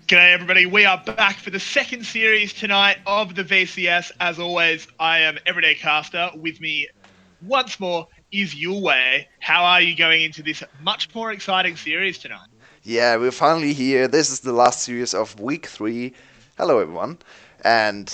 G'day everybody, we are back for the second series tonight of the VCS. As always, I am Everyday Caster. With me once more is Yulwei. How are you going into this much more exciting series tonight? Yeah, we're finally here. This is the last series of week 3. Hello, everyone. And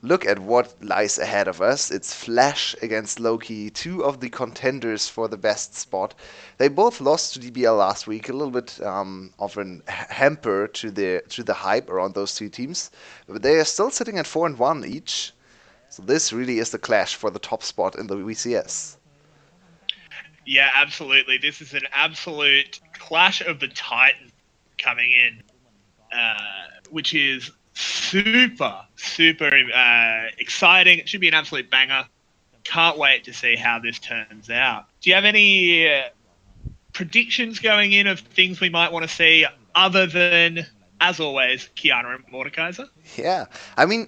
look at what lies ahead of us. It's Flash against Loki, two of the contenders for the best spot. They both lost to DBL last week, a little bit of an hamper to the hype around those two teams. But they are still sitting at 4-1 each. So this really is the clash for the top spot in the VCS. Yeah, absolutely. This is an absolute clash of the titans coming in, which is super exciting. It should be an absolute banger. Can't wait to see how this turns out. Do you have any predictions going in of things we might want to see other than, as always, Kiana and Mordekaiser? Yeah, I mean,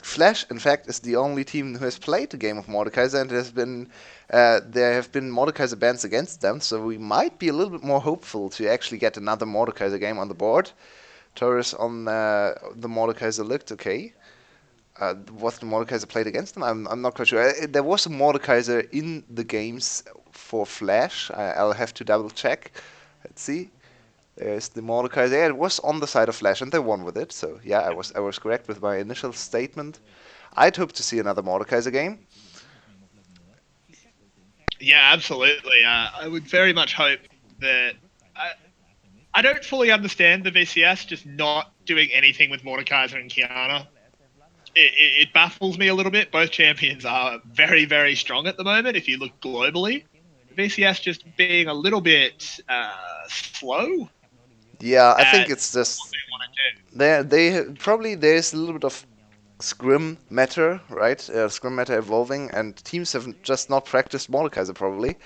Flash, in fact, is the only team who has played the game of Mordekaiser, and there have been Mordekaiser bans against them, so we might be a little bit more hopeful to actually get another Mordekaiser game on the board. Torres on the Mordekaiser looked okay. Was the Mordekaiser played against them? I'm not quite sure. There was a Mordekaiser in the games for Flash. I'll have to double check. Let's see. There's the Mordekaiser. Yeah, it was on the side of Flash, and they won with it. So yeah, I was correct with my initial statement. I'd hope to see another Mordekaiser game. Yeah, absolutely. I would very much hope that. I don't fully understand the VCS just not doing anything with Mordekaiser and Kiana. It baffles me a little bit. Both champions are very strong at the moment. If you look globally, VCS just being a little bit slow Yeah, I at think it's what just they want to do. they probably there's a little bit of scrim meta, right? Scrim meta evolving, and teams have just not practiced Mordekaiser probably.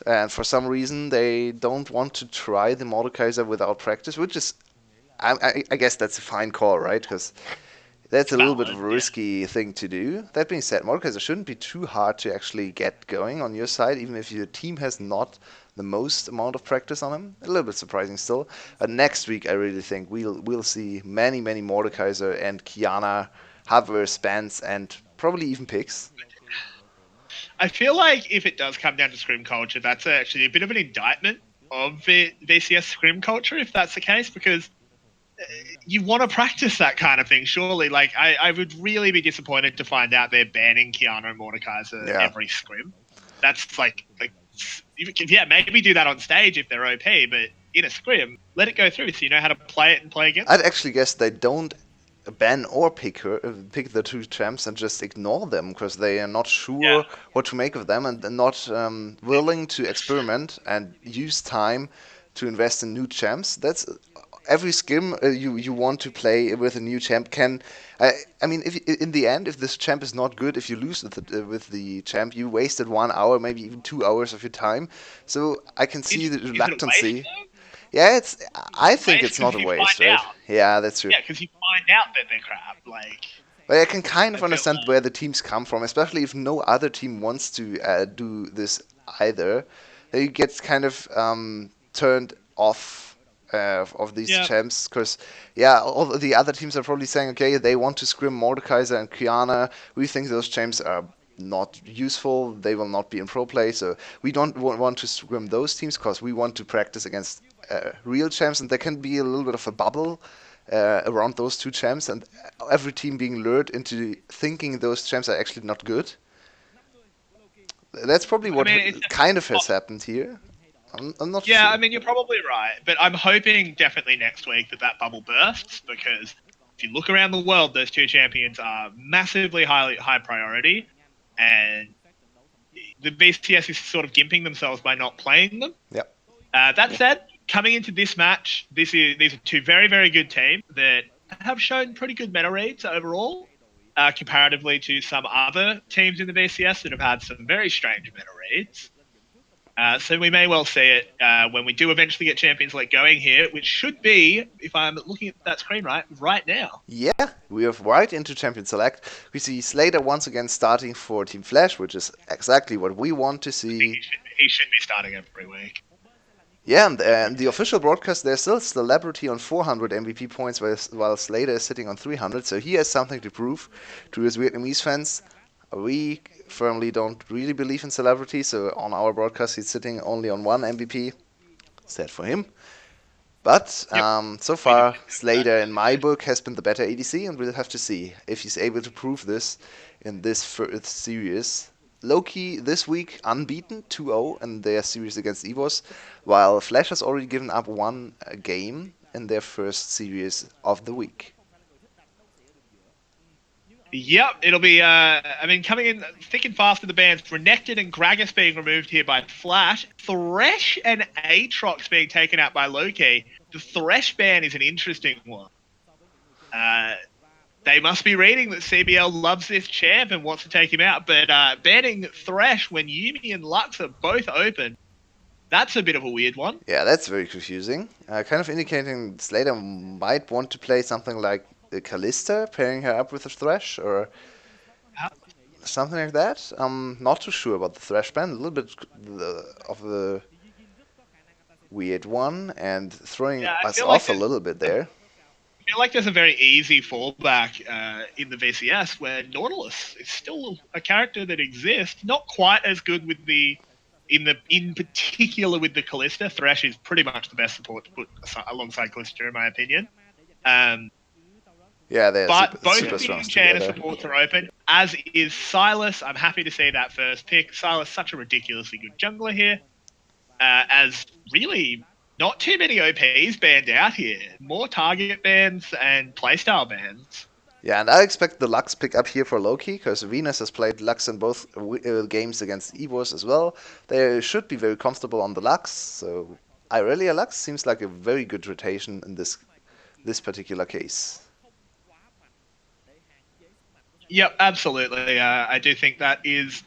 And for some reason, they don't want to try the Mordekaiser without practice, which is, I guess that's a fine call, right? Because that's It's a little bit of valid. a Yeah. risky thing to do. That being said, Mordekaiser shouldn't be too hard to actually get going on your side, even if your team has not the most amount of practice on him. A little bit surprising still. But next week, I really think we'll see many Mordekaiser and Kiana, Haver, Spence, and probably even picks. I feel like if it does come down to scrim culture, that's actually a bit of an indictment of VCS scrim culture, if that's the case, because you want to practice that kind of thing, surely. Like, I would really be disappointed to find out they're banning Keanu and Mordekaiser Yeah. every scrim. That's yeah, maybe do that on stage if they're OP, but in a scrim, let it go through so you know how to play it and play against I'd them. actually guess they don't ban or pick the two champs and just ignore them because they are not Yeah. sure what to make of them and they're not willing to experiment and use time to invest in new champs. That's every skim you want to play with a new champ can. I mean, if in the end, if this champ is not good, if you lose with the champ, you wasted 1 hour, maybe even 2 hours of your time. So I can see the Is it a waste reluctancy. though? Yeah, I It's a think waste it's because not if a you waste, find right? out, Yeah, that's true. yeah, because you find out that they're crap. Like, But I can kind I of feel understand where the teams come from, especially if no other team wants to do this either. They get kind of turned off of these yeah. champs because, yeah, all the other teams are probably saying, okay, they want to scrim Mordekaiser and Kiana. We think those champs are not useful. They will not be in pro play, so we don't want to scrim those teams because we want to practice against real champs, and there can be a little bit of a bubble around those two champs, and every team being lured into thinking those champs are actually not good. That's probably I what mean, it's kind of has happened here. I'm not Yeah, I sure. mean, you're probably right, but I'm hoping definitely next week that bubble bursts because if you look around the world, those two champions are massively high priority, and the BCS is sort of gimping themselves by not playing them. Yep. That said, coming into this match, these are two very good teams that have shown pretty good meta reads overall, comparatively to some other teams in the BCS that have had some very strange meta reads. So we may well see it when we do eventually get Champions League going here, which should be, if I'm looking at that screen right now. Yeah, we have right into Champion Select. We see Slater once again starting for Team Flash, which is exactly what we want to I think see. he should be starting every week. Yeah, and the official broadcast, there's still Celebrity on 400 MVP points, while Slater is sitting on 300, so he has something to prove to his Vietnamese fans. We firmly don't really believe in Celebrity, so on our broadcast he's sitting only on one MVP. Sad for him. But Yep. so We do. far, Slater, in my book, has been the better ADC, and we'll have to see if he's able to prove this in this first series. Loki this week unbeaten 2-0 in their series against EVOS, while Flash has already given up one game in their first series of the week. Yep, it'll be, coming in thick and fast with the bans. Renekton and Gragas being removed here by Flash. Thresh and Aatrox being taken out by Loki. The Thresh ban is an interesting one. They must be reading that CBL loves this champ and wants to take him out, but banning Thresh when Yuumi and Lux are both open, that's a bit of a weird one. Yeah, that's very confusing. Kind of indicating Slater might want to play something like Kalista, pairing her up with a Thresh, or something like that. I'm not too sure about the Thresh ban. A little bit of a weird one, and throwing Yeah, us off a little bit there. I feel like there's a very easy fallback in the VCS where Nautilus is still a character that exists, not quite as good with in particular with the Callista. Thresh is pretty much the best support to put alongside Callista, in my opinion. Yeah, they're But both super of the strong Enchanter together. supports are open, as is Silas. I'm happy to see that first pick. Silas, such a ridiculously good jungler here, as really not too many OPs banned out here. More target bans and playstyle bans. Yeah, and I expect the Lux pick up here for Loki, because Venus has played Lux in both games against EVOS as well. They should be very comfortable on the Lux, so Irelia Lux seems like a very good rotation in this particular case. Yep, absolutely. I do think that is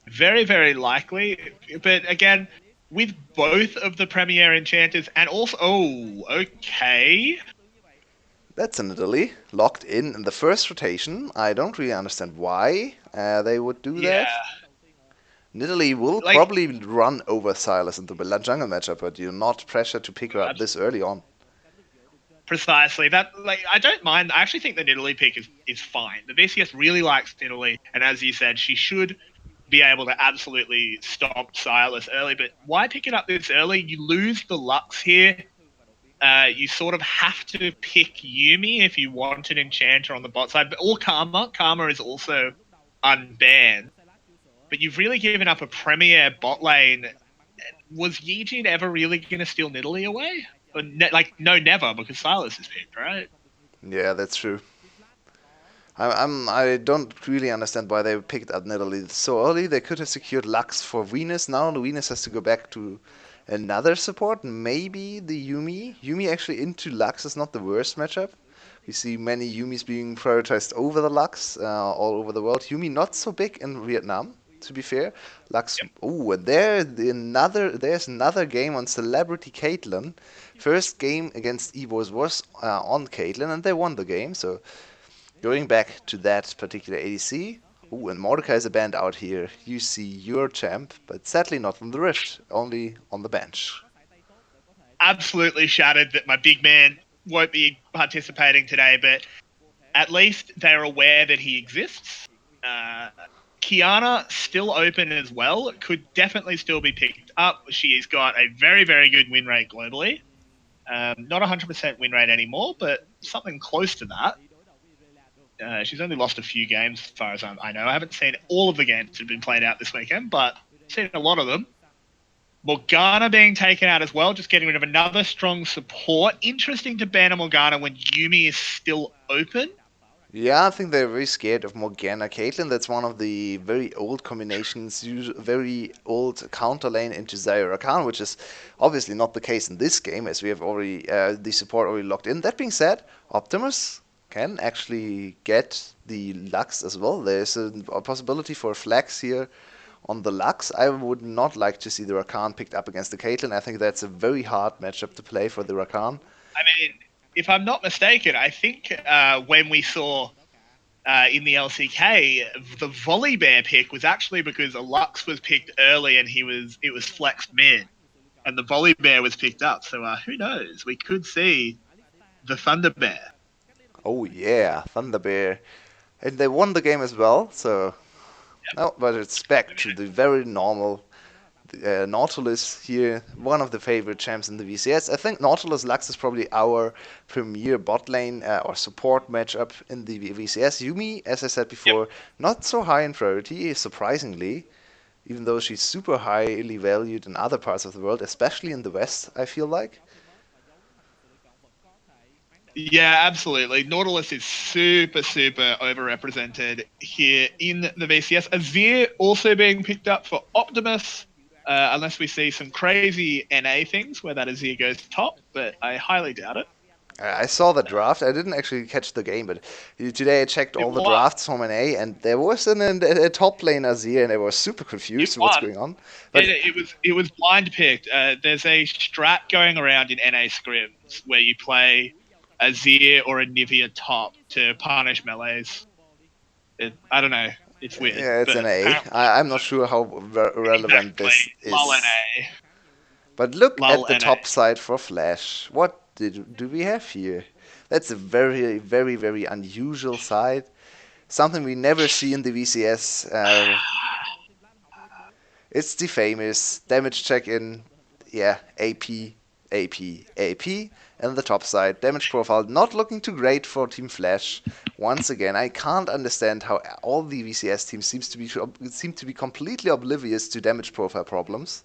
very, very likely. But again, with both of the Premier Enchanters and also... Oh, okay. That's in Italy, locked in the first rotation. I don't really understand why they would do Yeah. that. Nidalee will Like, probably run over Silas in the jungle matchup, but you're not pressured to pick her up this early on. precisely. That, like, I don't mind. I actually think the Nidalee pick is fine. The VCS really likes Nidalee, and as you said, she should be able to absolutely stop Silas early. But why pick it up this early? You lose the Lux here. You sort of have to pick Yuumi if you want an enchanter on the bot side, or Karma. Karma is also unbanned. But you've really given up a premier bot lane. Was Yijin ever really going to steal Nidalee away? Or no, never, because Silas is picked, right? Yeah, that's true. I don't really understand why they picked up Nidalee so early. They could have secured Lux for Venus. Now the Venus has to go back to another support. Maybe the Yuumi. Yuumi actually into Lux is not the worst matchup. We see many Yumis being prioritized over the Lux all over the world. Yuumi not so big in Vietnam, to be fair. Lux. Yep. Oh, and there's another game on Celebrity Caitlyn. First game against EVOS was on Caitlyn, and they won the game. So going back to that particular ADC. Oh, and Mordecai is a band out here. You see your champ, but sadly not on the Rift, only on the bench. Absolutely shattered that my big man won't be participating today, but at least they're aware that he exists. Kiana still open as well. Could definitely still be picked up. She's got a very, very good win rate globally. Not 100% win rate anymore, but something close to that. She's only lost a few games, as far as I know. I haven't seen all of the games that have been played out this weekend, but I've seen a lot of them. Morgana being taken out as well, just getting rid of another strong support. Interesting to ban a Morgana when Yuumi is still open. Yeah, I think they're very scared of Morgana Caitlyn. That's one of the very old combinations, very old counter lane into Zyra Khan, which is obviously not the case in this game, as we have already the support already locked in. That being said, Optimus can actually get the Lux as well. There's a possibility for a flex here on the Lux. I would not like to see the Rakan picked up against the Caitlyn. I think that's a very hard matchup to play for the Rakan. I mean, if I'm not mistaken, I think when we saw in the LCK, the Volley Bear pick was actually because a Lux was picked early and it was flexed mid. and the Volley Bear was picked up. So who knows? We could see the Thunder Bear. Oh yeah, Thunder Bear. And they won the game as well, so no, but it's back to the very normal Nautilus here, one of the favorite champs in the VCS. I think Nautilus Lux is probably our premier bot lane or support matchup in the VCS. Yumi, as I said before, not so high in priority, surprisingly, even though she's super highly valued in other parts of the world, especially in the West, I feel like. Yeah, absolutely. Nautilus is super, super overrepresented here in the VCS. Azir also being picked up for Optimus, unless we see some crazy NA things where that Azir goes top, but I highly doubt it. I saw the draft. I didn't actually catch the game, but today I checked It all the was. drafts from NA, and there was a top lane Azir, and I was super It confused what's was. going on. Yeah, But it was blind picked. There's a strat going around in NA scrims where you play Azir or a Nivea top to punish melees. I don't know. It's weird, yeah, it's but NA. apparently I'm not sure how relevant exactly. this Lol is. NA. But look Lol at the NA. top side for Flash. What do we have here? That's a very, very, very unusual side. Something we never see in the VCS. It's the famous damage check-in. Yeah, AP, AP, AP. And the top side, damage profile not looking too great for Team Flash. Once again, I can't understand how all the VCS teams seem to be completely oblivious to damage profile problems.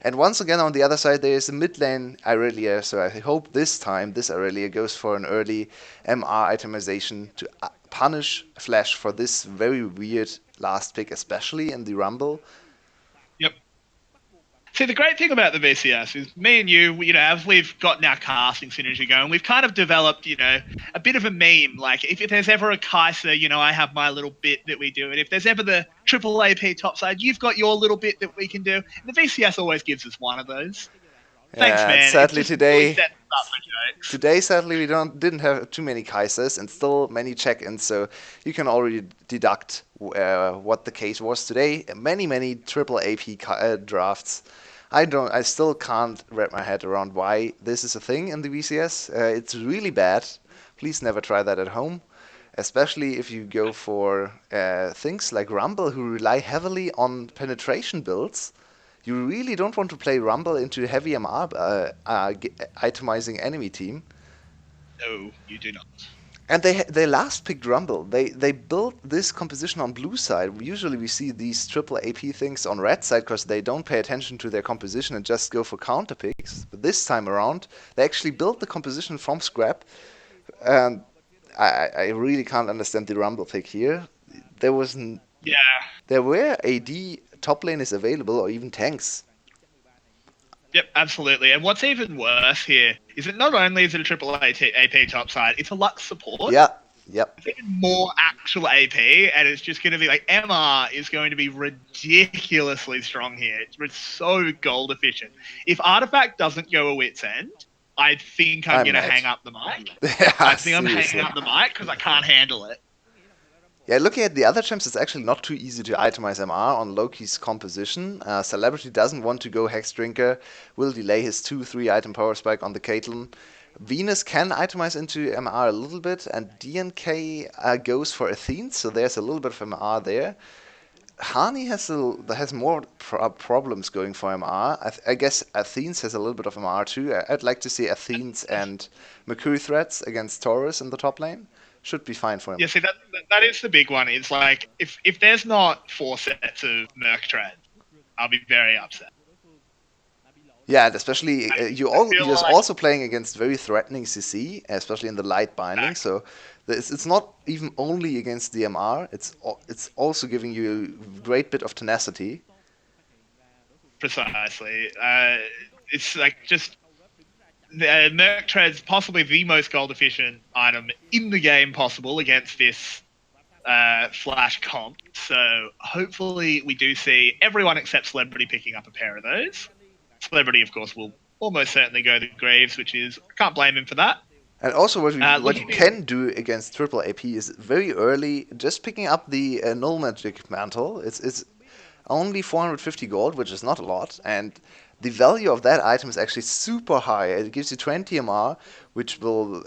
And once again, on the other side, there is a mid lane Irelia, so I hope this time this Irelia goes for an early MR itemization to punish Flash for this very weird last pick, especially in the Rumble. Yep. See, the great thing about the VCS is me and you, as we've gotten our casting synergy going, we've kind of developed, a bit of a meme. Like, if there's ever a Kaiser, I have my little bit that we do. And if there's ever the triple AP topside, you've got your little bit that we can do. And the VCS always gives us one of those. Thanks, And man. It sadly just really today, sets us up for jokes. sadly we didn't have too many Kaisers and still many check-ins, so you can already deduct what the case was today. Many triple AP drafts. I still can't wrap my head around why this is a thing in the VCS. It's really bad. Please never try that at home, especially if you go for things like Rumble, who rely heavily on penetration builds. You really don't want to play Rumble into heavy MR itemizing enemy team. No, you do not. And they last picked Rumble. They built this composition on blue side. Usually we see these triple AP things on red side because they don't pay attention to their composition and just go for counter picks. But this time around, they actually built the composition from scrap. And I really can't understand the Rumble pick here. There was Yeah. there were AD top laners available or even tanks. Yep, absolutely. And what's even worse here is that not only is it a triple AP topside, it's a Lux support. Yeah, yep. It's even more actual AP, and it's just going to be like MR is going to be ridiculously strong here. It's so gold efficient. If Artifact doesn't go a wit's end, I think I'm going to mad. hang up the mic. Yeah, I think I'm seriously. hanging up the mic because I can't handle it. Yeah, looking at the other champs, it's actually not too easy to itemize MR on Loki's composition. Celebrity doesn't want to go Hex Drinker, will delay his 2-3 item power spike on the Caitlyn. Venus can itemize into MR a little bit, and DNK goes for Athene, so there's a little bit of MR there. Hani has more problems going for MR. I guess Athene's has a little bit of MR too. I'd like to see Athene's and Mercury threats against Taurus in the top lane. Should be fine for him. Yeah, see, that is the big one. It's like, if there's not 4 sets of Merc Tread, I'll be very upset. Yeah, and especially you're like also playing against very threatening CC, especially in the light binding. So it's not even only against the MR. It's also giving you a great bit of tenacity. Precisely. It's like just Merc Tread's possibly the most gold efficient item in the game possible against this Flash comp. So hopefully we do see everyone except Celebrity picking up a pair of those. Celebrity, of course, will almost certainly go to Graves, which is, I can't blame him for that. And also what you can do against triple AP is very early just picking up the Null Magic Mantle. It's only 450 gold, which is not a lot, and the value of that item is actually super high. It gives you 20 MR, which will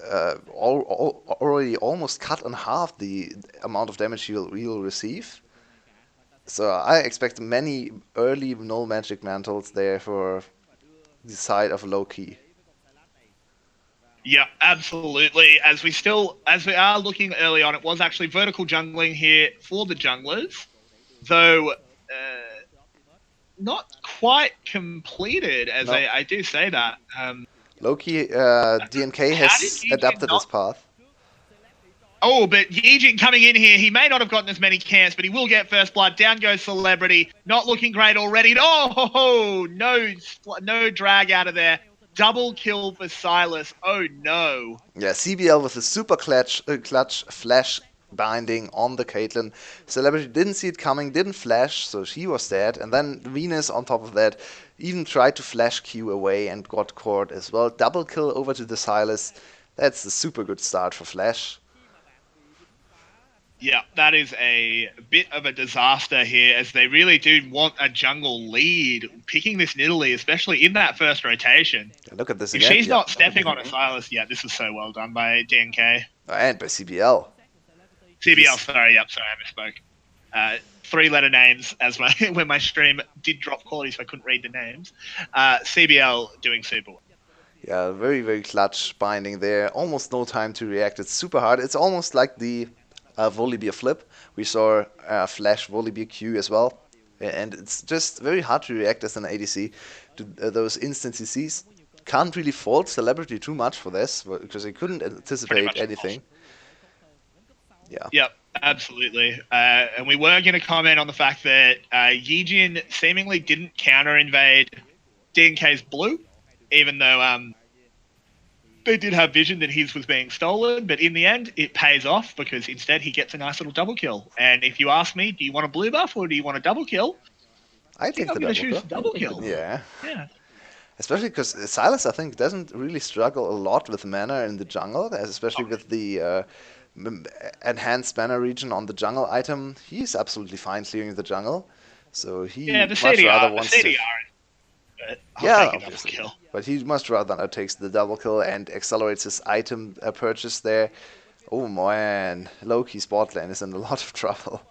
already almost cut in half the amount of damage you'll receive. So I expect many early null magic mantles there for the side of low key. Yeah, absolutely. As we are looking early on, it was actually vertical jungling here for the junglers, though not quite completed. As No, I do say that. low key DNK How did has Yijin adapted this not? path. Oh, but Yijin coming in here, he may not have gotten as many camps, but he will get first blood. Down goes Celebrity. Not looking great already. Oh, no drag out of there. Double kill for Silas. Oh, no. Yeah, CBL with a super clutch flash binding on the Caitlyn. Celebrity didn't see it coming, didn't flash, so she was dead. And then Venus, on top of that, even tried to flash Q away and got caught as well. Double kill over to the Silas. That's a super good start for Flash. Yeah, that is a bit of a disaster here, as they really do want a jungle lead, picking this Nidalee, especially in that first rotation. Yeah, look at this If again. she's Yeah. not stepping on a Silas yet, this was so well done by DNK. And by CBL. CBL, sorry, I misspoke. Three-letter names, as when my stream did drop quality, so I couldn't read the names. CBL doing super well. Yeah, very, very clutch binding there. Almost no time to react. It's super hard. It's almost like the Volibear flip. We saw Flash Volibear Q as well. And it's just very hard to react as an ADC to those instant CCs. Can't really fault Celebrity too much for this, because he couldn't anticipate anything. Yeah. Yep, absolutely. And we were going to comment on the fact that Yijin seemingly didn't counter invade DNK's blue, even though they did have vision that his was being stolen. But in the end, it pays off, because instead he gets a nice little double kill. And if you ask me, do you want a blue buff or do you want a double kill? I think I'm going to choose double kill. Yeah. Yeah. Especially because Silas, I think, doesn't really struggle a lot with mana in the jungle, especially with the enhanced mana region on the jungle item. He's absolutely fine clearing the jungle. So he Yeah, the much CDR, rather wants the to. CDR. I'll Yeah, take a double obviously. kill. But he much rather takes the double kill and accelerates his item purchase there. Oh man, low-key spot lane is in a lot of trouble.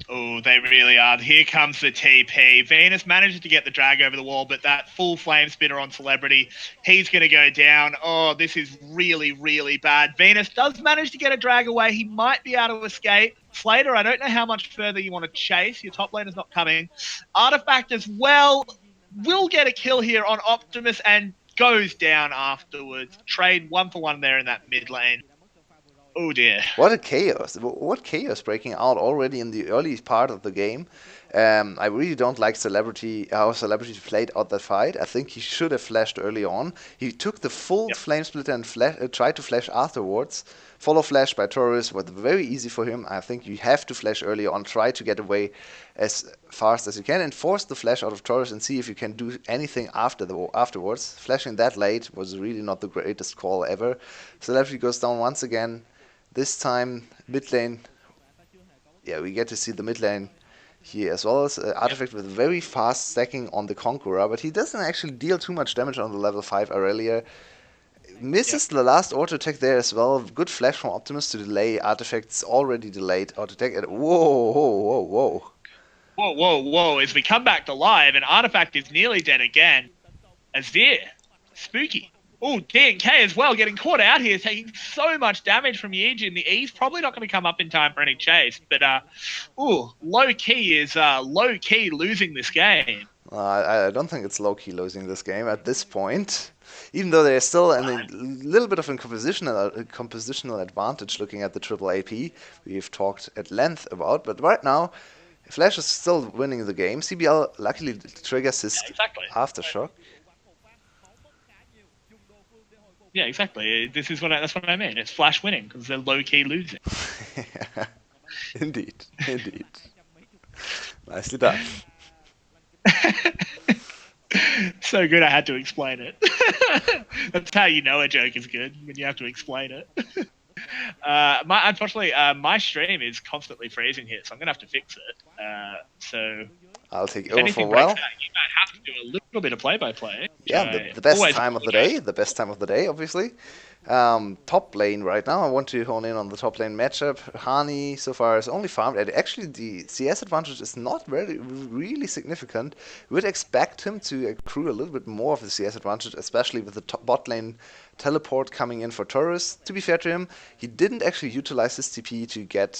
Oh, they really are. Here comes the TP. Venus manages to get the drag over the wall, but that full flame spitter on Celebrity, he's going to go down. Oh, this is really, really bad. Venus does manage to get a drag away. He might be able to escape. Slater, I don't know how much further you want to chase. Your top laner's not coming. Artifact as well will get a kill here on Optimus and goes down afterwards. Trade 1-for-1 there in that mid lane. Oh dear. What a chaos. What chaos breaking out already in the early part of the game. I really don't like how Celebrity played out that fight. I think he should have flashed early on. He took the full flame splitter and tried to flash afterwards. Follow flash by Taurus was very easy for him. I think you have to flash early on. Try to get away as fast as you can and force the flash out of Taurus and see if you can do anything afterwards. Flashing that late was really not the greatest call ever. Celebrity goes down once again. This time, mid lane, yeah, we get to see the mid lane here, as well as Artifact with very fast stacking on the Conqueror, but he doesn't actually deal too much damage on the level 5 Aurelia. Misses the last auto attack there as well. Good flash from Optimus to delay Artifact's already delayed auto attack. And whoa. Whoa. As we come back to live, and Artifact is nearly dead again. Azir. Spooky. Oh, DNK as well, getting caught out here, taking so much damage from Yijin. The E's probably not going to come up in time for any chase, but low-key is low-key losing this game. I don't think it's low-key losing this game at this point. Even though they're still in a little bit of a compositional advantage looking at the triple AP we've talked at length about, but right now, Flash is still winning the game. CBL luckily triggers his aftershock. Yeah, exactly. That's what I mean. It's Flash winning because they're low-key losing. Indeed. Nicely done. So good I had to explain it. That's how you know a joke is good, when you have to explain it. Unfortunately, my stream is constantly freezing here, so I'm going to have to fix it. So I'll take if over for anything a breaks while. that, you might have to do a little bit of play-by-play, which Yeah, I the best always time of the apologize. day. The best time of the day, obviously. Top lane right now. I want to hone in on the top lane matchup. Hani so far is only farmed. And actually, the CS advantage is not really significant. Would expect him to accrue a little bit more of the CS advantage, especially with the bot lane teleport coming in for Taurus. To be fair to him, he didn't actually utilize his TP to get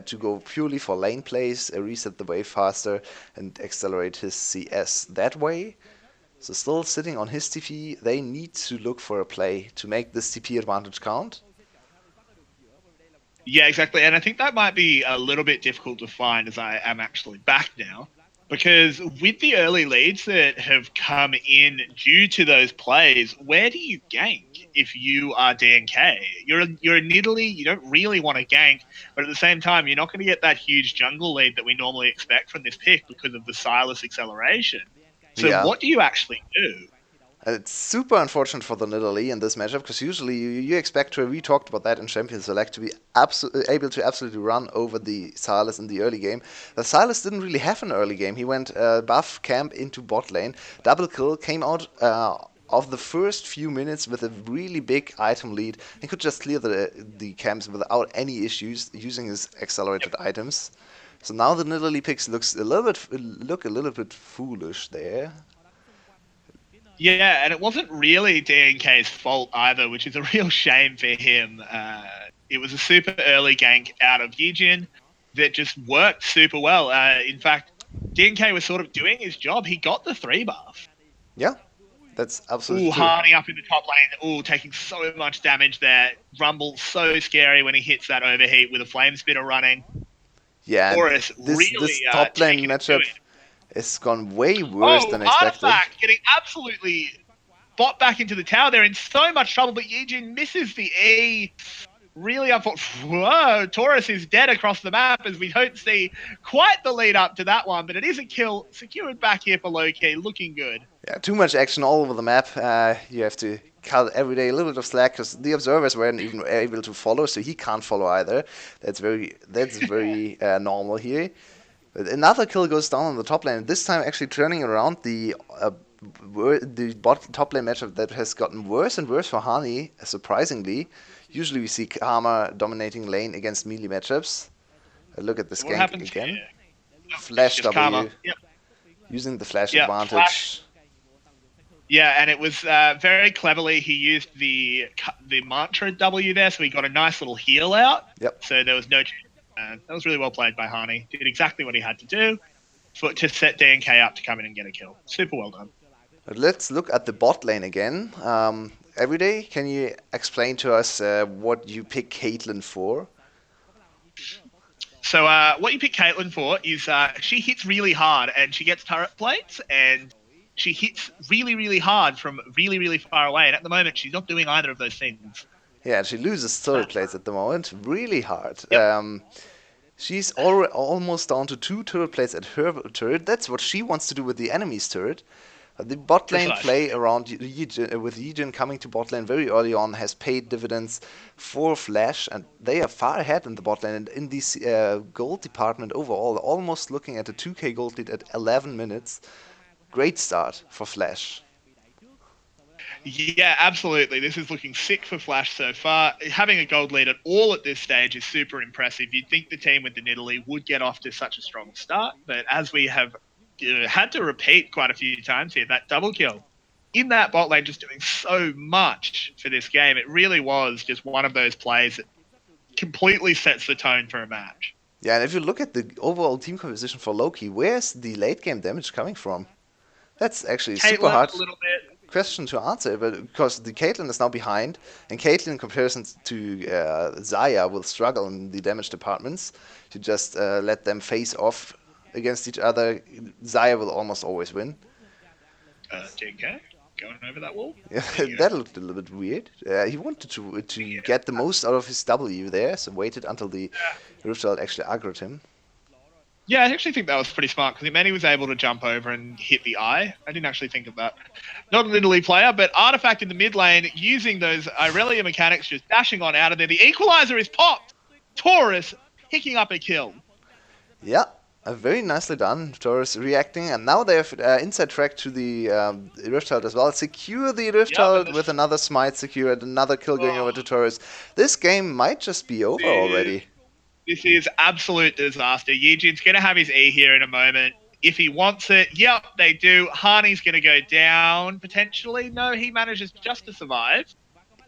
to go purely for lane plays, reset the wave faster, and accelerate his CS that way. So still sitting on his TP, they need to look for a play to make this TP advantage count. Yeah, exactly. And I think that might be a little bit difficult to find as I am actually back now. Because with the early leads that have come in due to those plays, where do you gank if you are DNK? You're in Italy, you don't really want to gank, but at the same time, you're not going to get that huge jungle lead that we normally expect from this pick because of the Silas acceleration. So Yeah, what do you actually do? it's super unfortunate for the Nidalee in this matchup because usually you expect her. We talked about that in Champions Select to be able to absolutely run over the Silas in the early game. The Silas didn't really have an early game. He went buff camp into bot lane. Double kill came out. Of the first few minutes with a really big item lead, he could just clear the camps without any issues using his accelerated items. So now the Nidalee picks look a little bit foolish there. Yeah, and it wasn't really DNK's fault either, which is a real shame for him. It was a super early gank out of Yijin that just worked super well. In fact, DNK was sort of doing his job. He got the 3 buff. Yeah, that's absolutely Ooh, true. Hardy up in the top lane. Ooh, taking so much damage there. Rumble so scary when he hits that overheat with a flame spitter running. Yeah, and Horus this really top lane taking it to matchup it. has gone way worse Oh, than expected. Artifact getting absolutely bot back into the tower. They're in so much trouble, but Yijin misses the E. Really unfortunate. Whoa, Taurus is dead across the map as we don't see quite the lead up to that one, but it is a kill secured back here for Loki, looking good. Yeah, too much action all over the map. You have to cut every day a little bit of slack because the observers weren't even able to follow, so he can't follow either. That's very normal here. But another kill goes down on the top lane. This time, actually turning around the top lane matchup that has gotten worse and worse for Hani. Surprisingly, usually we see Karma dominating lane against melee matchups. Look at this So what gank happens again. here? Oh, it's Flash just Karma. W, Yep. using the flash Yep. Flash. advantage. Yeah, and it was very cleverly he used the mantra W there, so he got a nice little heal out. Yep. So there was no. That was really well played by Hani. Did exactly what he had to do to set DNK up to come in and get a kill. Super well done. But let's look at the bot lane again. Everyday, can you explain to us what you pick Caitlyn for? So what you pick Caitlyn for is she hits really hard and she gets turret plates and she hits really, really hard from really, really far away. And at the moment, she's not doing either of those things. Yeah, she loses turret plates at the moment, really hard. Yep. She's almost down to 2 turret plates at her turret. That's what she wants to do with the enemy's turret. The bot lane Precisely. play around with Yijin coming to bot lane very early on has paid dividends for Flash, and they are far ahead in the bot lane and in this gold department overall, almost looking at a 2k gold lead at 11 minutes. Great start for Flash. Yeah, absolutely. This is looking sick for Flash so far. Having a gold lead at all at this stage is super impressive. You'd think the team with the Nidalee would get off to such a strong start, but as we have had to repeat quite a few times here, that double kill in that bot lane just doing so much for this game. It really was just one of those plays that completely sets the tone for a match. Yeah, and if you look at the overall team composition for Loki, where's the late game damage coming from? That's actually super Caitlyn hard a little bit. question to answer, but because the Caitlyn is now behind, and Caitlyn in comparison to Zaya will struggle in the damage departments. You just let them face off against each other. Zaya will almost always win. JK, going over that wall. Yeah, There you go. that looked a little bit weird. He wanted to get the most out of his W there, so waited until the Riftchild actually aggroed him. Yeah, I actually think that was pretty smart because it meant he was able to jump over and hit the eye. I didn't actually think of that. Not an Italy player, but Artifact in the mid lane using those Irelia mechanics, just dashing on out of there. The equalizer is popped. Taurus picking up a kill. Yeah, Very nicely done, Torres reacting, and now they have inside track to the Rift Herald as well. Secure the Rift Yep, and Herald with another smite secured, another kill going over to Torres. This game might just be over already. This is absolute disaster. Yijin's going to have his E here in a moment. If he wants it, yep, they do. Harney's going to go down, potentially. No, he manages just to survive.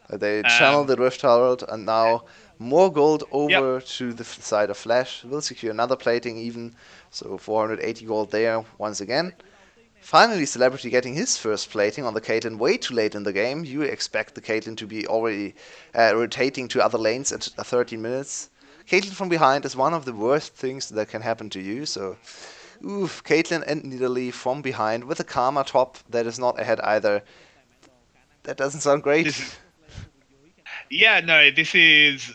They channel the Rift Herald, and now more gold Yep. over to the side of Flash. Will secure another plating even, so 480 gold there once again. Finally, Celebrity getting his first plating on the Caitlyn way too late in the game. You expect the Caitlyn to be already rotating to other lanes at 13 minutes. Caitlyn from behind is one of the worst things that can happen to you, so oof, Caitlyn and Nidalee from behind with a Karma top that is not ahead either. That doesn't sound great. Yeah, no, this is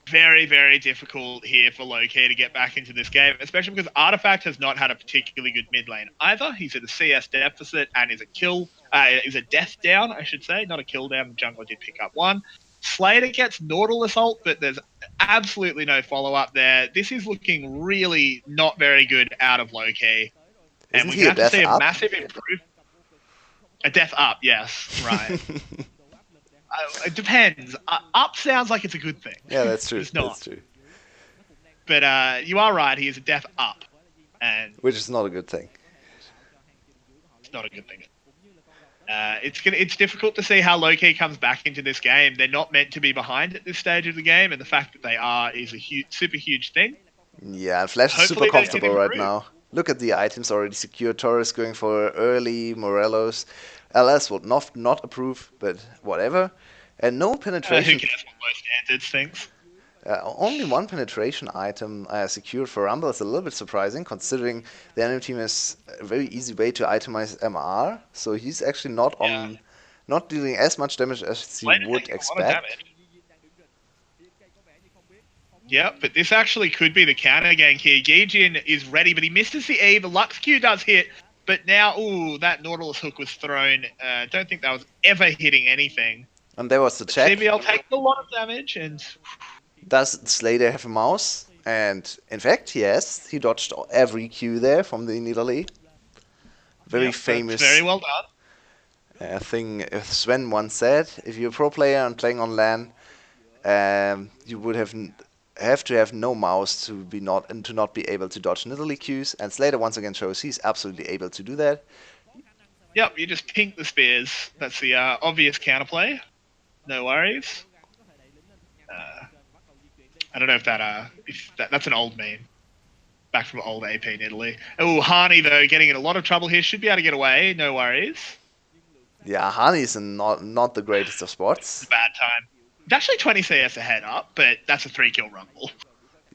very, very difficult here for Loki to get back into this game, especially because Artifact has not had a particularly good mid lane either. He's at a CS deficit and is a death down, I should say, not a kill down. The jungler did pick up one. Slater gets Nautilus ult, but there's absolutely no follow up there. This is looking really not very good out of Loki. And Isn't we're he a going to have to death see a up? massive improvement. A death up, yes, right. It depends. Up sounds like it's a good thing. Yeah, that's true. It's not. That's true. But you are right. He is a death up, and Which is not a good thing. it's not a good thing. It's difficult to see how Loki comes back into this game. They're not meant to be behind at this stage of the game, and the fact that they are is a super huge thing. Yeah, and Flash is super Hopefully they can comfortable right improve. now. Look at the items already secured. Torres going for early Morelos. LS would not approve, but whatever. And no Who penetration. cares what low standards thinks? Only one penetration item secured for Rumble is a little bit surprising, considering the enemy team has a very easy way to itemize MR. So he's actually not dealing as much damage as you Slater would taking a lot of expect. damage. Yeah, but this actually could be the counter gank here. Yijin is ready, but he misses the E. The Lux Q does hit, but now, ooh, that Nautilus hook was thrown. Don't think that was ever hitting anything. And there was the check. CBL taking a lot of damage, and Does Slater have a mouse? And in fact, yes, he dodged every Q there from the Nidalee. Very famous. Very well done. Thing Sven once said: if you're a pro player and playing on LAN, you would have to have no mouse to not be able to dodge Nidalee Qs. And Slater once again shows he's absolutely able to do that. Yep, you just pink the spears. That's the obvious counterplay. No worries. I don't know if that's an old meme. Back from old AP in Italy. Oh, Harney, though, getting in a lot of trouble here. Should be able to get away. No worries. Yeah, Hani's not the greatest of spots. It's a bad time. It's actually 20 CS ahead up, but that's a 3-kill rumble.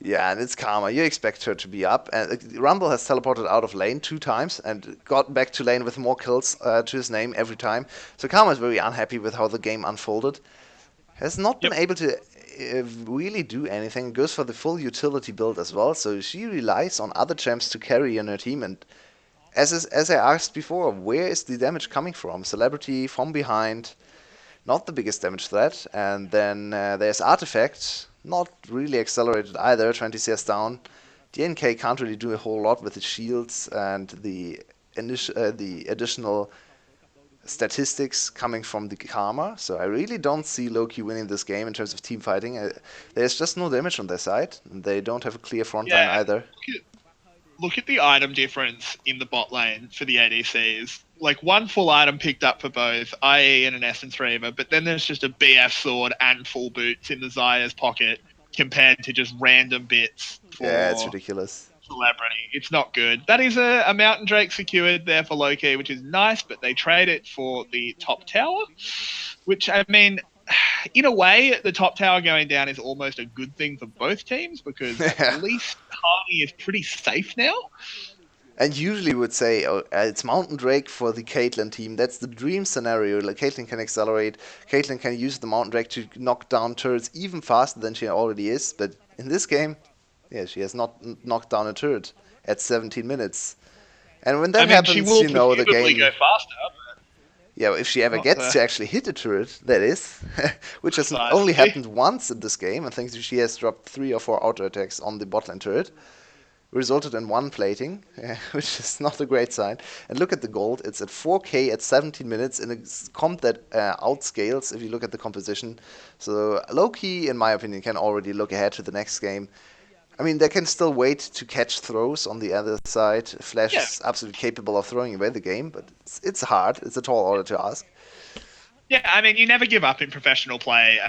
Yeah, and it's Karma. You expect her to be up. And Rumble has teleported out of lane 2 times and got back to lane with more kills to his name every time. So Karma is very unhappy with how the game unfolded. Has not been able to really do anything. Goes for the full utility build as well. So she relies on other champs to carry in her team. And as I asked before, where is the damage coming from? Celebrity from behind, not the biggest damage threat. And then there's Artifact, not really accelerated either, 20 CS down. DNK can't really do a whole lot with the shields and the additional statistics coming from the Karma. So I really don't see Loki winning this game in terms of team fighting. There's just no damage on their side. And they don't have a clear front line either. Look at the item difference in the bot lane for the ADCs. Like one full item picked up for both, IE and an Essence Reaver, but then there's just a BF sword and full boots in the Zaya's pocket compared to just random bits for it's ridiculous. Celebrity. It's not good. That is a Mountain Drake secured there for Loki, which is nice, but they trade it for the top tower, which, I mean, in a way, the top tower going down is almost a good thing for both teams because at least Harney is pretty safe now. And usually would say it's Mountain Drake for the Caitlyn team. That's the dream scenario. Like Caitlyn can accelerate. Caitlyn can use the Mountain Drake to knock down turrets even faster than she already is. But in this game, yeah, she has not knocked down a turret at 17 minutes. And when that happens, she will you know the game. Go faster. Yeah, if she ever gets to actually hit a turret, that is, which has only happened once in this game. I think she has dropped 3 or 4 auto attacks on the botlane turret. resulted in one plating, which is not a great sign. And look at the gold; it's at 4K at 17 minutes in a comp that outscales if you look at the composition. So low-key, in my opinion, can already look ahead to the next game. I mean, they can still wait to catch throws on the other side. Flash Yeah. is absolutely capable of throwing away the game, but it's hard. It's a tall order to ask. Yeah, I mean, you never give up in professional play.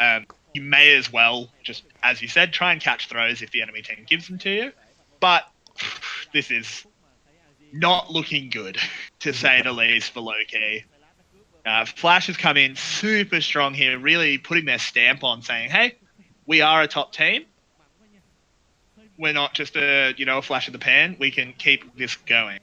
You may as well just, as you said, try and catch throws if the enemy team gives them to you. But this is not looking good, to say the least, for low-key. Flash has come in super strong here, really putting their stamp on, saying, hey, we are a top team. We're not just a flash in the pan. We can keep this going.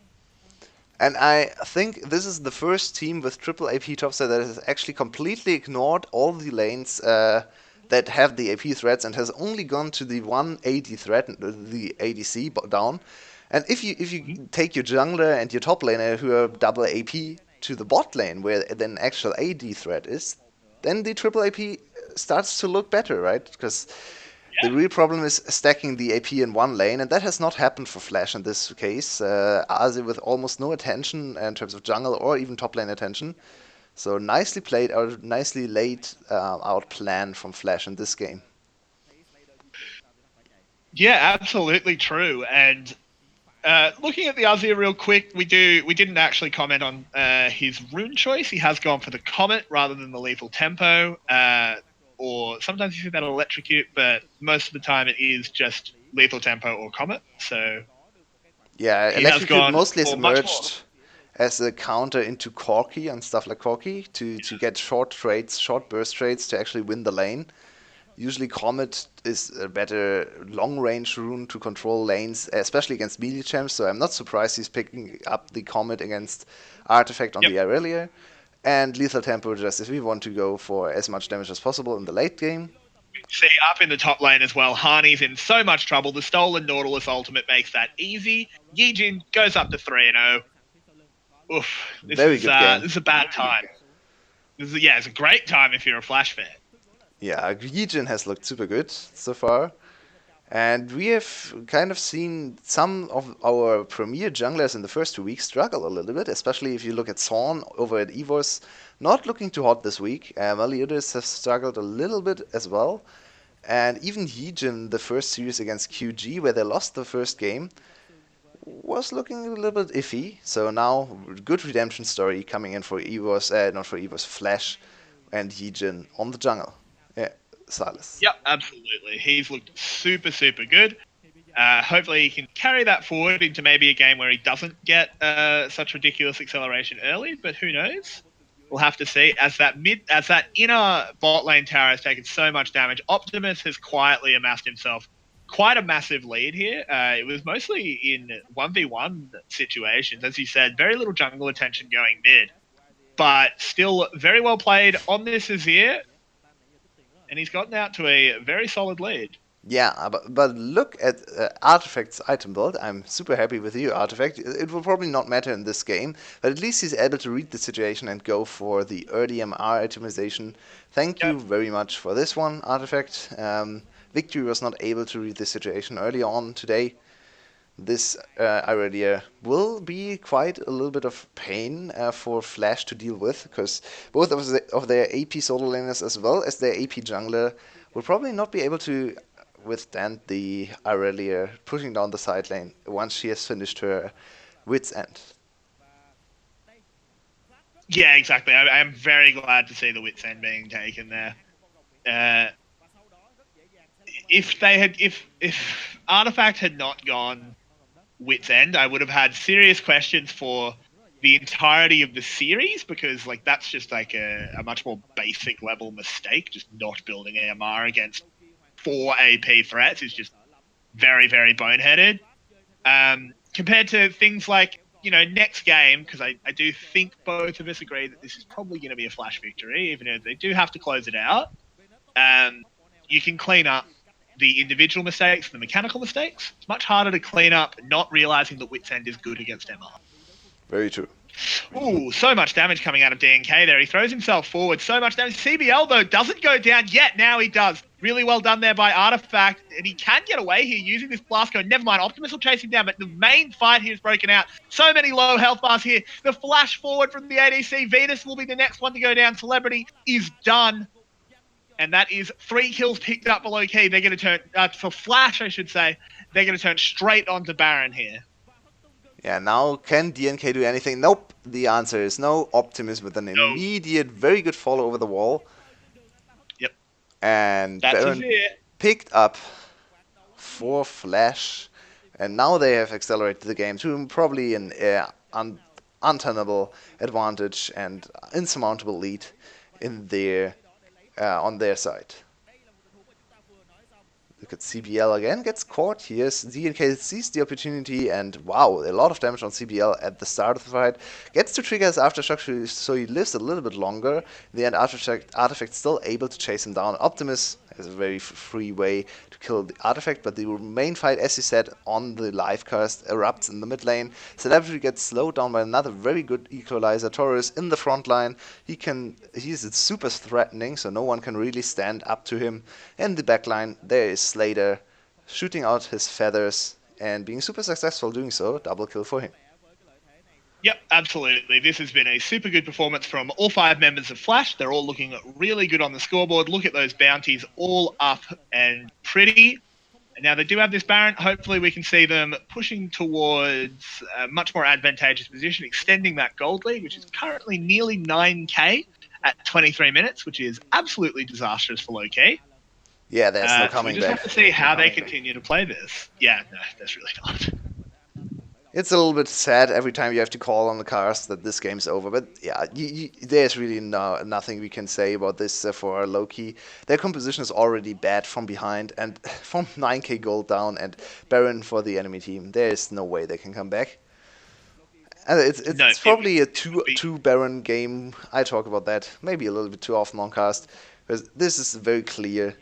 And I think this is the first team with triple AP topside that has actually completely ignored all the lanes that have the AP threats and has only gone to the one AD threat, the ADC down. And if you take your jungler and your top laner who are double AP to the bot lane where the actual AD threat is, then the triple AP starts to look better, right? Because the real problem is stacking the AP in one lane, and that has not happened for Flash in this case. Aze with almost no attention in terms of jungle or even top lane attention. So nicely played, or nicely laid out plan from Flash in this game. Yeah, absolutely true. And looking at the Azir real quick, we didn't actually comment on his rune choice. He has gone for the Comet rather than the Lethal Tempo. Or sometimes you see that electrocute, but most of the time it is just Lethal Tempo or Comet. So Yeah, he has Electrocute gone mostly has for much more. emerged as a counter into Corki and stuff like Corki to get short trades, short burst trades to actually win the lane. Usually Comet is a better long-range rune to control lanes, especially against melee champs, so I'm not surprised he's picking up the Comet against Artifact on Yep. the Irelia. And Lethal Tempo just if we want to go for as much damage as possible in the late game. See, up in the top lane as well, Harney's in so much trouble. The stolen Nautilus ultimate makes that easy. Yijin goes up to 3-0. Oof, Very good game. this is a bad time. It's a great time if you're a Flash fan. Yeah, Yijin has looked super good so far. And we have kind of seen some of our premier junglers in the first 2 weeks struggle a little bit, especially if you look at Zorn over at EVOS. Not looking too hot this week. Meliodas has struggled a little bit as well. And even Yijin, the first series against QG, where they lost the first game, was looking a little bit iffy. So now, good redemption story coming in for EVOS, not for EVOS, Flash and Yijin on the jungle. Yeah, Silas. Yep, absolutely. He's looked super, super good. Hopefully, he can carry that forward into maybe a game where he doesn't get such ridiculous acceleration early. But who knows? We'll have to see. As that inner bot lane tower has taken so much damage, Optimus has quietly amassed himself quite a massive lead here. It was mostly in 1v1 situations, as you said. Very little jungle attention going mid, but still very well played on this Azir, and he's gotten out to a very solid lead. Yeah, but look at Artifact's item build. I'm super happy with you, Artifact. It will probably not matter in this game, but at least he's able to read the situation and go for the RDMR itemization. Thank you very much for this one, Artifact. Victory was not able to read the situation earlier on today. This Irelia will be quite a little bit of pain for Flash to deal with, because both of their AP solo laners as well as their AP jungler will probably not be able to withstand the Irelia pushing down the side lane once she has finished her wit's end. Yeah, exactly. I am very glad to see the wit's end being taken there. If Artifact had not gone wit's end, I would have had serious questions for the entirety of the series, because that's just a much more basic level mistake. Just not building AMR against 4 AP threats is just very, very boneheaded. Compared to things like, next game, because I do think both of us agree that this is probably going to be a Flash victory, even if they do have to close it out. You can clean up the individual mistakes, the mechanical mistakes. It's much harder to clean up not realizing that Wit's End is good against MR. Very true. Ooh, so much damage coming out of DNK there. He throws himself forward. So much damage. CBL, though, doesn't go down yet. Now he does. Really well done there by Artifact. And he can get away here using this blast code. Never mind, Optimus will chase him down. But the main fight here is broken out. So many low health bars here. The flash forward from the ADC. Venus will be the next one to go down. Celebrity is done. And that is 3 kills picked up below key. They're going to turn, for Flash, I should say, they're going to turn straight onto Baron here. Yeah, now can DNK do anything? Nope. The answer is no. Optimus with an immediate, very good follow over the wall. Yep. And That's Baron it. picked up 4 Flash. And now they have accelerated the game to probably an untenable advantage and insurmountable lead in their on their side. Look at CBL again, gets caught here. DNK sees the opportunity and wow, a lot of damage on CBL at the start of the fight. Gets to trigger his Aftershock so he lives a little bit longer. In the end, Artifact still able to chase him down. Optimus has a very free way to kill the Artifact, but the main fight, as you said, on the live cast erupts in the mid lane. Celebrity gets slowed down by another very good equalizer. Taurus in the front line. He's super threatening, so no one can really stand up to him. In the back line, there is Slater shooting out his feathers and being super successful doing so. Double kill for him. Yep, absolutely. This has been a super good performance from all 5 members of Flash. They're all looking really good on the scoreboard. Look at those bounties all up and pretty. And now they do have this Baron. Hopefully we can see them pushing towards a much more advantageous position, extending that gold lead, which is currently nearly 9k at 23 minutes, which is absolutely disastrous for low-key. Yeah, there's no coming back. We just back. have to see how they continue to play this. Yeah, no, there's really not. It's a little bit sad every time you have to call on the cast that this game's over, but yeah, there's really nothing we can say about this for Loki. Their composition is already bad from behind, and from 9k gold down, and Baron for the enemy team, there's no way they can come back. And it's probably a two Baron game. I talk about that maybe a little bit too often on cast, because this is very clear.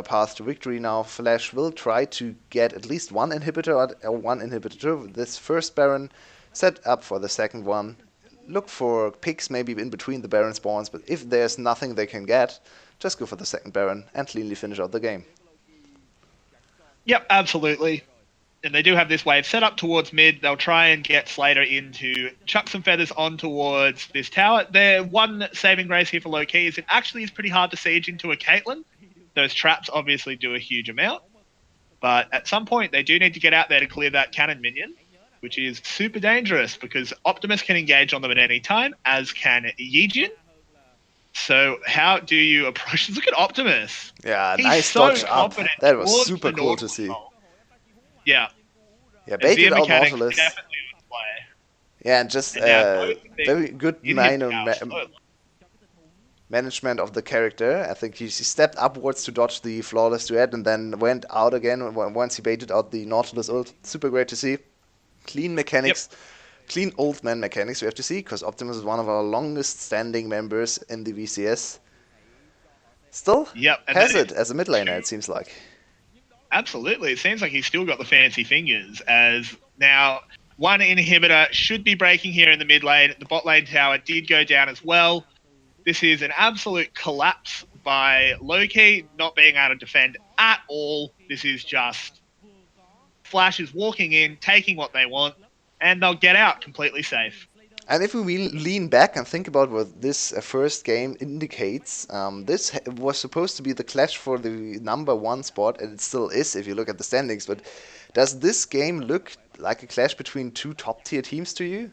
Path to victory now. Flash will try to get at least one inhibitor. This first Baron, set up for the second one. Look for picks maybe in between the Baron spawns, but if there's nothing they can get, just go for the second Baron and cleanly finish out the game. Yep, absolutely. And they do have this wave set up towards mid. They'll try and get Slater in to chuck some feathers on towards this tower. Their one saving grace here for low-key is it actually is pretty hard to siege into a Caitlyn. Those traps obviously do a huge amount, but at some point they do need to get out there to clear that cannon minion, which is super dangerous because Optimus can engage on them at any time, as can Yijin. So how do you approach this? Look at Optimus. Yeah, He's nice so dodge up. That was super cool to see. Yeah. Yeah, baited out Nautilus. Yeah, and just very good management of the character. I think he stepped upwards to dodge the flawless duet and then went out again once he baited out the Nautilus ult. Super great to see. Clean mechanics, clean old man mechanics we have to see, because Optimus is one of our longest standing members in the VCS. Still has it as a mid laner, it seems like. Absolutely. It seems like he's still got the fancy fingers, as now one inhibitor should be breaking here in the mid lane. The bot lane tower did go down as well. This is an absolute collapse by Loki, not being able to defend at all. This is just Flash is walking in, taking what they want, and they'll get out completely safe. And if we lean back and think about what this first game indicates, this was supposed to be the clash for the #1 spot, and it still is if you look at the standings, but does this game look like a clash between 2 top-tier teams to you?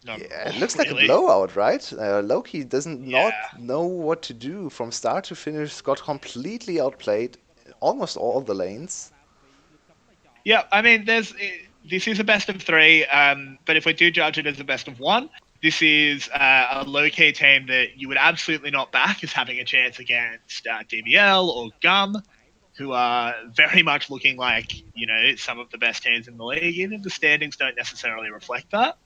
Yeah, it looks like a blowout, right? Loki doesn't not know what to do from start to finish. Got completely outplayed almost all the lanes. Yeah, I mean, this is a best of 3, but if we do judge it as a best of 1, this is a low-key team that you would absolutely not back as having a chance against DBL or GUM, who are very much looking like, you know, some of the best teams in the league, even if the standings don't necessarily reflect that.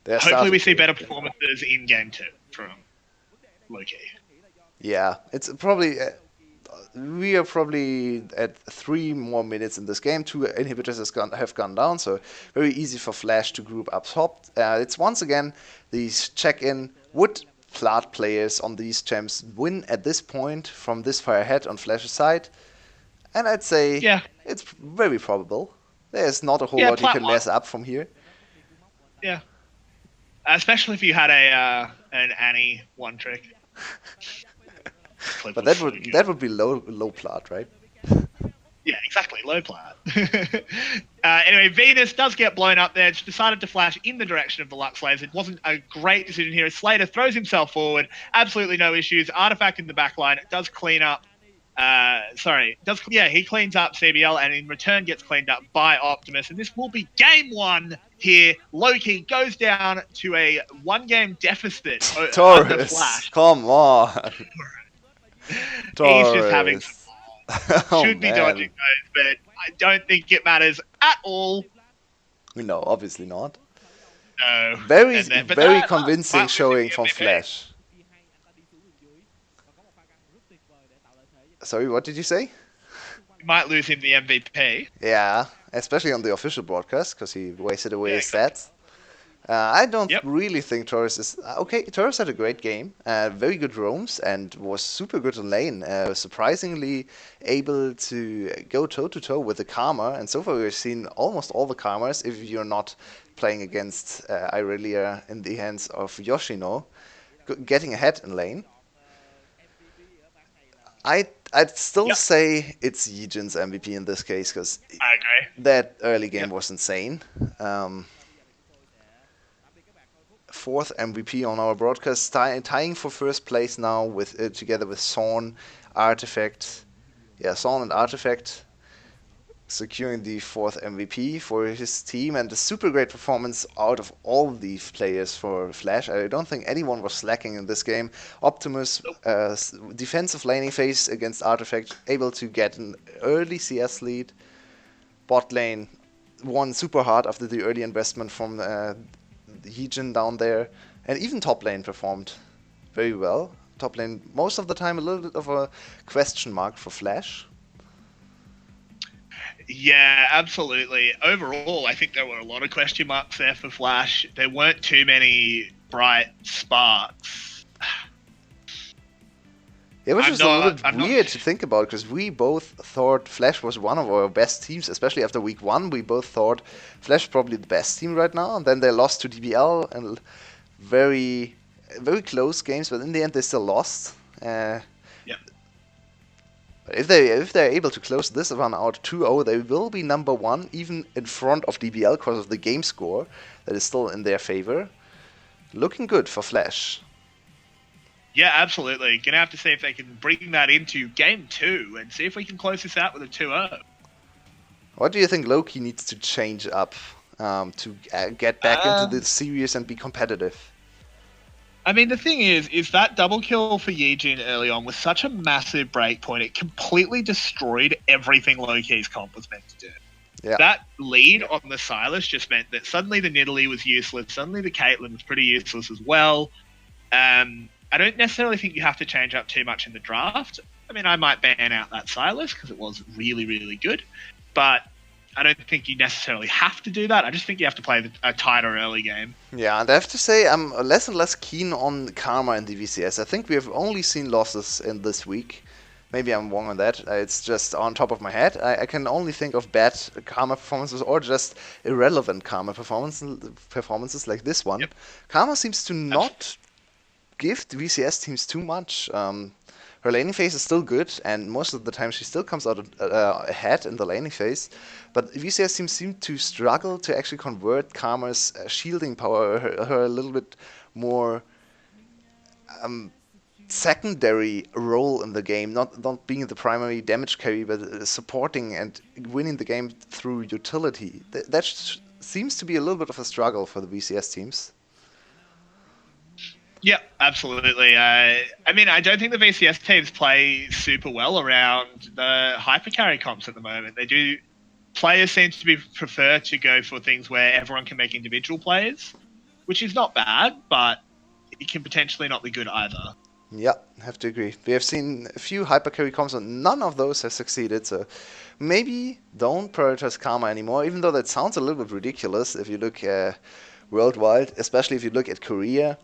Hopefully we see better performances in Game 2 from low-key. Yeah, it's probably we are probably at 3 more minutes in this game. 2 inhibitors have gone down, so very easy for Flash to group up top. It's once again these check-in. Would Plat players on these champs win at this point from this far ahead on Flash's side? And I'd say it's very probable. There's not a whole lot you Plat can mess up from here. Yeah. Especially if you had an Annie one trick. But that would be low Plat, right? Yeah, exactly. Low Plat. Anyway, Venus does get blown up there. It's decided to flash in the direction of the Lux Slaves. It wasn't a great decision here. Slater throws himself forward. Absolutely no issues. Artifact in the back line. Does clean up. He cleans up CBL and in return gets cleaned up by Optimus. And this will be game 1 here. Loki goes down to a 1-game deficit under Flash. Come on. He's just having some should be dodging those, but I don't think it matters at all. No, obviously not. No. Very convincing showing from Flash. Sorry, what did you say? You might lose him the MVP. Yeah, especially on the official broadcast, because he wasted away his stats. I don't really think Taurus is... Okay, Taurus had a great game, very good roams, and was super good in lane. Surprisingly able to go toe-to-toe with the Karma, and so far we've seen almost all the Karmas, if you're not playing against Irelia in the hands of Yoshino, getting ahead in lane. I'd still say it's Yijin's MVP in this case, because I agree. That early game was insane. 4th MVP on our broadcast, tying for first place now with together with Sorn, Artifact. Yeah, Sorn and Artifact securing the 4th MVP for his team, and a super great performance out of all the players for Flash. I don't think anyone was slacking in this game. Optimus, defensive laning phase against Artifact, able to get an early CS lead. Bot lane won super hard after the early investment from Heejin down there, and even top lane performed very well. Top lane most of the time a little bit of a question mark for Flash. Yeah, absolutely. Overall, I think there were a lot of question marks there for Flash. There weren't too many bright sparks. It was just a little bit weird to think about, because we both thought Flash was one of our best teams, especially after week 1. We both thought Flash probably the best team right now, and then they lost to DBL, and very, very close games, but in the end they still lost. If they're able to close this one out 2-0, they will be number 1, even in front of DBL because of the game score that is still in their favor. Looking good for Flash. Yeah, absolutely. Gonna have to see if they can bring that into game 2 and see if we can close this out with a 2-0. What do you think Loki needs to change up to get back into the series and be competitive? I mean, the thing is that double kill for Yijin early on was such a massive break point. It completely destroyed everything Loki's comp was meant to do. Yeah. That lead on the Silas just meant that suddenly the Nidalee was useless. Suddenly the Caitlyn was pretty useless as well. I don't necessarily think you have to change up too much in the draft. I mean, I might ban out that Silas because it was really, really good. But I don't think you necessarily have to do that. I just think you have to play a tighter early game. Yeah, and I have to say I'm less and less keen on Karma in the VCS. I think we have only seen losses in this week. Maybe I'm wrong on that. It's just on top of my head. I can only think of bad Karma performances or just irrelevant Karma performances like this one. Yep. Karma seems to not give the VCS teams too much. Her laning phase is still good, and most of the time she still comes out ahead in the laning phase. But VCS teams seem to struggle to actually convert Karma's shielding power, her a little bit more secondary role in the game, not being the primary damage carry, but supporting and winning the game through utility. That seems to be a little bit of a struggle for the VCS teams. Yeah, absolutely. I mean, I don't think the VCS teams play super well around the hypercarry comps at the moment. They do. Players seem to prefer to go for things where everyone can make individual plays, which is not bad, but it can potentially not be good either. Yeah, have to agree. We have seen a few hypercarry comps, and none of those have succeeded. So maybe don't prioritize Karma anymore. Even though that sounds a little bit ridiculous if you look worldwide, especially if you look at Korea.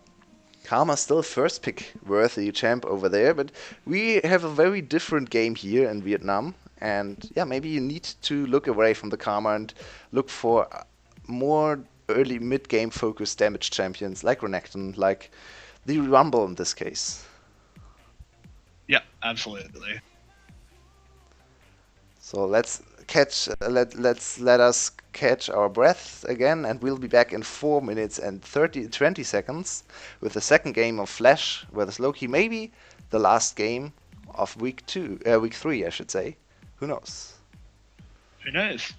Karma's still first pick worthy champ over there, but we have a very different game here in Vietnam. And yeah, maybe you need to look away from the Karma and look for more early mid game focused damage champions like Renekton, like the Rumble in this case. Yeah, absolutely. So let us catch our breath again, and we'll be back in 4 minutes and 20 seconds with the second game of Flash versus Loki. Maybe the last game of week 3, I should say. Who knows? Who knows?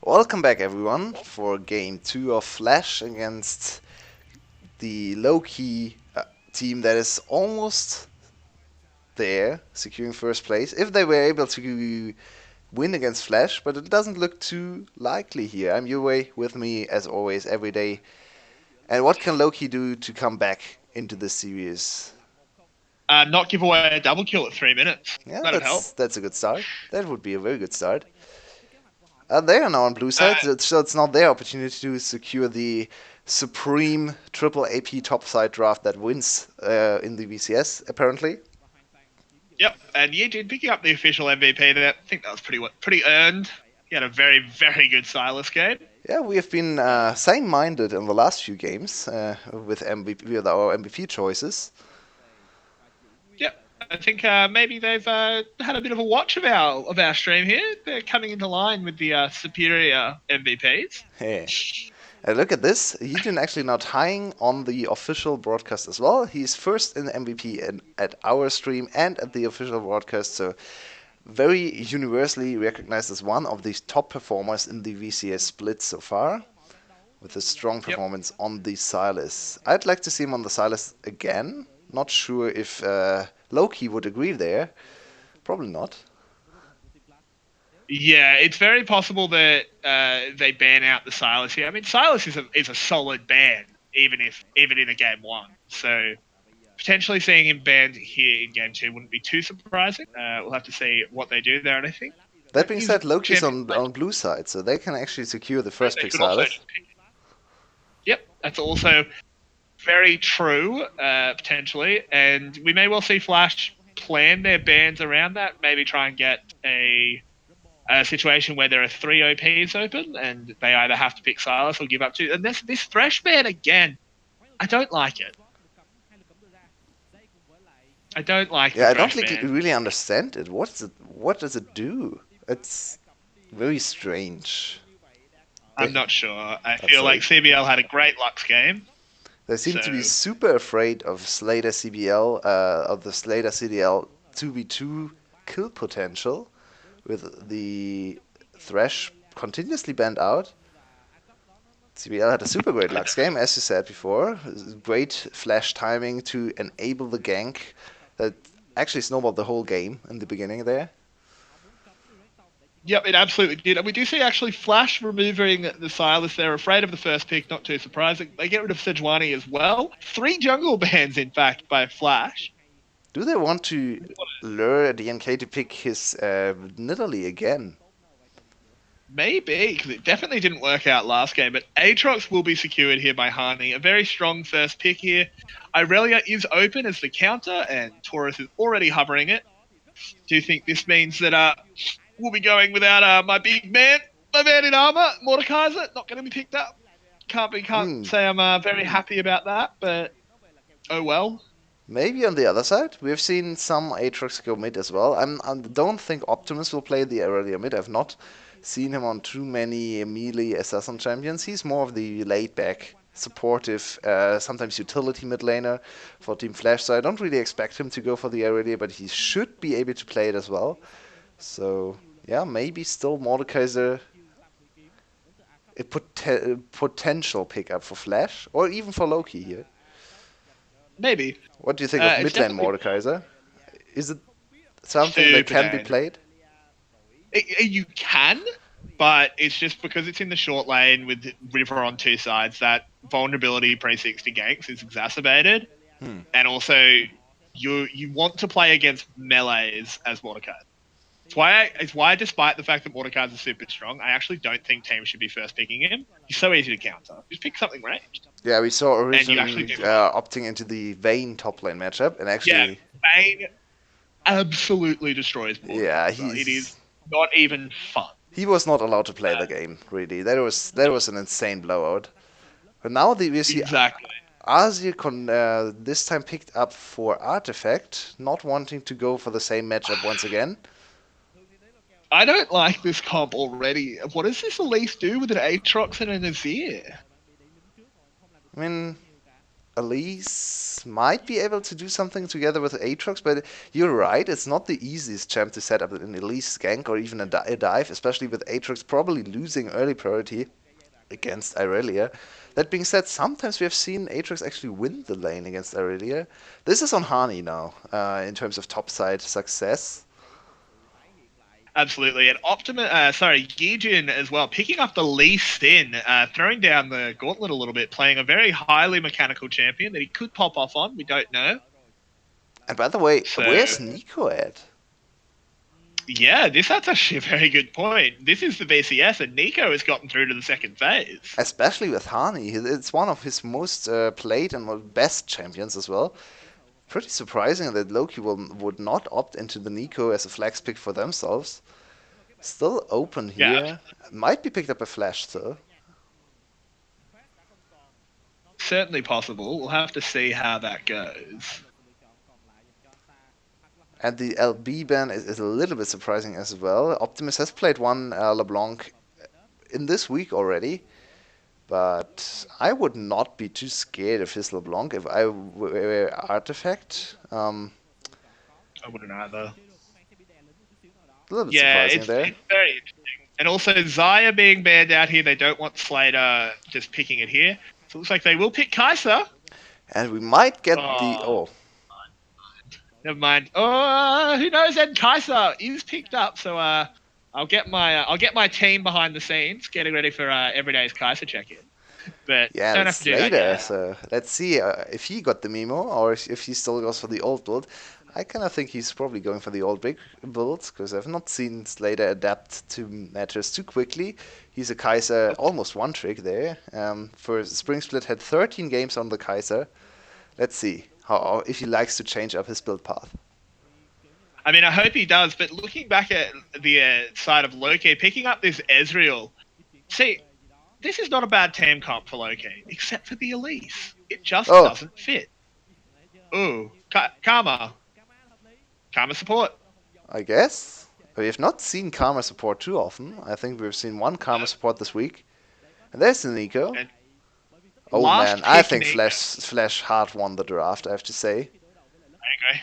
Welcome back, everyone, for game 2 of Flash against the low-key team that is almost there, securing first place. If they were able to win against Flash, but it doesn't look too likely here. I'm Yulwei, with me as always every day. And what can Loki do to come back into this series? Not give away a double kill at 3 minutes. Yeah, That'd help. that's a good start. That would be a very good start. They are now on blue side, Uh, so it's not their opportunity to secure the supreme triple AP topside draft that wins in the VCS, apparently. Yep, and Yejin picking up the official MVP there. I think that was pretty earned. He had a very, very good Silas game. Yeah, we have been same-minded in the last few games with our MVP choices. Yep, I think maybe they've had a bit of a watch of our stream here. They're coming into line with the superior MVPs. Hey. Look at this. Yejin actually now tying on the official broadcast as well. He's first in MVP at our stream and at the official broadcast, so very universally recognized as one of the top performers in the VCS split so far, with a strong performance on the Silas. I'd like to see him on the Silas again. Not sure if Loki would agree there. Probably not. Yeah, it's very possible that they ban out the Silas here. I mean, Silas is a solid ban, even in a game 1. So potentially seeing him banned here in game 2 wouldn't be too surprising. We'll have to see what they do there, and I think That being said, Loki's on blue side, so they can actually secure the first pick Silas. Yep, that's also very true, potentially, and we may well see Flash plan their bans around that. Maybe try and get a situation where there are 3 OPs open, and they either have to pick Silas or give up 2. And this Thresh ban again, I don't like it. I don't like. Yeah, I don't really understand it. What does it do? It's very strange. I'm not sure. I feel like CBL had a great Lux game. They seem to be super afraid of Slater CBL, of the Slater CDL 2v2 kill potential, with the Thresh continuously banned out. CBL had a super great Lux game, as you said before. Great flash timing to enable the gank that actually snowballed the whole game in the beginning there. Yep, it absolutely did. And we do see actually Flash removing the Silas. They're afraid of the first pick, not too surprising. They get rid of Sejuani as well. 3 jungle bans, in fact, by Flash. Do they want to lure DNK to pick his Nidalee again? Maybe, because it definitely didn't work out last game. But Aatrox will be secured here by Hani. A very strong first pick here. Irelia is open as the counter, and Taurus is already hovering it. Do you think this means that we'll be going without my big man, my man in armor, Mordekaiser, not going to be picked up? Can't say I'm very happy about that, but oh well. Maybe on the other side, we've seen some Aatrox go mid as well. I don't think Optimus will play the earlier mid. I've not seen him on too many melee assassin champions. He's more of the laid-back, supportive, sometimes utility mid laner for Team Flash. So I don't really expect him to go for the earlier, but he should be able to play it as well. So yeah, maybe still Mordekaiser a potential pickup for Flash or even for Loki here. Maybe. What do you think of mid lane Mordekaiser? Is it something that can be played? You can, but it's just because it's in the short lane with River on 2 sides that vulnerability pre-60 ganks is exacerbated. And also, you want to play against melees as Mordekaiser. It's why, despite the fact that Mordekaiser is super strong, I actually don't think teams should be first picking him. He's so easy to counter. Just pick something ranged. Yeah, we saw Origin opting into the Vayne top lane matchup, and actually... Yeah, Vayne absolutely destroys Mordekaiser. Yeah, it is not even fun. He was not allowed to play the game, really. That was an insane blowout. But now we see Azir this time picked up for Artifact, not wanting to go for the same matchup once again. I don't like this comp already. What does this Elise do with an Aatrox and an Azir? I mean, Elise might be able to do something together with Aatrox, but you're right, it's not the easiest champ to set up an Elise gank or even a dive, especially with Aatrox probably losing early priority against Irelia. That being said, sometimes we have seen Aatrox actually win the lane against Irelia. This is on Hani now, in terms of topside success. Absolutely, and Yijin as well, picking up the Lee Sin, throwing down the gauntlet a little bit, playing a very highly mechanical champion that he could pop off on. We don't know. And by the way, So where's Nico at? yeah, that's actually a very good point. This is the VCS, and Nico has gotten through to the second phase. Especially with Hani, it's one of his most played and best champions as well. Pretty surprising that Loki would not opt into the Nico as a flex pick for themselves. Still open Yeah, here. Might be picked up a Flash though. certainly possible. We'll have to see how that goes. And the LB ban is a little bit surprising as well. Optimus has played one LeBlanc in this week already, but I would not be too scared of his LeBlanc if I were Artifact. I wouldn't either. A little bit Yeah, surprising there. it's very interesting. And also, Zaya being banned out here, they don't want Slater just picking it here. So it looks like they will pick Kai'Sa. And we might get the... Oh, never mind. Oh, who knows? And Kai'Sa is picked up, so I'll get my team behind the scenes, getting ready for everyday's Kai'Sa check-in. But Yeah, don't it's have to do that later, yet. so let's see if he got the memo or if he still goes for the old build. I kind of think he's probably going for the old big build because I've not seen Slater adapt to matters too quickly. He's a Kai'Sa almost one trick there. For Spring Split had 13 games on the Kai'Sa. Let's see how if he likes to change up his build path. I mean, I hope he does. But looking back at the side of Loki, picking up this Ezreal, see, this is not a bad team comp for Loki, except for the Elise. It just Oh, doesn't fit. Ooh, Karma support. I guess. We have not seen Karma support too often. I think we've seen one Karma support this week. And there's the Nico. And Oh last man, I pick think Nico. Flash hard won the draft, I have to say. I agree.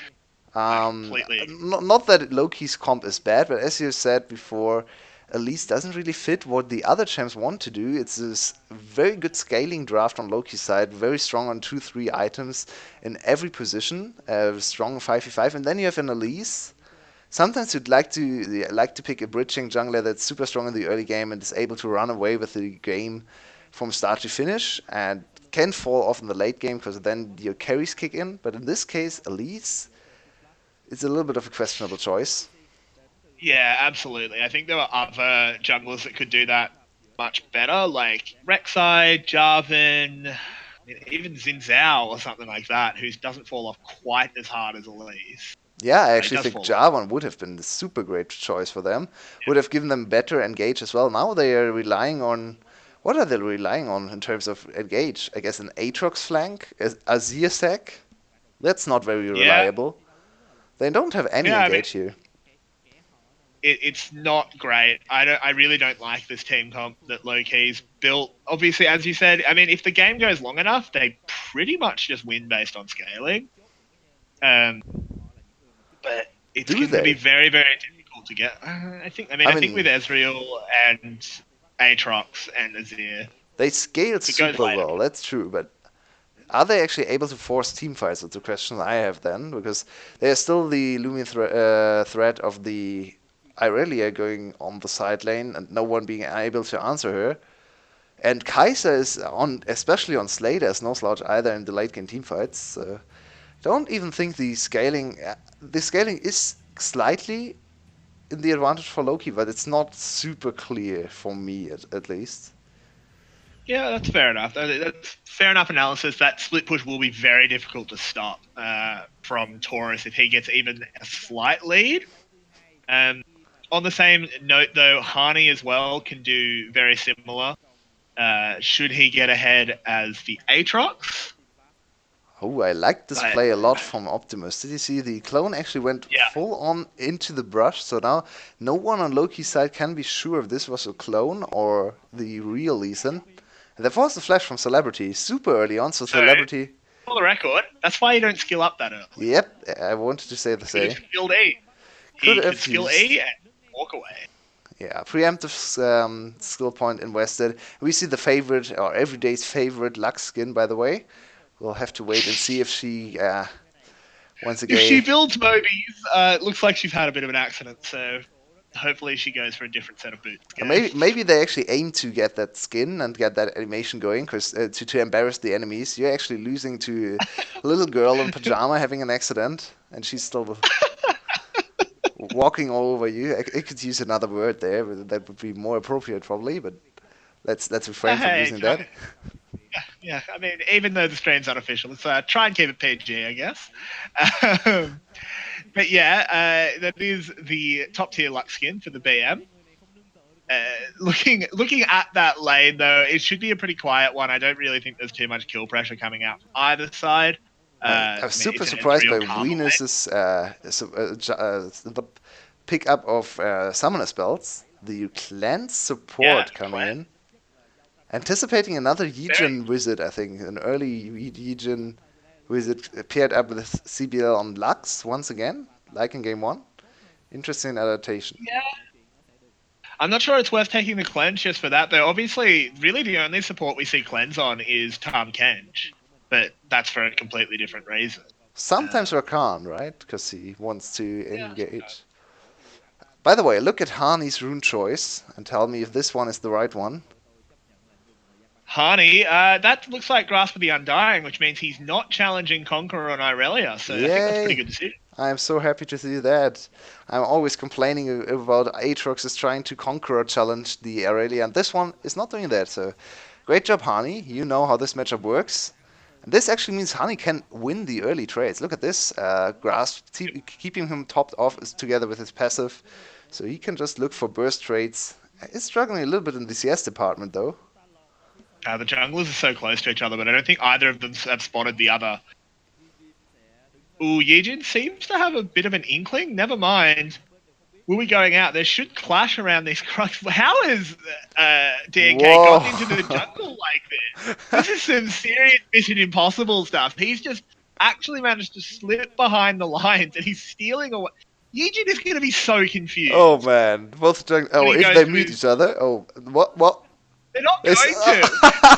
I completely agree. Not that Loki's comp is bad, but as you said before, Elise doesn't really fit what the other champs want to do. It's this very good scaling draft on Loki's side, very strong on 2-3 items in every position, strong 5v5, and then you have an Elise. Sometimes you'd like to pick a bridging jungler that's super strong in the early game and is able to run away with the game from start to finish and can fall off in the late game because then your carries kick in. But in this case, Elise is a little bit of a questionable choice. Yeah, absolutely. I think there were other junglers that could do that much better, like Rek'Sai, Jarvan, even Xin Zhao or something like that, who doesn't fall off quite as hard as Elise. Yeah, I He actually does think fall off. Jarvan would have been the super great choice for them. Would have given them better engage as well. Now they are relying on... What are they relying on in terms of engage? I guess an Aatrox flank? Azir sec? That's not very Yeah, reliable. They don't have any yeah. I mean, engage here. it's not great. I really don't like this team comp that Loki's built. Obviously, as you said, I mean, if the game goes long enough, they pretty much just win based on scaling. But it's Do going to be they? very, very difficult to get. I think with Ezreal and Aatrox and Azir, They scale if it goes super later. well, that's true, but are they actually able to force team fights? That's the question I have then, because there's still the looming threat of the Irelia going on the side lane and no one being able to answer her. And Kai'Sa is on, especially on Slater, is no slouch either in the late game team fights. Don't even think the scaling is slightly in the advantage for Loki, but it's not super clear for me at least. Yeah, that's fair enough. That's fair enough analysis. That split push will be very difficult to stop from Taurus if he gets even a slight lead. On the same note, though, Hani as well can do very similar. Should he get ahead as the Aatrox? Oh, I like this But play a lot from Optimus. Did you see the clone actually went yeah, full on into the brush? So now no one on Loki's side can be sure if this was a clone or the real Lee Sin. And there was the flash from Celebrity super early on, so so Celebrity for the record, that's why you don't skill up that early. Yep, I wanted to say the Could have same. skilled E. Could He could have skill used. E and walk away. Yeah, preemptive skill point invested. We see the favorite, or everyday's favorite Lux skin, by the way. We'll have to wait and see if she, once If she again, builds Mobies, it looks like she's had a bit of an accident, so hopefully she goes for a different set of boots. maybe they actually aim to get that skin and get that animation going, because to embarrass the enemies, you're actually losing to a little girl in pajama having an accident, and she's still walking all over you. I could use another word there, but that would be more appropriate probably, but let's refrain from Hey, using that. yeah. I mean, even though the stream's unofficial, let's try and keep it PG, I guess. But yeah, that is the top tier Lux skin for the BM. Looking at that lane though, it should be a pretty quiet one. I don't really think there's too much kill pressure coming out from either side. I'm super surprised by Venus's the pickup of summoner spells. The cleanse support coming in. Anticipating another Yijin wizard, I think. An early Yijin wizard paired up with CBL on Lux once again, like in game 1. Interesting adaptation. Yeah. I'm not sure it's worth taking the cleanse just for that, though. Obviously, really the only support we see cleanse on is Tam Kench, but that's for a completely different reason. Sometimes Rakan, right? Because he wants to engage. By the way, look at Hani's rune choice and tell me if this one is the right one. Hani, that looks like Grasp of the Undying, which means he's not challenging Conqueror on Irelia, so Yay. I think that's a pretty good decision. I'm so happy to see that. I'm always complaining about Aatrox is trying to Conqueror challenge the Irelia, and this one is not doing that, so great job, Hani. You know how this matchup works. And this actually means Hani can win the early trades. Look at this. Grasp, keeping him topped off together with his passive, so he can just look for burst trades. He's struggling a little bit in the CS department, though. The junglers are so close to each other, but I don't think either of them have spotted the other. Ooh, Yijin seems to have a bit of an inkling. Never mind. Will we going out? There should clash around these crux. How is DNK gotten into the jungle like this? This is some serious Mission Impossible stuff. He's just actually managed to slip behind the lines and he's stealing away. Yijin is going to be so confused. Oh man, both if they meet each other, what? They're not going to.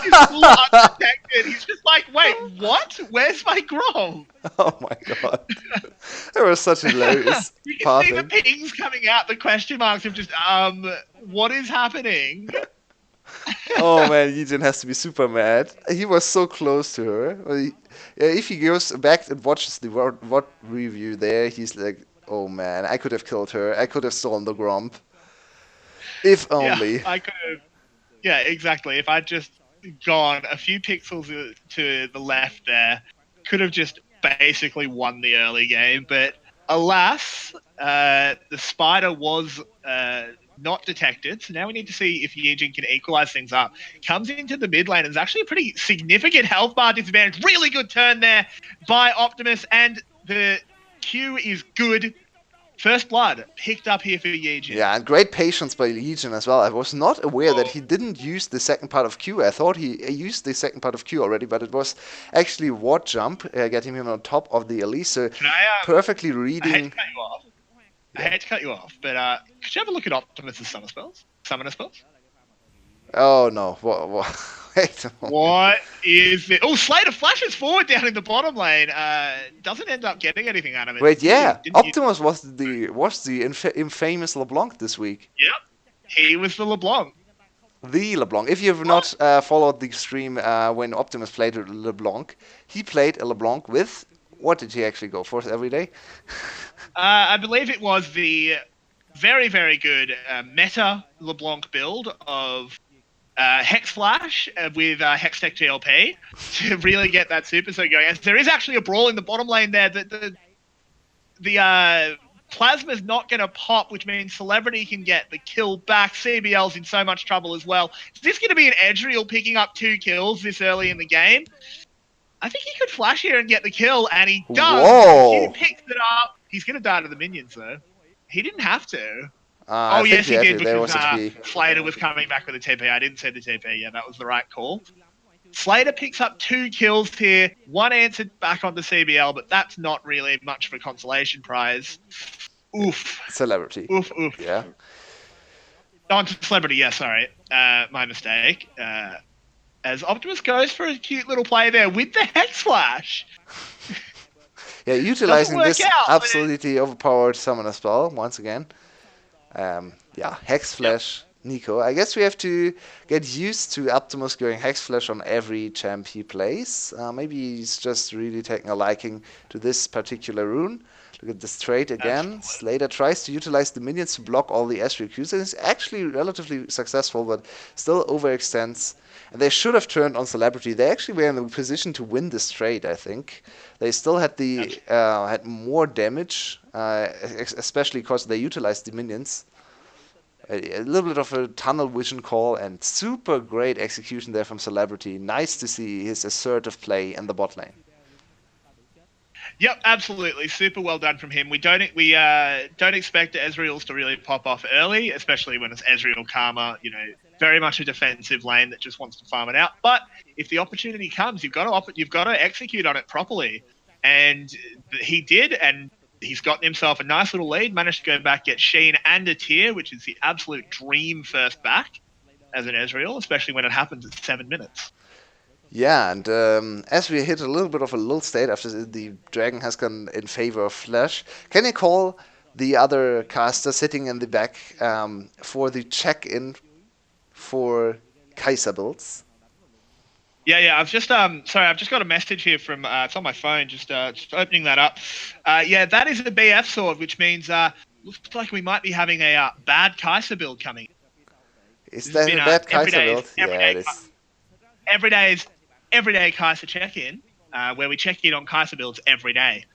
He's full undetected. He's just like, wait, what? Where's my Grom? Oh my god. There was such a hilarious You can see the pings coming out, the question marks of just, what is happening? Oh man, Yijin has to be super mad. He was so close to her. Well, if he goes back and watches the VOD review there, he's like, oh man, I could have killed her. I could have stolen the Gromp. If only. Yeah, I could have. Yeah, exactly. If I'd just gone a few pixels to the left there, could have just basically won the early game. But alas, the spider was not detected. So now we need to see if Yijin can equalize things up. Comes into the mid lane and is actually a pretty significant health bar disadvantage. Really good turn there by Optimus, and the Q is good. First blood picked up here for Yijin. Yeah, and great patience by Yijin as well. I was not aware that he didn't use the second part of Q. I thought he used the second part of Q already, but it was actually ward jump, getting him on top of the Elise. So perfectly reading. I hate to cut you off, but could you have a look at Optimus's summoner spells? Oh no! What? Wait. What is it? Oh, Slater flashes forward down in the bottom lane. Doesn't end up getting anything out of it. Wait, yeah. Optimus was the infamous LeBlanc this week. Yep, he was the LeBlanc. The LeBlanc. If you have not followed the stream when Optimus played LeBlanc, he played a LeBlanc with. What did he actually go for every day? I believe it was the very, very good meta LeBlanc build of Hex Flash with Hextech GLP to really get that super so going. As there is actually a brawl in the bottom lane there. The Plasma's not going to pop, which means Celebrity can get the kill back. CBL's in so much trouble as well. Is this going to be an Edgerial picking up 2 kills this early in the game? I think he could flash here and get the kill, and he does. Whoa. He picks it up. He's going to die to the minions, though. He didn't have to. Yes, he did, because Slater was coming back with a TP. I didn't say the TP. Yeah, that was the right call. Slater picks up 2 kills here, 1 answered back on the CBL, but that's not really much of a consolation prize. Oof. Celebrity. Oof, oof. Yeah. On to Celebrity, yeah, sorry. My mistake. As Optimus goes for a cute little play there with the Hex Flash. Yeah, Doesn't utilizing work this out. absolutely overpowered summoner spell once again. Yeah, Hex Flash, Nico. I guess we have to get used to Optimus going Hex Flash on every champ he plays. Maybe he's just really taking a liking to this particular rune. Look at this trade again. Absolutely. Slater tries to utilize the minions to block all the Ezreal Qs, and is actually relatively successful, but still overextends. And they should have turned on Celebrity. They actually were in a position to win this trade, I think. They still had had more damage, especially because they utilized the minions. A little bit of a tunnel vision call and super great execution there from Celebrity. Nice to see his assertive play in the bot lane. Yep, absolutely. Super well done from him. We don't expect the Ezreals to really pop off early, especially when it's Ezreal Karma, very much a defensive lane that just wants to farm it out. But if the opportunity comes, you've got to execute on it properly. And he did, and he's gotten himself a nice little lead, managed to go back, get Sheen and a tier, which is the absolute dream first back as an Ezreal, especially when it happens at 7 minutes. Yeah, and as we hit a little bit of a lull state after the dragon has gone in favor of Flash, can you call the other caster sitting in the back for the check-in for Kaiser builds? Yeah. I've just got a message here from it's on my phone. Just opening that up. Yeah, that is a BF sword, which means looks like we might be having a bad Kaiser build coming. Is This has that been a bad Kaiser build? Yeah, it is. everyday Kaiser check-in, where we check in on Kaiser builds every day.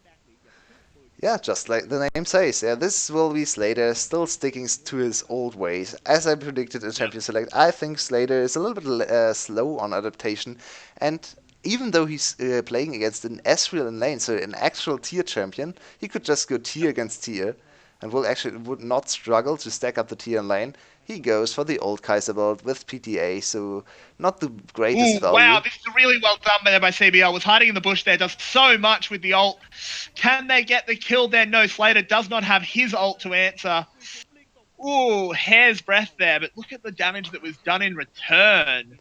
Yeah, just like the name says. Yeah, this will be Slater still sticking to his old ways. As I predicted in Champion Select, I think Slater is a little bit slow on adaptation, and even though he's playing against an Ezreal in lane, so an actual tier champion, he could just go tier against tier, and would not struggle to stack up the tier in lane. He goes for the old Kaiser build with PTA, so not the greatest Ooh, value. wow, this is really well done there by CBL. Was hiding in the bush there, does so much with the ult. Can they get the kill there? No, Slater does not have his ult to answer. Ooh, hair's breadth there, but look at the damage that was done in return.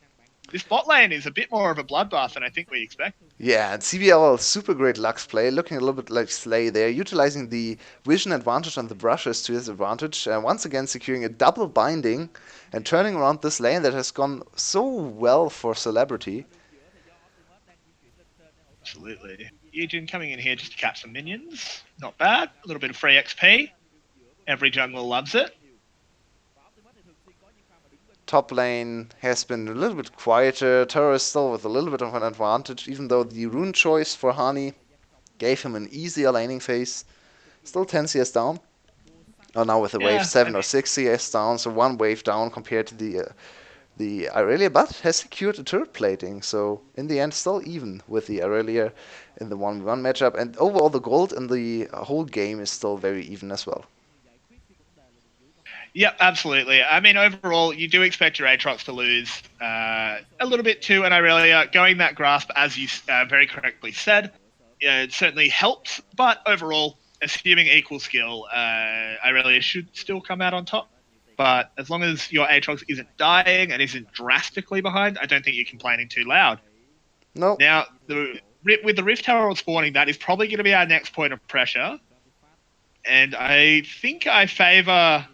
This bot lane is a bit more of a bloodbath than I think we expected. Yeah, and CBL, super great Lux play, looking a little bit like Slay there, utilizing the vision advantage on the brushes to his advantage, once again securing a double binding and turning around this lane that has gone so well for Celebrity. Absolutely. Yujin coming in here just to catch some minions. Not bad. A little bit of free XP. Every jungler loves it. Top lane has been a little bit quieter. Taro is still with a little bit of an advantage, even though the rune choice for Hani gave him an easier laning phase. Still 10 CS down. Oh, now with a wave 7 or 6 CS down, so one wave down compared to the Irelia, but has secured a turret plating, so in the end still even with the Irelia in the 1v1 matchup, and overall the gold in the whole game is still very even as well. Yep, absolutely. I mean, overall, you do expect your Aatrox to lose a little bit too, and Irelia going that grasp, as you very correctly said, it certainly helps, but overall, assuming equal skill, Irelia should still come out on top. But as long as your Aatrox isn't dying and isn't drastically behind, I don't think you're complaining too loud. No. Now, with the Rift Herald spawning, that is probably going to be our next point of pressure. And I think I favour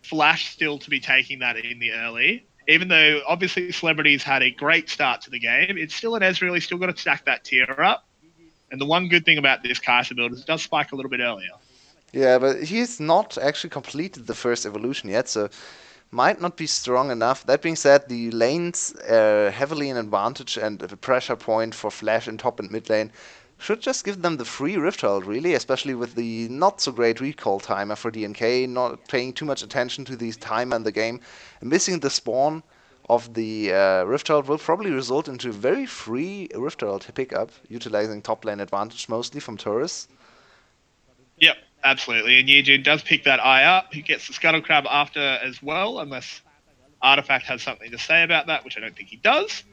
Flash still to be taking that in the early. Even though, obviously, Celebrity's had a great start to the game, it's still an Ezreal. He's still got to stack that tier up. And the one good thing about this Kaiser build is it does spike a little bit earlier. Yeah, but he's not actually completed the first evolution yet, so might not be strong enough. That being said, the lanes are heavily an advantage, and a pressure point for Flash in top and mid lane should just give them the free Rift Herald, really, especially with the not so great recall timer for DNK, not paying too much attention to the timer in the game. Missing the spawn of the Rift Herald will probably result into a very free Rift Herald pickup, utilizing top lane advantage mostly from Taurus. Yep, absolutely. And Yujin does pick that eye up. He gets the Scuttle Crab after as well, unless Artifact has something to say about that, which I don't think he does.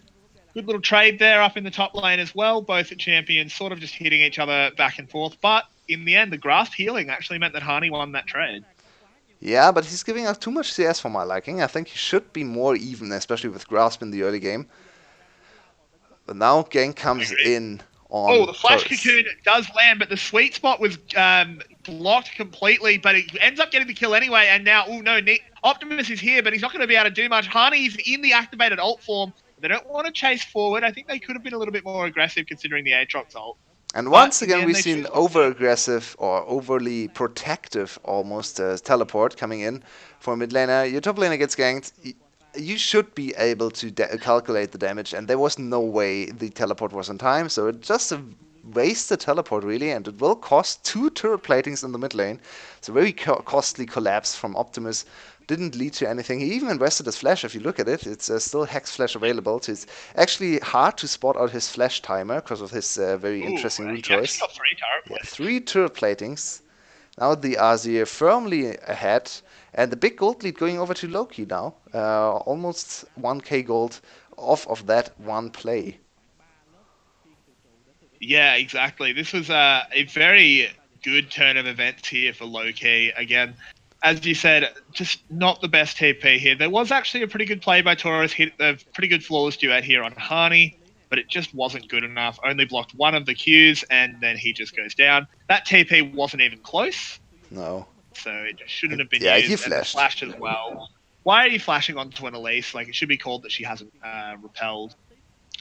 Good little trade there up in the top lane as well. Both champions sort of just hitting each other back and forth. But in the end, the grasp healing actually meant that Hani won that trade. Yeah, but he's giving us too much CS for my liking. I think he should be more even, especially with Grasp in the early game. But now Gang comes in Oh, on the flash Taurus. cocoon does land, but the sweet spot was blocked completely, but it ends up getting the kill anyway, and now, oh no, Optimus is here, but he's not going to be able to do much. Hani's in the activated ult form. They don't want to chase forward. I think they could have been a little bit more aggressive considering the Aatrox ult. And But once in the again, end, we've they seen choose not to. over-aggressive or overly protective, almost, teleport coming in for a mid laner. Your top laner gets ganked. You should be able to calculate the damage, and there was no way the teleport was on time, so it just a wasted teleport, really, and it will cost 2 turret platings in the mid lane. It's a very costly collapse from Optimus. Didn't lead to anything. He even invested his flash. If you look at it, it's still Hex Flash available. So it's actually hard to spot out his flash timer because of his very interesting rune He actually choice. got 3 turret Yeah, plates. 3 turret platings. Now the Azir firmly ahead, and the big gold lead going over to Loki now. Almost 1k gold off of that one play. Yeah, exactly. This was a very good turn of events here for Loki. Again, as you said, just not the best TP here. There was actually a pretty good play by Taurus, hit a pretty good flawless duet here on Hani, but it just wasn't good enough. Only blocked one of the Qs, and then he just goes down. That TP wasn't even close, No. so it just shouldn't have been Yeah, he used. And the flashed. flash as well. Why are you flashing onto an Elise? Like, it should be called that she hasn't repelled.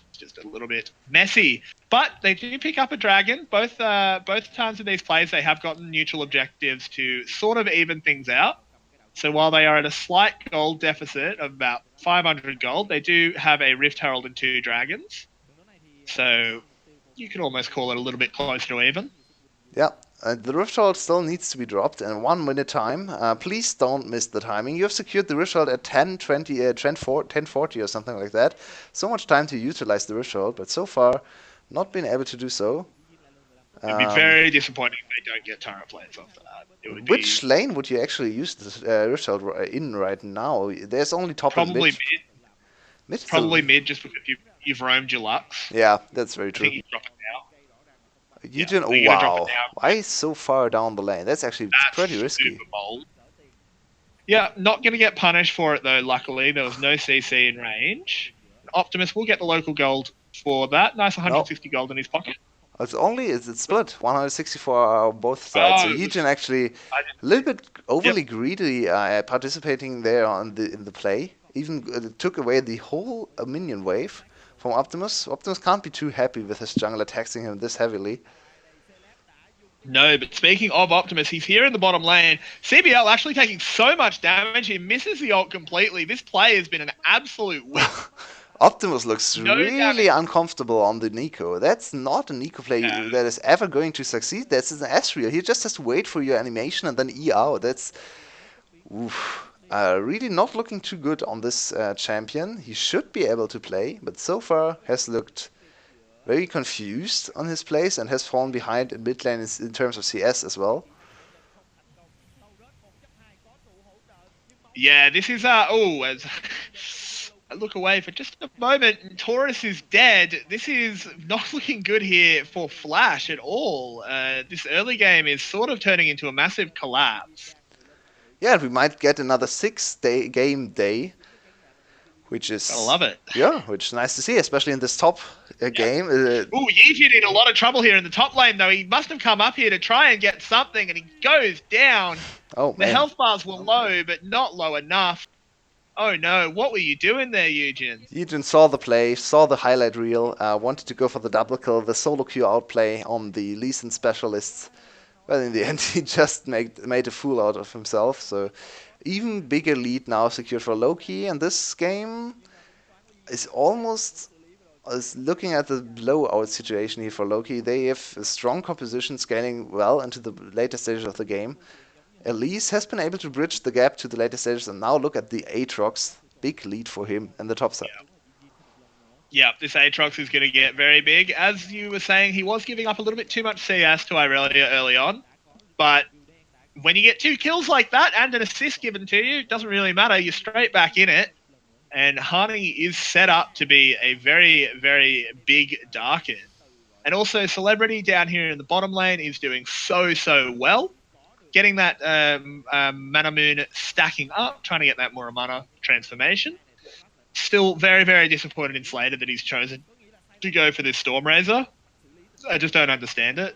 It's just a little bit messy. But they do pick up a dragon. Both times in these plays, they have gotten neutral objectives to sort of even things out. So while they are at a slight gold deficit of about 500 gold, they do have a Rift Herald and 2 dragons. So you could almost call it a little bit closer to even. Yeah, the Rift Herald still needs to be dropped in 1 minute time. Please don't miss the timing. You have secured the Rift Herald at 10:40 or something like that. So much time to utilize the Rift Herald, but so far not been able to do so. It'd be very disappointing if they don't get turret plates off that. It would Which be lane would you actually use this Rift Herald in right now? There's only top and probably mid. mid. Mid Probably mid, just because you've roamed your Lux. Yeah, that's very I true. think you drop it now. Eugen, So you're gonna drop it wow. now. Why so far down the lane? That's actually pretty That's risky. super bold. Yeah, not going to get punished for it though. Luckily, there was no CC in range. Optimus will get the local gold for that. Nice 150 gold in his pocket. It's split 164 on both sides. So Eugen actually a little bit overly greedy participating there in the play. Even took away the whole minion wave from Optimus. Optimus can't be too happy with his jungler taxing him this heavily. No, but speaking of Optimus, he's here in the bottom lane. CBL actually taking so much damage, he misses the ult completely. This play has been an absolute whip. Optimus looks No really damage. uncomfortable on the Nico. That's not a Nico play that is ever going to succeed. That's an Ezreal. He just has to wait for your animation and then E out. That's really not looking too good on this champion. He should be able to play, but so far has looked very confused on his plays and has fallen behind in mid lane in terms of CS as well. Yeah, this is as I look away for just a moment, and Taurus is dead. This is not looking good here for Flash at all. This early game is sort of turning into a massive collapse. Yeah, we might get another 6-day game day, which is I love it. Yeah, which is nice to see, especially in this top game. Ooh, Yijin in a lot of trouble here in the top lane, though. He must have come up here to try and get something, and he goes down. Oh The man, health bars were low, but not low enough. Oh no, what were you doing there, Eugen? Eugen saw the play, saw the highlight reel, wanted to go for the double kill, the solo queue outplay on the Lee Sin specialists. But in the end, he just made a fool out of himself. So even bigger lead now secured for Loki, and this game is almost looking at the blowout situation here for Loki. They have a strong composition scaling well into the later stages of the game. Elise has been able to bridge the gap to the later stages, and now look at the Aatrox. Big lead for him in the top side. Yeah, this Aatrox is going to get very big. As you were saying, he was giving up a little bit too much CS to Irelia early on. But when you get 2 kills like that and an assist given to you, it doesn't really matter. You're straight back in it. And Honey is set up to be a very, very big Darkin. And also, Celebrity down here in the bottom lane is doing so well. Getting that Mana Moon stacking up, trying to get that Muramana transformation. Still very, very disappointed in Slater that he's chosen to go for this Stormraiser. I just don't understand it.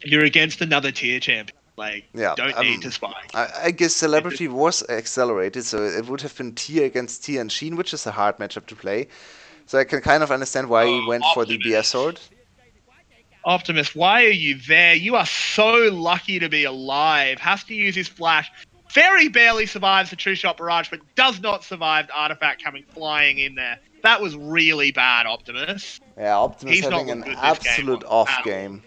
You're against another tier champion. Like, Yeah, don't need to spike. I guess Celebrity was accelerated, so it would have been tier against tier and Sheen, which is a hard matchup to play. So I can kind of understand why he went for the BS sword. Optimus, why are you there? You are so lucky to be alive. Has to use his flash. Very barely survives the True Shot Barrage, but does not survive the artifact coming flying in there. That was really bad, Optimus. Yeah, Optimus He's having not an good this absolute game off at all. game.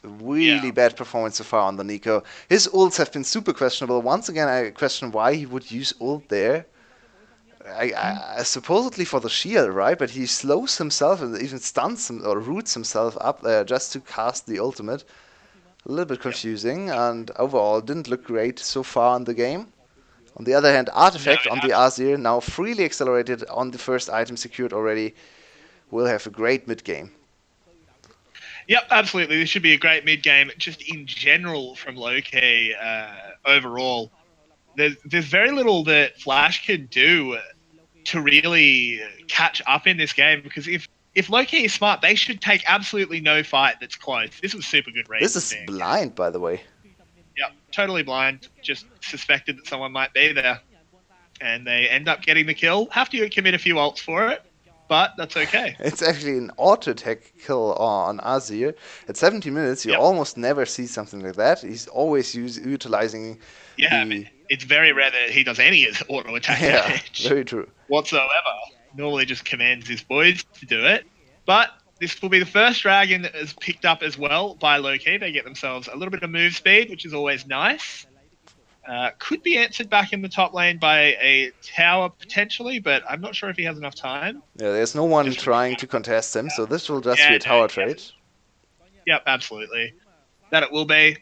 Really bad performance so far on the Nico. His ults have been super questionable. Once again, I question why he would use ult there. Supposedly for the shield, right? But he slows himself and even stuns him or roots himself up just to cast the ultimate. A little bit confusing, and overall didn't look great so far in the game. On the other hand, Artifact on the Azir, now freely accelerated on the first item secured already, will have a great mid game. Yep, absolutely. This should be a great mid game. Just in general, from Loki, overall, there's very little that Flash can do to really catch up in this game, because if Loki is smart, they should take absolutely no fight that's close. This was super good read. This is blind, by the way. Yep, totally blind. Just suspected that someone might be there. And they end up getting the kill. Have to commit a few ults for it, but that's okay. It's actually an auto attack kill on Azir. At 17 minutes, you almost never see something like that. He's always utilizing I mean, it's very rare that he does any auto attack damage. Very true. Whatsoever. Normally just commands his boys to do it. But this will be the first dragon that is picked up as well by Loki. They get themselves a little bit of move speed, which is always nice. Could be answered back in the top lane by a tower potentially, but I'm not sure if he has enough time. Yeah, there's no one trying to contest him, so this will just be a tower trade. Yep, absolutely. That it will be.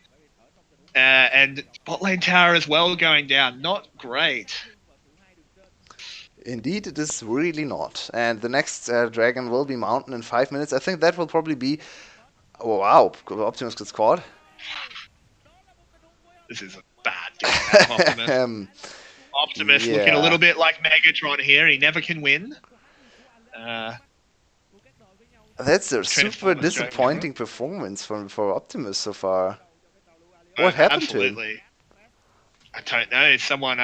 And bot lane tower as well going down. Not great. Indeed, it is really not. And the next dragon will be Mountain in 5 minutes. I think that will probably be... Oh, wow, Optimus gets caught. This is a bad game out of Optimus. Optimus looking a little bit like Megatron here. He never can win. That's a super disappointing performance for Optimus so far. What happened to him? I don't know. Someone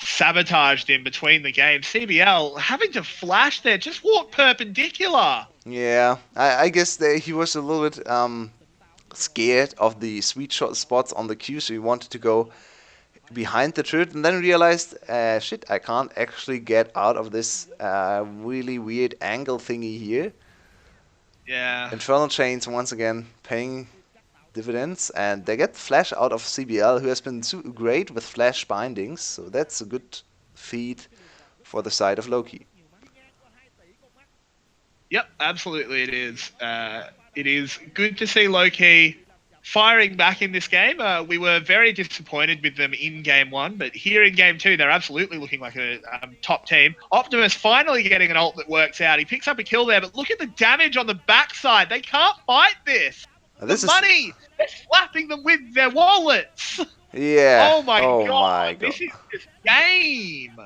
sabotaged him between the games. CBL having to flash there, just walk perpendicular. Yeah, I guess he was a little bit scared of the sweet shot spots on the queue, so he wanted to go behind the turret and then realized, shit, I can't actually get out of this really weird angle thingy here. Yeah. Infernal Chains once again paying dividends, and they get Flash out of CBL, who has been great with Flash bindings, so that's a good feat for the side of Loki. Yep, absolutely it is. It is good to see Loki firing back in this game. We were very disappointed with them in Game 1, but here in Game 2, they're absolutely looking like a top team. Optimus finally getting an ult that works out. He picks up a kill there, but look at the damage on the backside. They can't fight this. Money! They're slapping them with their wallets! Yeah. Oh my god. This is this game!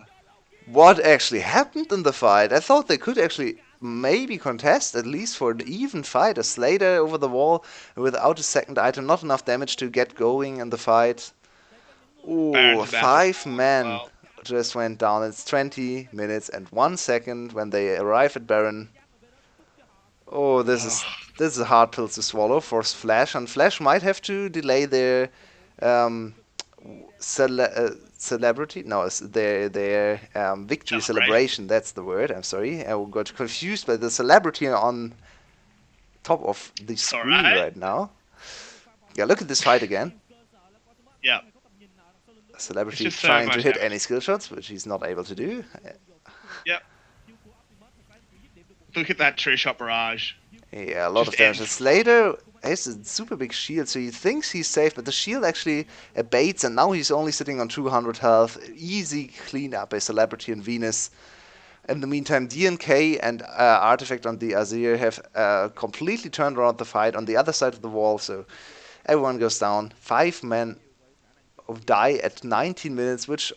What actually happened in the fight? I thought they could actually maybe contest, at least for an even fight. A Slater over the wall without a second item, not enough damage to get going in the fight. Ooh, 5 men just went down. It's 20 minutes and 1 second when they arrive at Baron. Oh, this is a hard pill to swallow for Flash, and Flash might have to delay their celebrity. No, their victory celebration. That's the word. I'm sorry, I got confused by the celebrity on top of the screen right now. Yeah, look at this fight again. Yeah. Celebrity trying to hit any skill shots, which he's not able to do. Yep. Look at that True Shot Barrage. Yeah, a lot of damage. Slater has a super big shield, so he thinks he's safe, but the shield actually abates, and now he's only sitting on 200 health. Easy clean up by Celebrity and Venus. In the meantime, DNK and Artifact on the Azir have completely turned around the fight on the other side of the wall, so everyone goes down. 5 men die at 19 minutes, which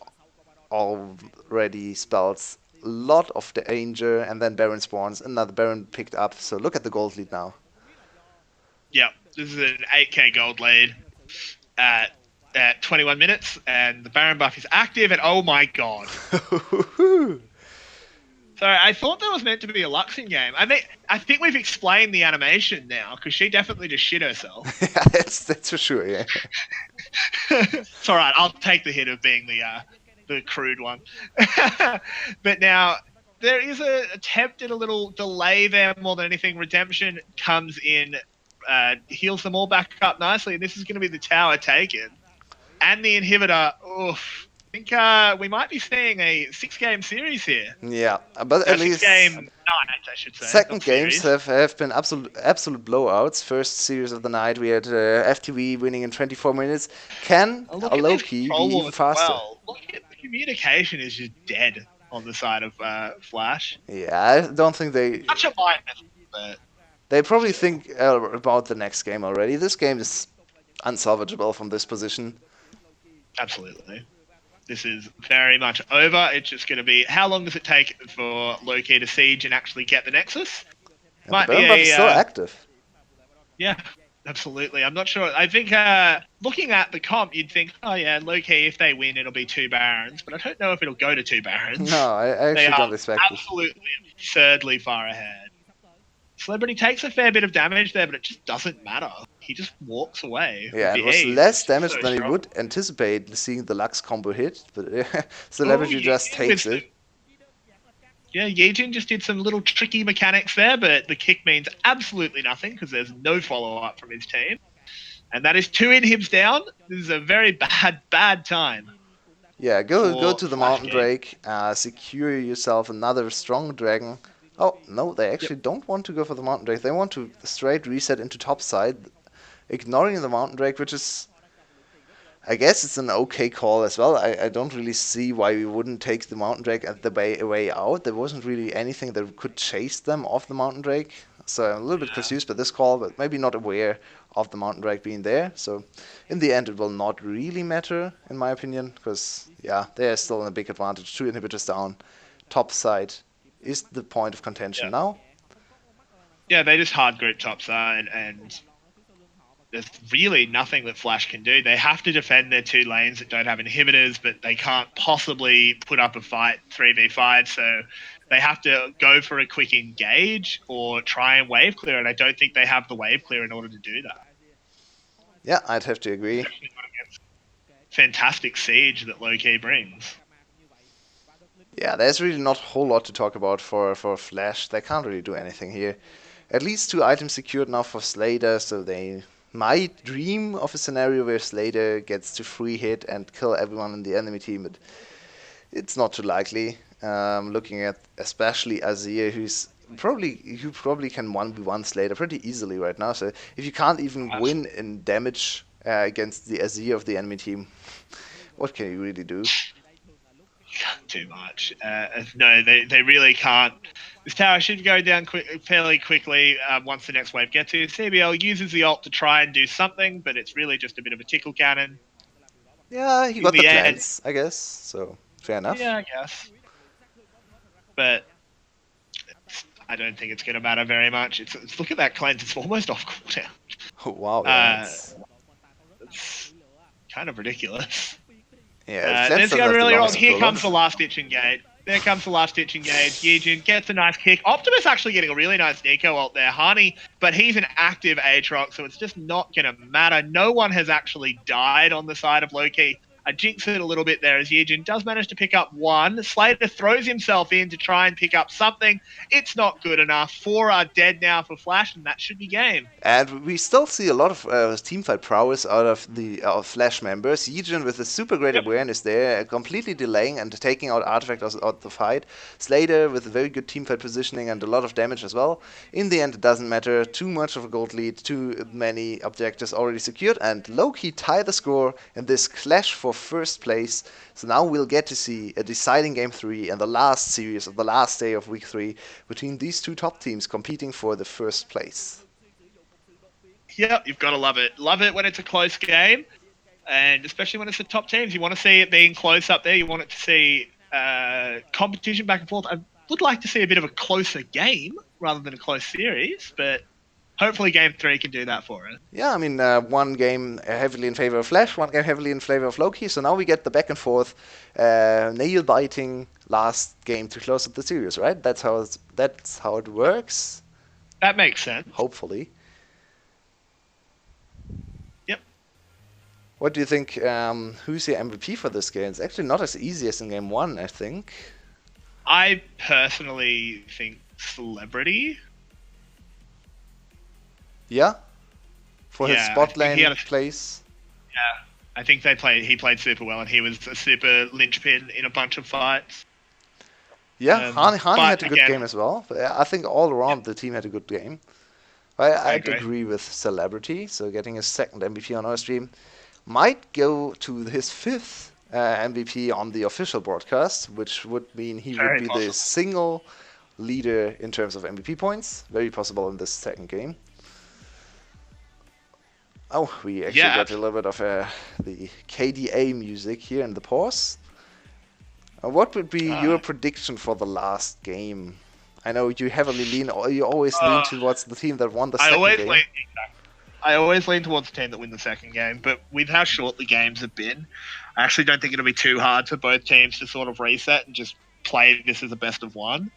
already spells a lot of danger, and then Baron spawns. Another Baron picked up, so look at the gold lead now. Yep, this is an 8k gold lead at 21 minutes, and the Baron buff is active, and oh my god. Sorry, I thought that was meant to be a Luxing game. I think we've explained the animation now, because she definitely just shit herself. Yeah, that's for sure, yeah. It's alright, I'll take the hit of being the crude one. But now, there is an attempt at a little delay there more than anything. Redemption comes in, heals them all back up nicely, and this is going to be the tower taken. And the inhibitor, oof. I think we might be seeing a 6-game series here. Yeah, but at least 6-game night, I should say. Second games have been absolute blowouts. First series of the night, we had FTV winning in 24 minutes. Can a low-key be even faster? Well. Look at the communication is just dead on the side of Flash. Yeah, I don't think they... Such a minus, but... They probably think about the next game already. This game is unsalvageable from this position. Absolutely. This is very much over. It's just going to be, how long does it take for Loki to siege and actually get the Nexus? And the Baron buff is still active. Yeah, absolutely. I'm not sure. I think looking at the comp, you'd think, oh yeah, Loki, if they win, it'll be 2 Barons. But I don't know if it'll go to 2 Barons. No, I actually don't expect it. Absolutely absurdly far ahead. Celebrity takes a fair bit of damage there, but it just doesn't matter. He just walks away. Yeah, it was less damage than he would anticipate seeing the Lux combo hit, but Celebrity just takes it. Yeah, Yejin just did some little tricky mechanics there, but the kick means absolutely nothing because there's no follow-up from his team. And that is 2 inhibs down. This is a very bad time. Yeah, go to the Mountain Drake, secure yourself another strong dragon. Oh, no, they actually don't want to go for the Mountain Drake. They want to straight reset into topside, ignoring the Mountain Drake, which is... I guess it's an okay call as well. I don't really see why we wouldn't take the Mountain Drake at the way out. There wasn't really anything that could chase them off the Mountain Drake. So I'm a little bit confused by this call, but maybe not aware of the Mountain Drake being there. So in the end, it will not really matter, in my opinion, because, yeah, they're still in a big advantage. 2 inhibitors down, topside is the point of contention now. Yeah, they just hard group topside, and there's really nothing that Flash can do. They have to defend their 2 lanes that don't have inhibitors, but they can't possibly put up a fight 3v5, so they have to go for a quick engage or try and wave clear, and I don't think they have the wave clear in order to do that. Yeah, I'd have to agree. Fantastic siege that Loki brings. Yeah, there's really not a whole lot to talk about for Flash. They can't really do anything here. At least 2 items secured now for Slater, so they might dream of a scenario where Slater gets to free hit and kill everyone in the enemy team, but it's not too likely. Looking at especially Azir, who probably can 1v1 Slater pretty easily right now. So if you can't even win in damage against the Azir of the enemy team, what can you really do? Too much. No, they really can't. This tower should go down fairly quickly once the next wave gets here. CBL uses the ult to try and do something, but it's really just a bit of a tickle cannon. Yeah, he got the plants, I guess, so fair enough. Yeah, I guess. But I don't think it's going to matter very much. It's look at that cleanse, it's almost off cooldown. Oh, wow, yeah, it's kind of ridiculous. Yeah, there's the really wrong. Here comes the last ditch engage. There comes the last ditch engage. Yejin gets a nice kick. Optimus actually getting a really nice Nico ult there. Hani, but he's an active Aatrox, so it's just not going to matter. No one has actually died on the side of Loki. I jinx it a little bit there as Yejin does manage to pick up one. Slater throws himself in to try and pick up something. It's not good enough. 4 are dead now for Flash, and that should be game. And we still see a lot of teamfight prowess out of the Flash members. Yijin with a super great awareness there, completely delaying and taking out artifacts out the fight. Slater with a very good teamfight positioning and a lot of damage as well. In the end, it doesn't matter. Too much of a gold lead, too many objectives already secured, and low-key tie the score in this clash for first place. So now we'll get to see a deciding Game 3 and the last series of the last day of Week 3 between these two top teams competing for the first place. Yep, you've got to love it. Love it when it's a close game, and especially when it's the top teams. You want to see it being close up there. You want it to see competition back and forth. I would like to see a bit of a closer game rather than a close series, but hopefully Game 3 can do that for us. Yeah, I mean, one game heavily in favor of Flash, one game heavily in favor of Loki, so now we get the back and forth, nail-biting last game to close up the series, right? That's how it works. That makes sense. Hopefully. Yep. What do you think? Who's your MVP for this game? It's actually not as easy as in Game 1, I think. I personally think Celebrity. Yeah? For his Yeah, spot I think he lane had a- place? Yeah, I think he played super well, and he was a super linchpin in a bunch of fights. Yeah, Hani but had a good again- game as well. But I think all around the team had a good game. I'd agree with Celebrity, so getting his second MVP on our stream. Might go to his fifth MVP on the official broadcast, which would mean he would Very be the possible. single leader in terms of MVP points. Very possible in this second game. Oh, we actually get a little bit of the KDA music here in the pause. What would be your prediction for the last game? I know you heavily you always lean towards the team that won the second game. I always lean towards the team that win the second game, but with how short the games have been, I actually don't think it'll be too hard for both teams to sort of reset and just play this as a best of one.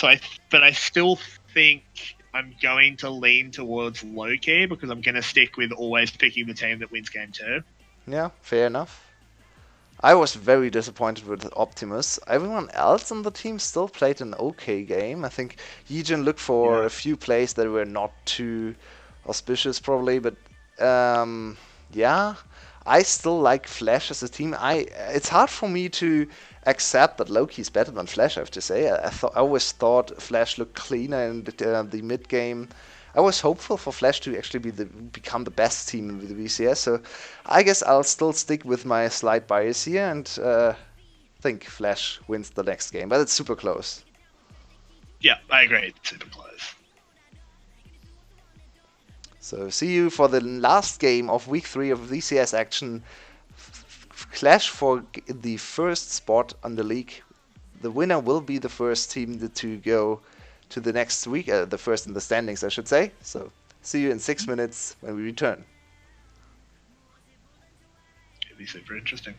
But I still think I'm going to lean towards low-key because I'm going to stick with always picking the team that wins game 2. Yeah, fair enough. I was very disappointed with Optimus. Everyone else on the team still played an okay game. I think Yijin looked for a few plays that were not too auspicious probably, but yeah, I still like Flash as a team. It's hard for me to accept that Loki's better than Flash, I have to say. I always thought Flash looked cleaner in the mid game. I was hopeful for Flash to actually become the best team in the VCS, so I guess I'll still stick with my slight bias here and think Flash wins the next game, but it's super close. Yeah, I agree. It's super close. So see you for the last game of Week 3 of VCS action. Clash for the first spot on the league. The winner will be the first team to go to the next week, the first in the standings, I should say. So see you in 6 minutes when we return. It'll be super interesting.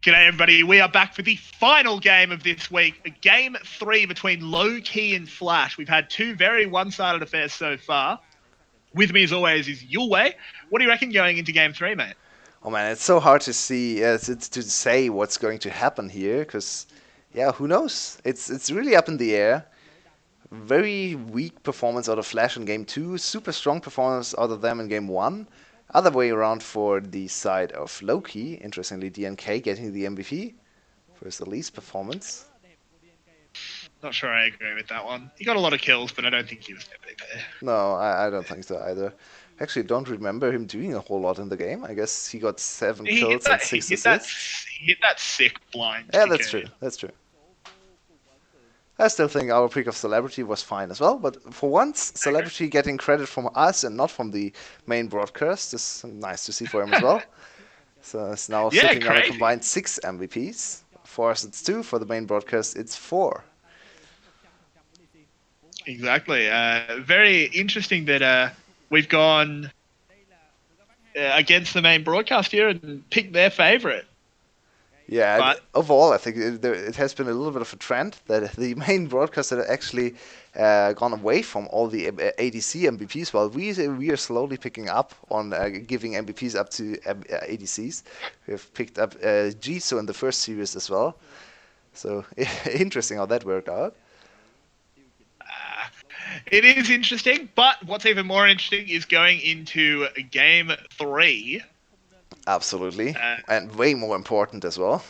G'day, everybody. We are back for the final game of this week, Game 3 between Low-Key and Flash. We've had two very one-sided affairs so far. With me, as always, is Yulwei. What do you reckon going into Game 3, mate? Oh man, it's so hard to see, to say what's going to happen here, because, yeah, who knows? It's really up in the air. Very weak performance out of Flash in Game 2, super strong performance out of them in Game 1. Other way around for the side of Loki, interestingly, DNK getting the MVP for his Elise performance. Not sure I agree with that one. He got a lot of kills, but I don't think he was MVP. No, I don't think so either. Actually, don't remember him doing a whole lot in the game. I guess he got 7 kills and 6 assists. He hit that sick blind. Yeah, that's true. That's true. I still think our pick of Celebrity was fine as well, but for once, Celebrity getting credit from us and not from the main broadcast is nice to see for him as well. So it's now sitting on a combined 6 MVPs. For us, it's 2. For the main broadcast, it's 4. Exactly. Very interesting that we've gone against the main broadcast here and picked their favourite. Yeah, but overall, I think it has been a little bit of a trend that the main broadcast have actually gone away from all the ADC MVPs, while we are slowly picking up on giving MVPs up to ADCs. We have picked up Jisoo in the first series as well. So interesting how that worked out. It is interesting, but what's even more interesting is going into Game 3. Absolutely, and way more important as well.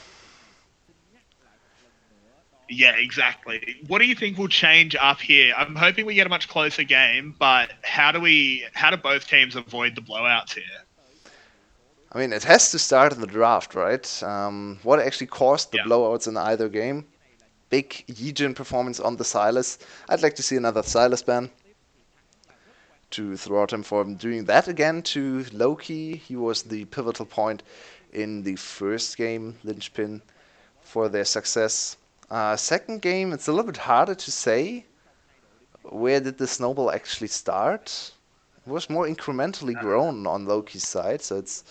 Yeah, exactly. What do you think will change up here? I'm hoping we get a much closer game, but how do both teams avoid the blowouts here? I mean, it has to start in the draft, right? What actually caused the blowouts in either game? Big Yijin performance on the Sylas. I'd like to see another Sylas ban to throw out him for doing that again to Loki. He was the pivotal point in the first game, linchpin for their success. Second game, it's a little bit harder to say. Where did the snowball actually start? It was more incrementally grown on Loki's side, so it's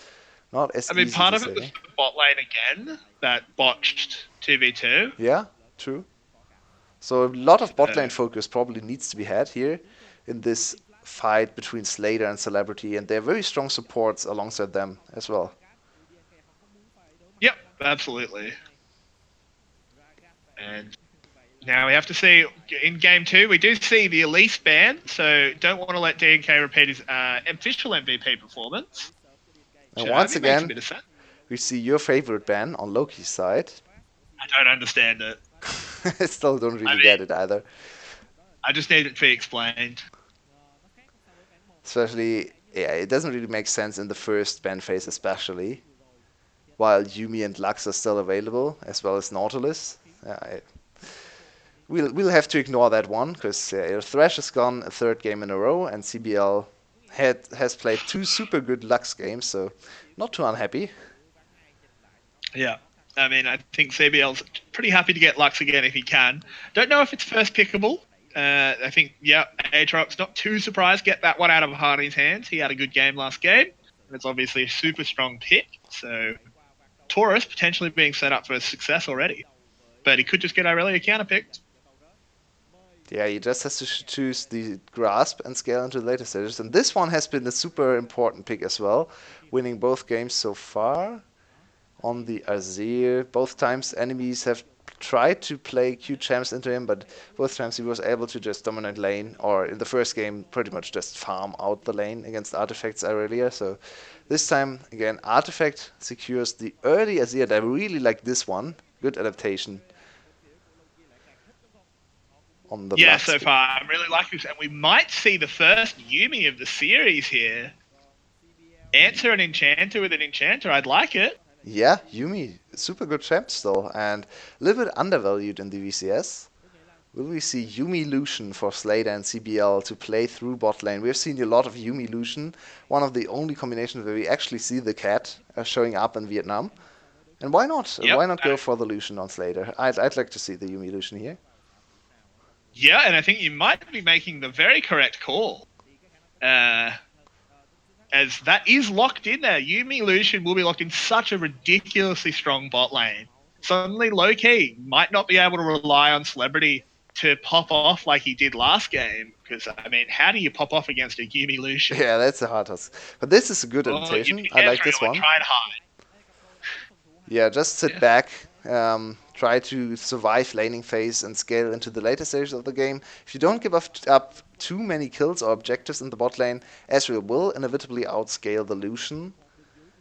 not as easy to say. Part of it was the bot lane again that botched 2v2. Yeah, true. So a lot of bot lane focus probably needs to be had here in this fight between Slater and Celebrity, and they're very strong supports alongside them as well. Yep, absolutely. And now we have to see in Game 2, we do see the Elise ban, so don't want to let DNK repeat his official MVP performance. And once again, we see your favorite ban on Loki's side. I don't understand it. I still don't really get it either. I just need it to be explained. Especially, yeah, it doesn't really make sense in the first ban phase especially. While Yumi and Lux are still available, as well as Nautilus. We'll have to ignore that one, because Thresh has gone a 3rd game in a row, and CBL has played 2 super good Lux games, so not too unhappy. Yeah. I mean, I think CBL's pretty happy to get Lux again if he can. Don't know if it's first pickable. I think, Aatrox, not too surprised, get that one out of Hardy's hands. He had a good game last game. And it's obviously a super strong pick. So, Taurus potentially being set up for success already. But he could just get Irelia counterpicked. Yeah, he just has to choose the grasp and scale into the later stages. And this one has been a super important pick as well, winning both games so far. On the Azir, both times enemies have tried to play Q champs into him, but both times he was able to just dominate lane, or in the first game pretty much just farm out the lane against Artifact's Irelia. So this time, again, Artifact secures the early Azir, and I really like this one. Good adaptation. On the so far, I really like this, and we might see the first Yumi of the series here. Answer an Enchanter with an Enchanter, I'd like it. Yeah, Yumi, super good champ still, and a little bit undervalued in the VCS. Will we see Yumi Lucian for Slater and CBL to play through bot lane? We've seen a lot of Yumi Lucian, one of the only combinations where we actually see the cat showing up in Vietnam. And why not? Yep. Why not go for the Lucian on Slater? I'd like to see the Yumi Lucian here. Yeah, and I think you might be making the very correct call. And as that is locked in there. Yuumi Lucian will be locked in such a ridiculously strong bot lane. Suddenly, low-key might not be able to rely on Celebrity to pop off like he did last game. Because, I mean, how do you pop off against a Yuumi Lucian? Yeah, that's a hard task. But this is a good Oh, you adaptation. I can't like straight this away one. try and hide. Yeah, just sit Yeah. back, try to survive laning phase and scale into the later stages of the game. If you don't give up too many kills or objectives in the bot lane, Ezreal will inevitably outscale the Lucian,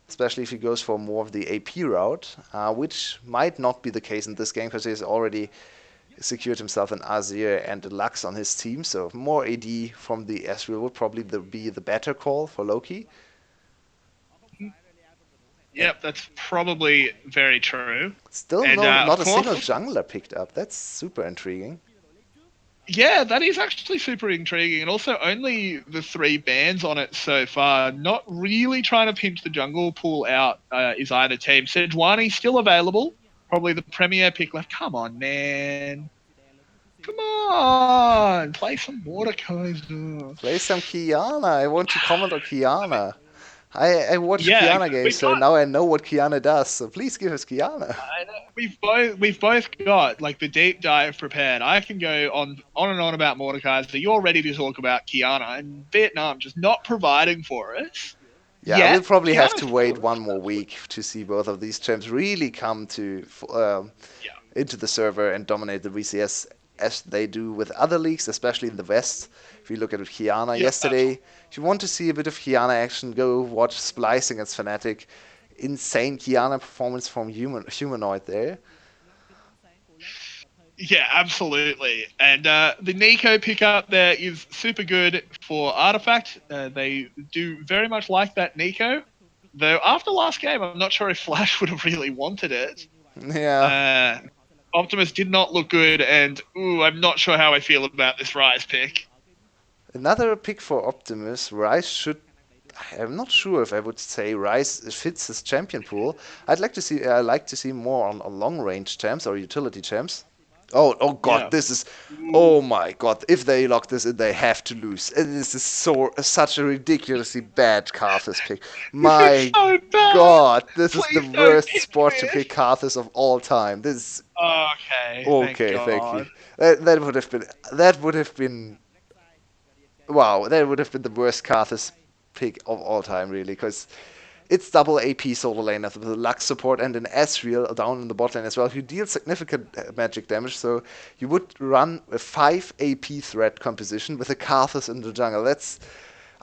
especially if he goes for more of the AP route, which might not be the case in this game because he's already secured himself an Azir and a Lux on his team, so more AD from the Ezreal would probably be the better call for Loki. And Yep, that's probably very true. still And, not of a single course, jungler picked up. That's super intriguing. yeah, that is actually super intriguing. And also, only the 3 bans on it so far. Not really trying to pinch the jungle pool out is either team. Sejuani still available. Probably the premier pick left. Come on, man. Come on. Play some Mordekaiser. Play some Kiana. I want to comment on Kiana. I watch Yeah, Kiana games, we've so got. now I know what Kiana does. So please give us Kiana. I know, we've both got like the deep dive prepared. I can go on and on about Mordekaiser. You're ready to talk about Kiana, and Vietnam just not providing for us. Yeah, we'll Yet probably have Kiana's to wait still. one more week to see both of these champs really come to Yeah. into the server and dominate the VCS as they do with other leagues, especially in the West. If you look at Kiana Yep, yesterday, if you want to see a bit of Kiana action, go watch Splice against Fnatic. Insane Kiana performance from Humanoid there. yeah, absolutely. And the Nico pickup there is super good for Artifact. They do very much like that Nico. Though after last game, I'm not sure if Flash would have really wanted it. Yeah, Uh, Optimus did not look good, and I'm not sure how I feel about this Rise pick. another pick for Optimus. Rice should. I'm not sure if I would say Rice fits his champion pool. I like to see more on long range champs or utility champs. Oh God, Yeah. this is. Ooh. Oh my God! If they lock this in, they have to lose. This is such a ridiculously bad Karthus pick. This is My so bad. God, this is the Please don't worst pick sport to pick this. Karthus of all time. This is Okay, thank okay. Thank you. God. That would have been wow. That would have been the worst Karthus pick of all time, really, because it's double AP solo lane with a Lux support and an Ezreal down in the bot lane as well, who deals significant magic damage. So you would run a 5 AP threat composition with a Karthus in the jungle. That's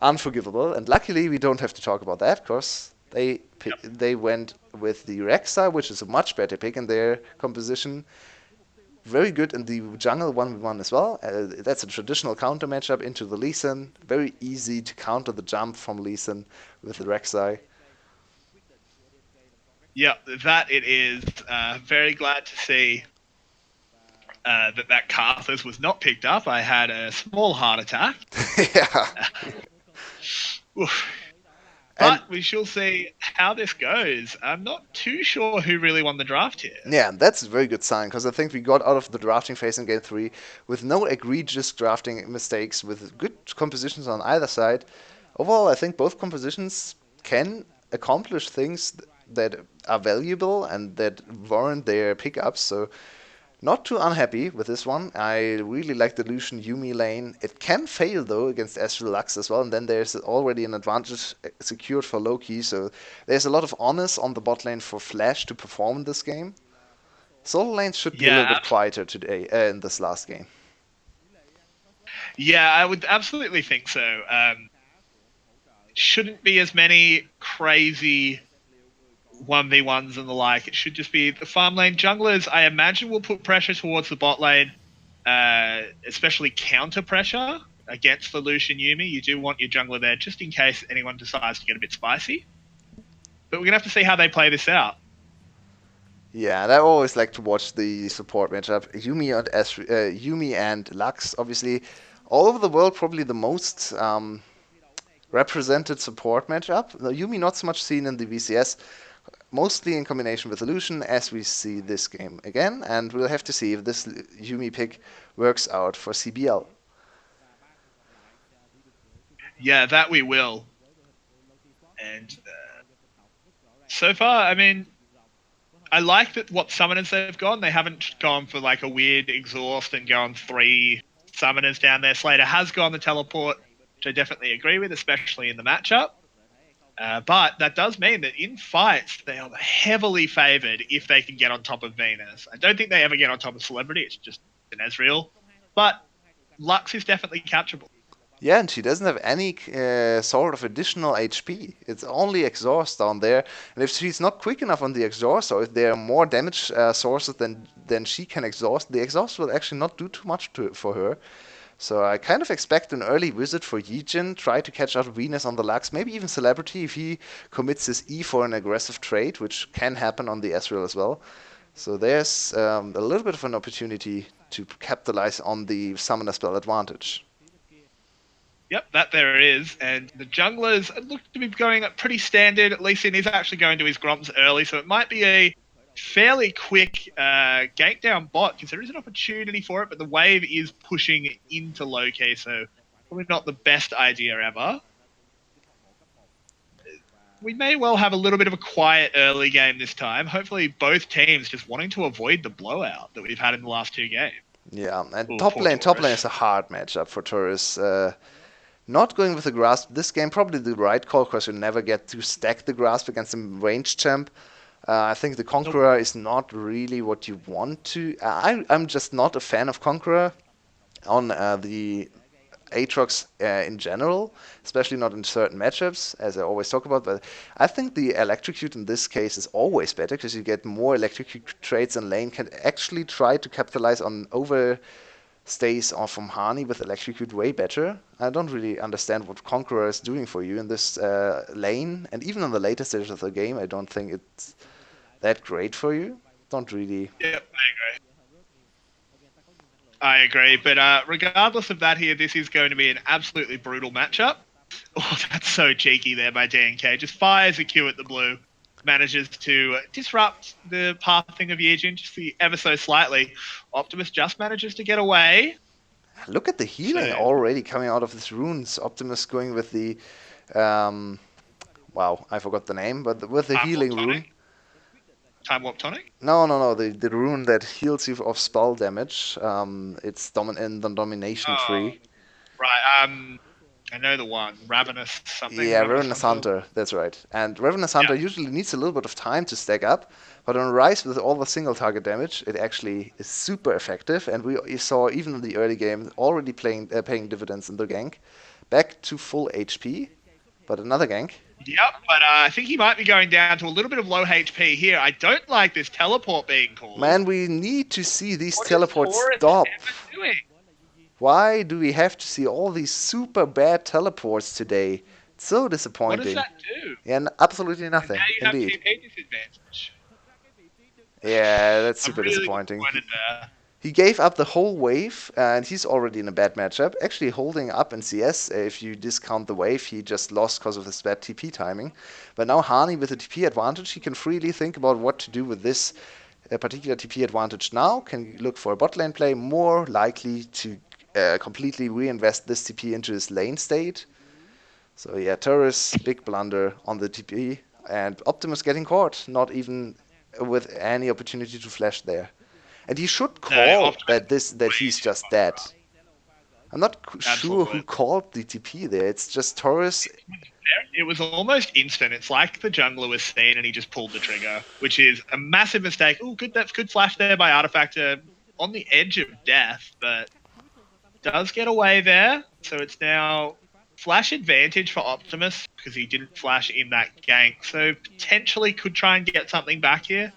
unforgivable. And luckily, we don't have to talk about that because they went with the Rek'Sai, which is a much better pick in their composition. Very good in the jungle 1v1 as well. That's a traditional counter matchup into the Lee Sin. Very easy to counter the jump from Lee Sin with the Rek'Sai. Yeah, that it is. Very glad to see that Carthus was not picked up. I had a small heart attack. Yeah. Oof. And But we shall see how this goes. I'm not too sure who really won the draft here. yeah, that's a very good sign because I think we got out of the drafting phase in game 3 with no egregious drafting mistakes, with good compositions on either side. Overall, I think both compositions can accomplish things that are valuable and that warrant their pickups. So not too unhappy with this one. I really like the Lucian Yuumi lane. It can fail though against Ezreal Lux as well, and then there's already an advantage secured for Loki. So there's a lot of onus on the bot lane for Flash to perform in this game. Solo lanes should be a little Yeah, bit quieter today in this last game. yeah, I would absolutely think so. Shouldn't be as many crazy 1v1s and the like. It should just be the farm lane junglers. I imagine will put pressure towards the bot lane, especially counter pressure against the Lucian Yuumi. You do want your jungler there just in case anyone decides to get a bit spicy. But we're gonna have to see how they play this out. Yeah, and I always like to watch the support matchup. Yuumi and Lux, obviously, all over the world, probably the most represented support matchup. Yuumi not so much seen in the VCS, mostly in combination with Illusion, as we see this game again, and we'll have to see if this Yuumi pick works out for CBL. Yeah, that we will. And so far, I mean, I like that what summoners they've gone. They haven't gone for like a weird exhaust and gone 3 summoners down there. Slater has gone the teleport, which I definitely agree with, especially in the matchup. But that does mean that in fights, they are heavily favoured if they can get on top of Venus. I don't think they ever get on top of Celebrity. It's just an Ezreal. But Lux is definitely catchable. Yeah, and she doesn't have any sort of additional HP. It's only exhaust down there. And if she's not quick enough on the exhaust, or if there are more damage sources than she can exhaust, the exhaust will actually not do too much for her. So I kind of expect an early visit for Yijin, try to catch out Venus on the Lux, maybe even Celebrity if he commits his E for an aggressive trade, which can happen on the Ezreal as well. So there's a little bit of an opportunity to capitalize on the summoner spell advantage. Yep, that there is. And the junglers look to be going up pretty standard. At least he's actually going to his Gromps early, so it might be a fairly quick gank down bot because there is an opportunity for it, but the wave is pushing into Loki, so probably not the best idea ever. We may well have a little bit of a quiet early game this time. Hopefully both teams just wanting to avoid the blowout that we've had in the last 2 games. Yeah, and Ooh, top poor lane Taurus. is a hard matchup for Taurus. Not going with the grasp this game, probably the right call, because you never get to stack the grasp against a ranged champ. I think the Conqueror is not really what you want to. I'm just not a fan of Conqueror on the Aatrox in general, especially not in certain matchups, as I always talk about. But I think the Electrocute in this case is always better because you get more Electrocute trades and lane can actually try to capitalize on overstays from Hani with Electrocute way better. I don't really understand what Conqueror is doing for you in this lane, and even on the later stages of the game, I don't think it's that great for you. Don't really. Yep, I agree. But regardless of that here, this is going to be an absolutely brutal matchup. Oh, that's so cheeky there by DNK. Just fires a Q at the blue. Manages to disrupt the pathing of Yejin just ever so slightly. Optimus just manages to get away. Look at the healing So, already coming out of his runes. Optimus going with the um, wow, I forgot the name, but with the Time Warp healing rune. Tonic? Time Warp Tonic? No, the rune that heals you of spell damage. It's in the domination Oh, tree. right. I know the one. Ravenous something. Yeah, Ravenous Ravenous Hunter. Hunter, that's right. And Ravenous Hunter Yeah. usually needs a little bit of time to stack up, but on Rise with all the single target damage, it actually is super effective. And we saw even in the early game already paying dividends in the gank. Back to full HP, but another gank. Yep, but I think he might be going down to a little bit of low HP here. I don't like this teleport being called. Man, we need to see these What is teleports Taurus stop. ever doing? Why do we have to see all these super bad teleports today? It's so What does disappointing. that do? Yeah, absolutely And nothing, now you have indeed. TP disadvantage. Yeah, that's I'm super really disappointing. disappointed there. He gave up the whole wave, and he's already in a bad matchup. Actually, holding up in CS, if you discount the wave, he just lost because of his bad TP timing. But now Hani with the TP advantage, he can freely think about what to do with this particular TP advantage now. Can look for a bot lane play, more likely to completely reinvest this TP into his lane state. So yeah, Turris, big blunder on the TP, and Optimus getting caught, not even with any opportunity to flash there. And he should No, call Optimus that he's just dead. I'm not sure who absolutely. called the TP there. It's just Taurus. It was almost instant. It's like the jungler was seen and he just pulled the trigger, which is a massive mistake. Oh, good, that's good flash there by Artifactor on the edge of death, but does get away there. So it's now flash advantage for Optimus because he didn't flash in that gank. So potentially could try and get something back here,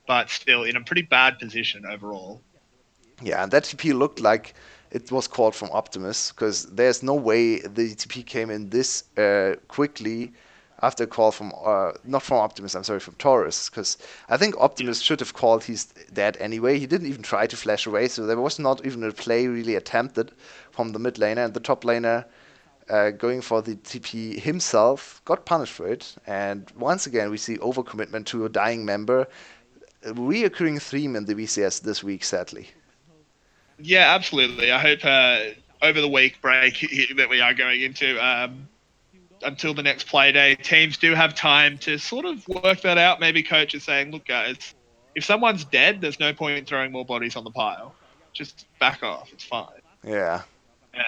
but still in a pretty bad position overall. Yeah, and that TP looked like it was called from Optimus because there's no way the TP came in this quickly after a call from not from Optimus. I'm sorry, from Taurus, because I think Optimus should have called he's dead anyway. He didn't even try to flash away, so there was not even a play really attempted from the mid laner, and the top laner going for the TP himself got punished for it. And once again, we see overcommitment to a dying member, a reoccurring theme in the VCS this week, sadly. Yeah, absolutely. I hope over the week break that we are going into, until the next play day. Teams do have time to sort of work that out. Maybe coach is saying, look, guys, if someone's dead, there's no point in throwing more bodies on the pile. Just back off. It's fine. Yeah. And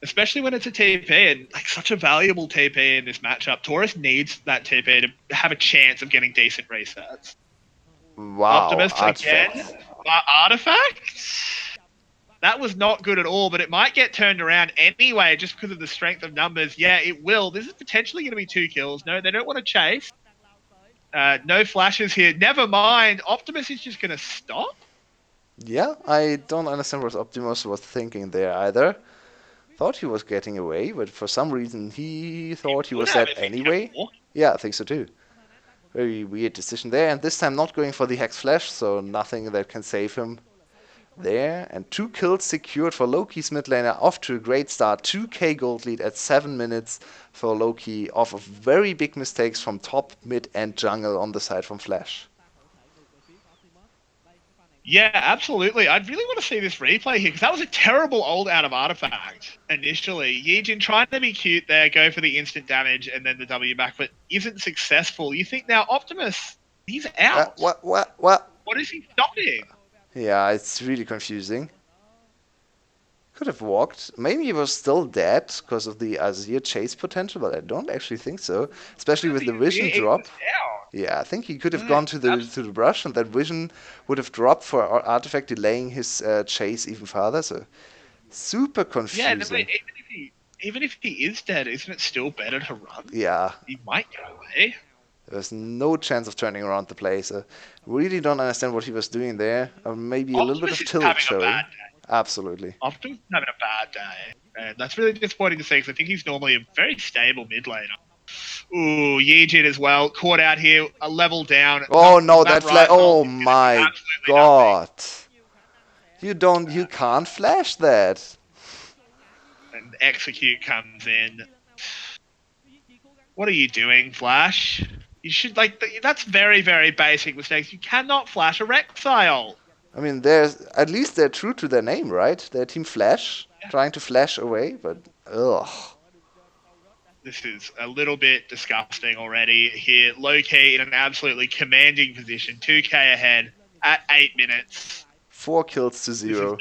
especially when it's a TP and like such a valuable TP in this matchup. Taurus needs that TP to have a chance of getting decent resets. Wow, Optimus again. artifact. Artifact? That was not good at all, but it might get turned around anyway just because of the strength of numbers. Yeah, it will. This is potentially going to be 2 kills. No, they don't want to chase. No flashes here. Never mind. Optimus is just going to stop. Yeah, I don't understand what Optimus was thinking there either. Thought he was getting away, but for some reason he thought he was dead anyway. Yeah, I think so too. Very weird decision there, and this time not going for the Hex Flash, so nothing that can save him there. And 2 kills secured for Loki's mid laner, off to a great start. 2k gold lead at 7 minutes for Loki, off of very big mistakes from top, mid, and jungle on the side from Flash. Yeah, absolutely. I'd really want to see this replay here because that was a terrible ult out of Artifact initially. Yijin trying to be cute there, go for the instant damage and then the W back, but isn't successful. You think now Optimus, he's out. What? What is he stopping? Yeah, it's really confusing. Could have walked. Maybe he was still dead because of the Azir chase potential, but I don't actually think so. Especially with the vision drop. Yeah, I think he could have gone to the brush, and that vision would have dropped for Artifact, delaying his chase even further. So super confusing. Yeah, even if he is dead, isn't it still better to run? Yeah. He might get away. There's no chance of turning around the play, so really don't understand what he was doing there. Or maybe a little bit of tilt showing. Absolutely. Optimus is having a bad day. And that's really disappointing to see because I think he's normally a very stable mid laner. Ooh, Yijin as well. Caught out here, a level down. Oh no, that flash. Oh my god. You can't flash that. And execute comes in. What are you doing, Flash? You should, that's very, very basic mistakes. You cannot flash a Rek'Sai. I mean, at least they're true to their name, right? They're Team Flash, trying to flash away, but ugh. This is a little bit disgusting already here. Low-key in an absolutely commanding position. 2k ahead at 8 minutes. 4 kills to 0.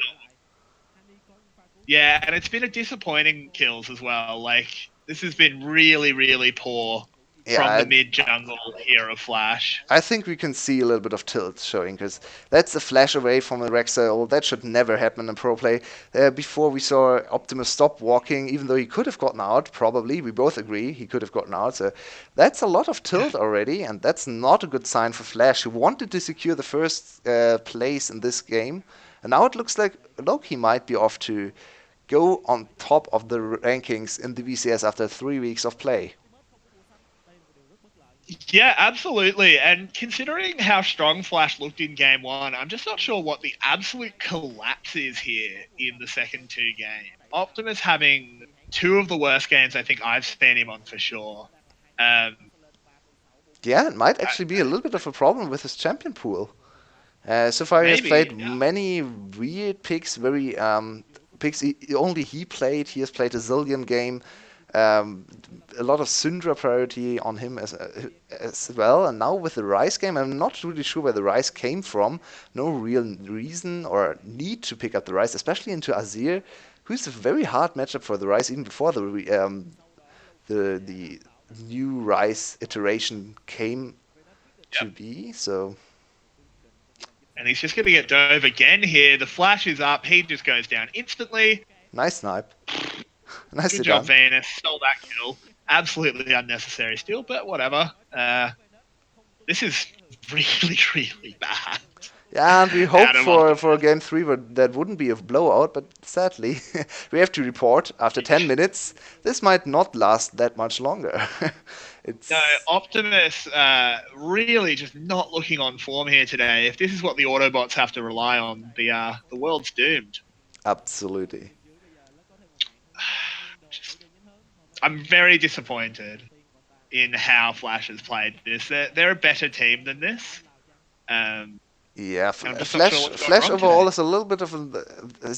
Yeah, and it's been a disappointing kills as well. Like, this has been really, really poor from the mid-jungle here of Flash. I think we can see a little bit of tilt showing, because that's a flash away from a Rek'Sai. That should never happen in pro play. Before we saw Optimus stop walking, even though he could have gotten out, probably. We both agree he could have gotten out. So that's a lot of tilt already, and that's not a good sign for Flash, who wanted to secure the first place in this game. And now it looks like Loki might be off to go on top of the rankings in the VCS after 3 weeks of play. Yeah, absolutely. And considering how strong Flash looked in game 1, I'm just not sure what the absolute collapse is here in the second 2 games. Optimus having 2 of the worst games I think I've seen him on for sure. Yeah, it might actually be a little bit of a problem with his champion pool. So far, he has played many weird picks, picks only he played. He has played a Zillion game. A lot of Syndra priority on him as well. And now with the Ryze game, I'm not really sure where the Ryze came from. No real reason or need to pick up the Ryze, especially into Azir, who's a very hard matchup for the Ryze even before the new Ryze iteration came to be. So. And he's just going to get dove again here. The flash is up. He just goes down instantly. Nice snipe. Nicely Good job, done. Venus. Stole that kill. Absolutely unnecessary still, but whatever. This is really, really bad. Yeah, and we hoped for game 3 that wouldn't be a blowout, but sadly, we have to report after 10 minutes, this might not last that much longer. No, Optimus really just not looking on form here today. If this is what the Autobots have to rely on, the world's doomed. Absolutely. I'm very disappointed in how Flash has played this. They're a better team than this. Yeah, I'm just not sure what's gone Flash wrong today. overall is a little bit of a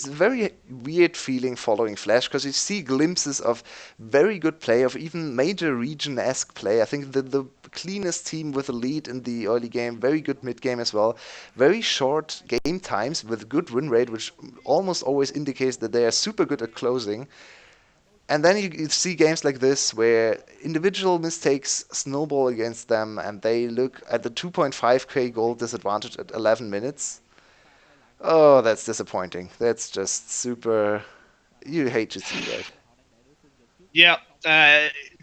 very weird feeling following Flash because you see glimpses of very good play, of even major region-esque play. I think the cleanest team with a lead in the early game, very good mid game as well, very short game times with good win rate, which almost always indicates that they are super good at closing. And then you see games like this where individual mistakes snowball against them and they look at the 2.5k goal disadvantage at 11 minutes. Oh, that's disappointing. That's just super. You hate to see that. Yeah,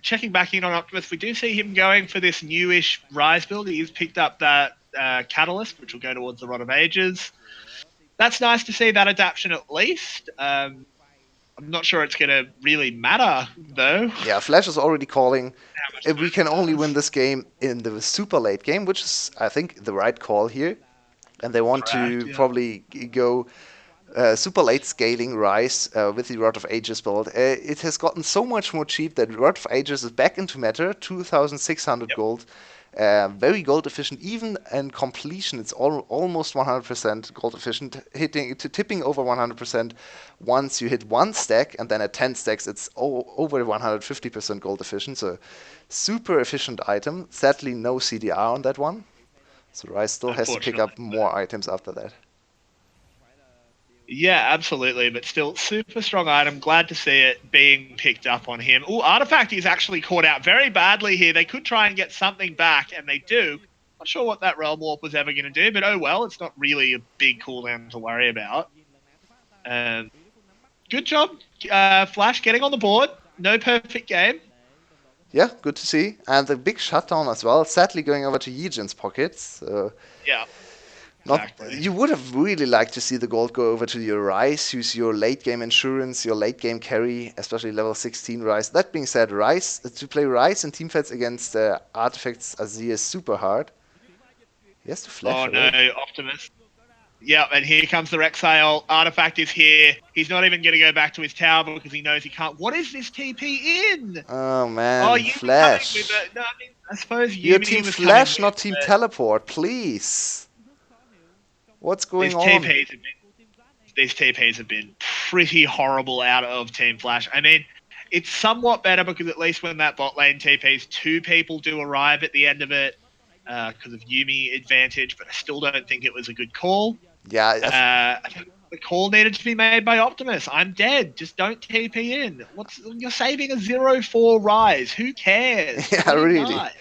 checking back in on Optimus, we do see him going for this newish Rise build. He's picked up that Catalyst, which will go towards the Rod of Ages. That's nice to see that adaptation at least. I'm not sure it's going to really matter, though. Yeah, Flash is already calling. How much If we can damage it only win does. this game in the super late game, which is, I think, the right call here. And they want Correct, to yeah. probably go super late scaling Rise with the Rod of Ages build. It has gotten so much more cheap that Rod of Ages is back into meta, 2,600 Yep, gold. Very gold efficient, even in completion, it's almost 100% gold efficient, tipping over 100% once you hit one stack, and then at 10 stacks, it's over 150% gold efficient. So, super efficient item. Sadly, no CDR on that one. So, Rise still has to pick unfortunately. up more items after that. Yeah, absolutely, but still super strong item. Glad to see it being picked up on him. Oh, Artifact is actually caught out very badly here. They could try and get something back, and they do. Not sure what that Realm Warp was ever going to do, but oh well, it's not really a big cooldown to worry about. Um, Good job, Flash, getting on the board. No perfect game. Yeah, good to see. And the big shutdown as well, sadly going over to Yijin's pockets. Yeah, Not exactly. you would have really liked to see the gold go over to your Rice, use your late game insurance, your late game carry, especially level 16 Rice. That being said, Rice to play Rice in team fights against Artifacts Azir is super hard. He has to flash Oh no, away. Optimus. Yeah, and here comes the Rexile. Artifact is here. He's not even going to go back to his tower because he knows he can't. What is this TP in? Oh Oh, man, Yumi coming with Flash. it. No, I mean, I suppose You're team Yumi was coming Flash, with, not team but Teleport, please. What's going these on? TPs have been pretty horrible out of Team Flash. I mean, it's somewhat better because at least when that bot lane TPs, two people do arrive at the end of it because of Yumi advantage, but I still don't think it was a good call. Yeah, I think the call needed to be made by Optimus. I'm dead. Just don't TP in. You're saving a 0-4 rise. Who cares? Just yeah, let him really. die.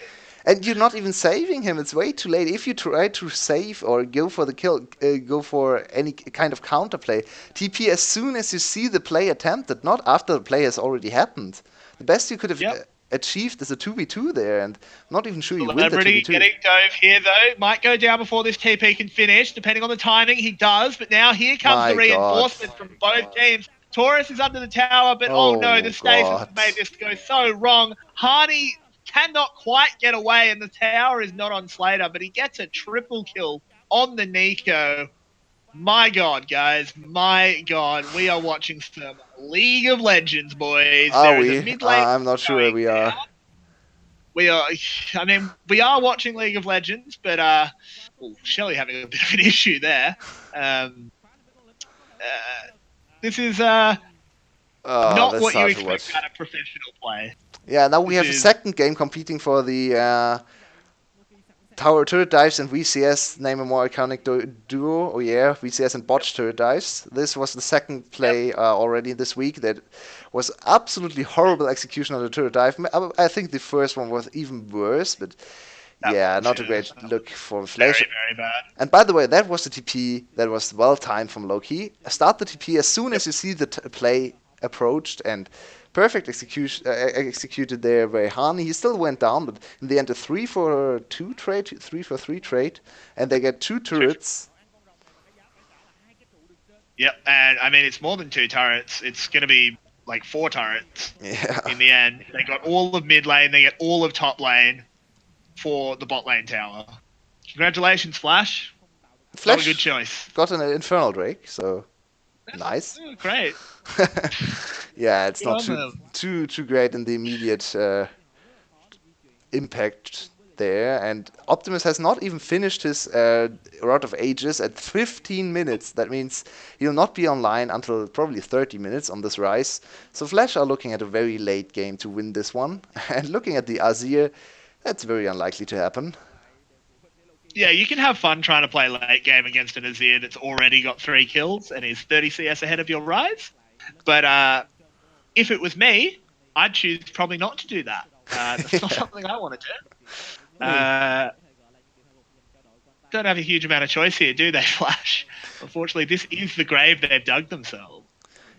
And you're not even saving him. It's way too late. If you try to save or go for the kill, go for any kind of counterplay, TP as soon as you see the play attempted, not after the play has already happened. The best you could have Yep. achieved is a 2v2 there, and I'm not even sure you win the Celebrity 2v2. getting dove here, though. Might go down before this TP can finish, depending on the timing. He does, but now here comes the My god. reinforcements from both teams. Taurus is under the tower, but oh no, the Oh stasis god. has made this go so wrong. Harney cannot quite get away, and the tower is not on Slater, but he gets a triple kill on the Nico. My God, guys, my God, we are watching some League of Legends, boys. Are There is a we? mid lane I'm not sure going we are. down. We are, I mean, we are watching League of Legends, but well, Shelly having a bit of an issue there. Um, this is Oh, not that's what you hard to expect watch. out of professional play. Yeah, now we This have a is, second game competing for the Tower Turret Dives and VCS, name a more iconic duo. Oh yeah, VCS and Botch Turret Dives. This was the second yep, play already this week that was absolutely horrible execution on the turret dive. I think the first one was even worse, but that yeah, was, not a yeah, great that was look for Flash. very, very bad. And by the way, that was the TP that was well timed from Loki. Start the TP as soon Yep, as you see the play approached, and perfect execution executed there by Hani. He still went down, but in the end, a 3-for-2 trade, 3-for-3 trade, and they get two two. turrets. Yep, and I mean, it's more than two turrets. It's going to be like four turrets Yeah, in the end. They got all of mid lane, they get all of top lane for the bot lane tower. Congratulations, Flash. Not a good Flash choice. got an Infernal Drake, so nice. Oh, great. Yeah, it's Good not on too them. too too great in the immediate impact there, and Optimus has not even finished his Rod of Ages at 15 minutes. That means he'll not be online until probably 30 minutes on this rise. So Flash are looking at a very late game to win this one. And looking at the Azir, that's very unlikely to happen. Yeah, you can have fun trying to play late game against an Azir that's already got 3 kills and is 30 CS ahead of your rise. But if it was me, I'd choose probably not to do that. That's not something I want to do. Don't have a huge amount of choice here, do they, Flash? Unfortunately, this is the grave they've dug themselves.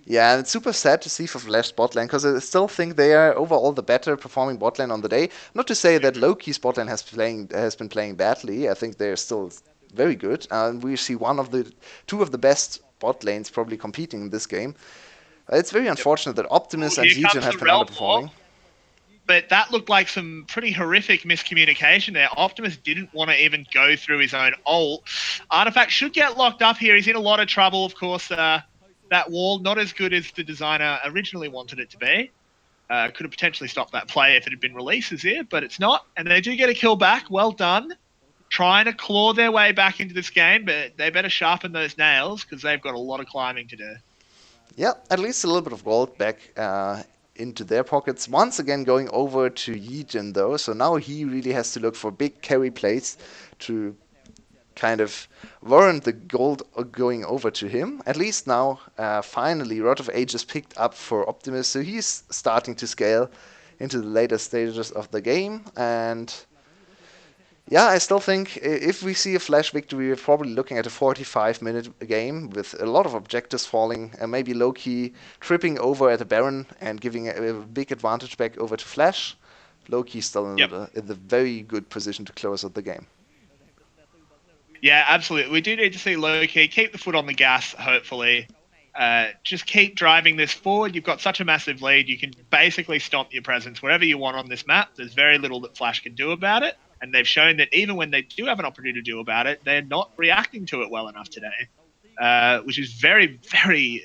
Yeah, and it's super sad to see for Flash bot lane, because I still think they are overall the better performing bot lane on the day. Not to say that Loki's bot lane has been playing badly. I think they're still very good. We see two of the best bot lanes probably competing in this game. It's very unfortunate that Optimus and Legion have been underperforming. But that looked like some pretty horrific miscommunication there. Optimus didn't want to even go through his own ult. Artifact should get locked up here. He's in a lot of trouble, of course. That wall, not as good as the designer originally wanted it to be. Could have potentially stopped that play if it had been releases here, but it's not. And they do get a kill back. Well done. Trying to claw their way back into this game, but they better sharpen those nails because they've got a lot of climbing to do. Yeah, at least a little bit of gold back into their pockets. Once again going over to Yijin though, so now he really has to look for big carry plays to kind of warrant the gold going over to him. At least now, finally, Rod of Ages picked up for Optimus, so he's starting to scale into the later stages of the game. And yeah, I still think if we see a Flash victory, we're probably looking at a 45-minute game with a lot of objectives falling, and maybe Loki tripping over at a Baron and giving a big advantage back over to Flash. Loki's still in the very good position to close out the game. Yeah, absolutely. We do need to see Loki keep the foot on the gas, hopefully. Just keep driving this forward. You've got such a massive lead. You can basically stomp your presence wherever you want on this map. There's very little that Flash can do about it. And they've shown that even when they do have an opportunity to do about it, they're not reacting to it well enough today, which is very, very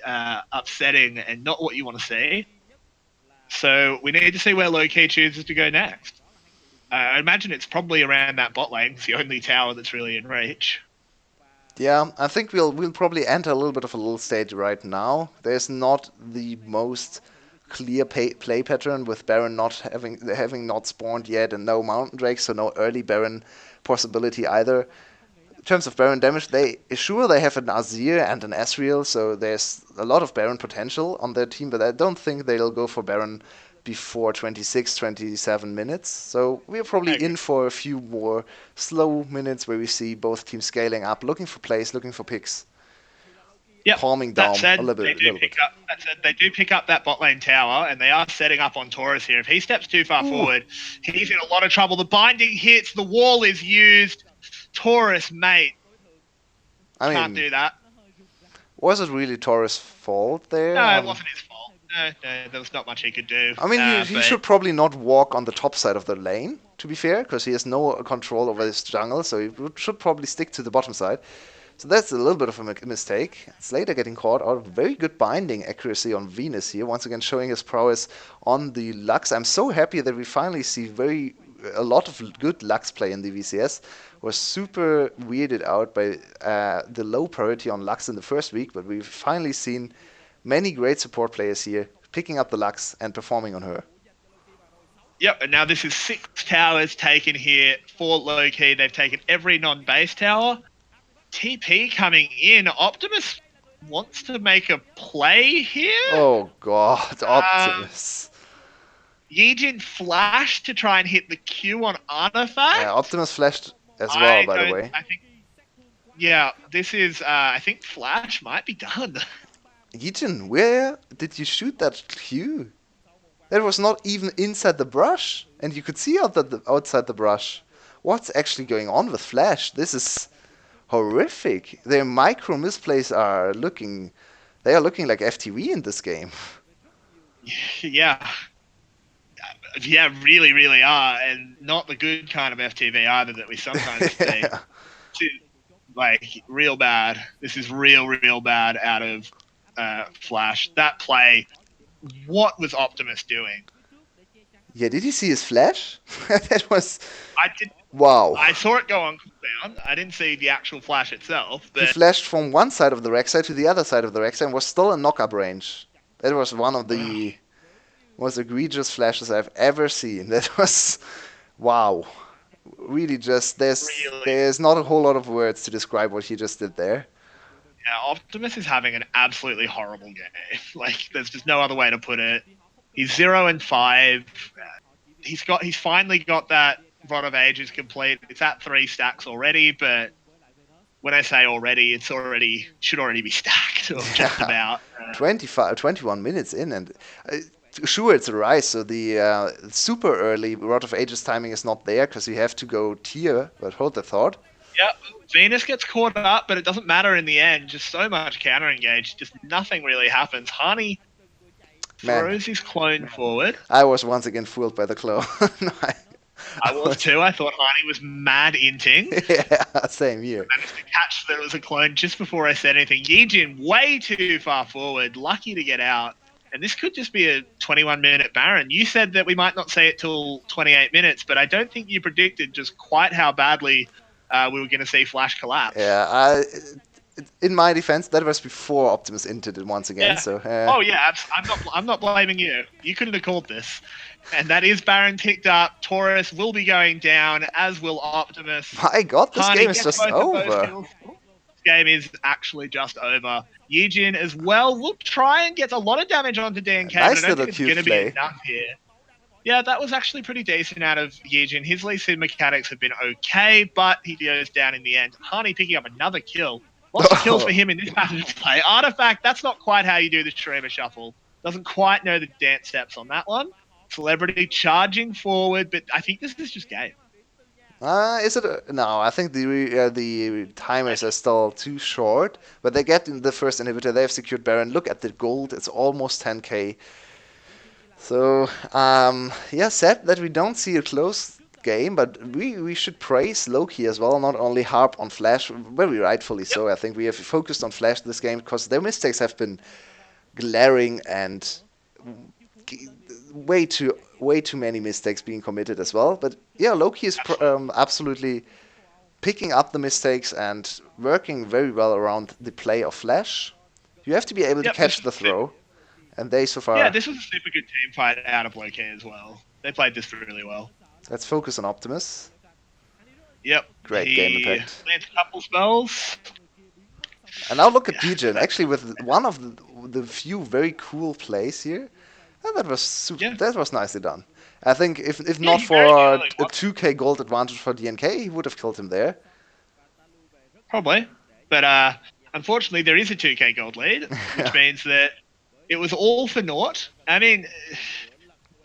upsetting and not what you want to see. So we need to see where Loki chooses to go next. I imagine it's probably around that bot lane. It's the only tower that's really in reach. Yeah, I think we'll probably enter a little bit of a lull stage right now. There's not the most clear play pattern with Baron not having not spawned yet, and no Mountain Drake, so no early Baron possibility either. In terms of Baron damage, they have an Azir and an Ezreal, so there's a lot of Baron potential on their team, but I don't think they'll go for Baron before 26, 27 minutes. So we're probably in for a few more slow minutes where we see both teams scaling up, looking for plays, looking for picks. Calming down a little bit. They do pick up that bot lane tower, and they are setting up on Taurus here. If he steps too far forward, he's in a lot of trouble. The binding hits, the wall is used. Taurus, mate, can't do that. Was it really Taurus' fault there? No, it wasn't his fault. No, there was not much he could do. I mean, he should probably not walk on the top side of the lane, to be fair, because he has no control over his jungle, so he should probably stick to the bottom side. So that's a little bit of a mistake. Slater getting caught out. Very good binding accuracy on Venus here, once again showing his prowess on the Lux. I'm so happy that we finally see a lot of good Lux play in the VCS. Was super weirded out by the low priority on Lux in the first week, but we've finally seen many great support players here picking up the Lux and performing on her. Yep, and now this is 6 towers taken here for Loki. They've taken every non-base tower. TP coming in. Optimus wants to make a play here. Oh god, Optimus. Yijin flashed to try and hit the Q on Artifact. Yeah, Optimus flashed as well, by the way. This is, I think Flash might be done. Yijin, where did you shoot that Q? That was not even inside the brush, and you could see outside the brush. What's actually going on with Flash? This is horrific. Their micro misplays are looking like FTV in this game. Yeah, really, really are, and not the good kind of FTV either that we sometimes see. Like, real bad. This is real bad out of Flash. That play, what was Optimus doing? Yeah, did you see his flash? That was I did. wow. I saw it go on cooldown. I didn't see the actual flash itself, He but flashed from one side of the Rek'Sai to the other side of the Rek'Sai and was still in knock-up range. That was one of the most egregious flashes I've ever seen. That was wow. Really, just really, there's not a whole lot of words to describe what he just did there. yeah, Optimus is having an absolutely horrible game. Like, there's just no other way to put it. He's 0-5. He's finally got that Rod of Ages complete. It's at 3 stacks already, but when I say already, it's already should already be stacked or just about. 21 minutes in, and sure, it's a rise, so the super early Rod of Ages timing is not there because you have to go tier, but hold the thought. Yep, Venus gets caught up, but it doesn't matter in the end. Just so much counter engage, just nothing really happens. Hani Man, throws his clone forward. I was once again fooled by the claw. No, I was too. I thought Hani was mad inting. Yeah, same here. Managed to catch that it was a clone just before I said anything. Yijin way too far forward, lucky to get out. And this could just be a 21-minute Baron. You said that we might not see it till 28 minutes, but I don't think you predicted just quite how badly we were going to see Flash collapse. Yeah, in my defense, that was before Optimus entered it once again. Yeah. So. Oh yeah, I'm not blaming you. You couldn't have called this. And that is Baron ticked up. Taurus will be going down, as will Optimus. My God, this Hani game is gets just both of those over. kills. This game is actually just over. Yijin as well will try and get a lot of damage onto DNK, Nice but I don't little think it's cute going to be play. enough here. Yeah, that was actually pretty decent out of Yijin. His Lee Sin mechanics have been okay, but he goes down in the end. Hani picking up another kill. Lots of kills for him in this passage play. Artifact, that's not quite how you do the Shurima Shuffle. Doesn't quite know the dance steps on that one. Celebrity charging forward, but I think this is just game. Is it? No, I think the timers are still too short. But they get in the first inhibitor. They have secured Baron. Look at the gold. It's almost 10k. So yeah, sad that we don't see a close game, but we should praise Loki as well. Not only harp on Flash, very rightfully so. I think we have focused on Flash this game because their mistakes have been glaring and way too many mistakes being committed as well. But yeah, Loki is absolutely picking up the mistakes and working very well around the play of Flash. You have to be able to catch the throw, and they so far. Yeah, this was a super good team fight out of Loki as well. They played this really well. Let's focus on Optimus. Yep. Great game impact. Lands a couple spells. And now look at Djinn, actually with one of the few very cool plays here. And that was that was nicely done. I think if not for a 2k gold advantage for DNK, he would have killed him there. Probably. But unfortunately, there is a 2k gold lead, which means that it was all for naught. I mean,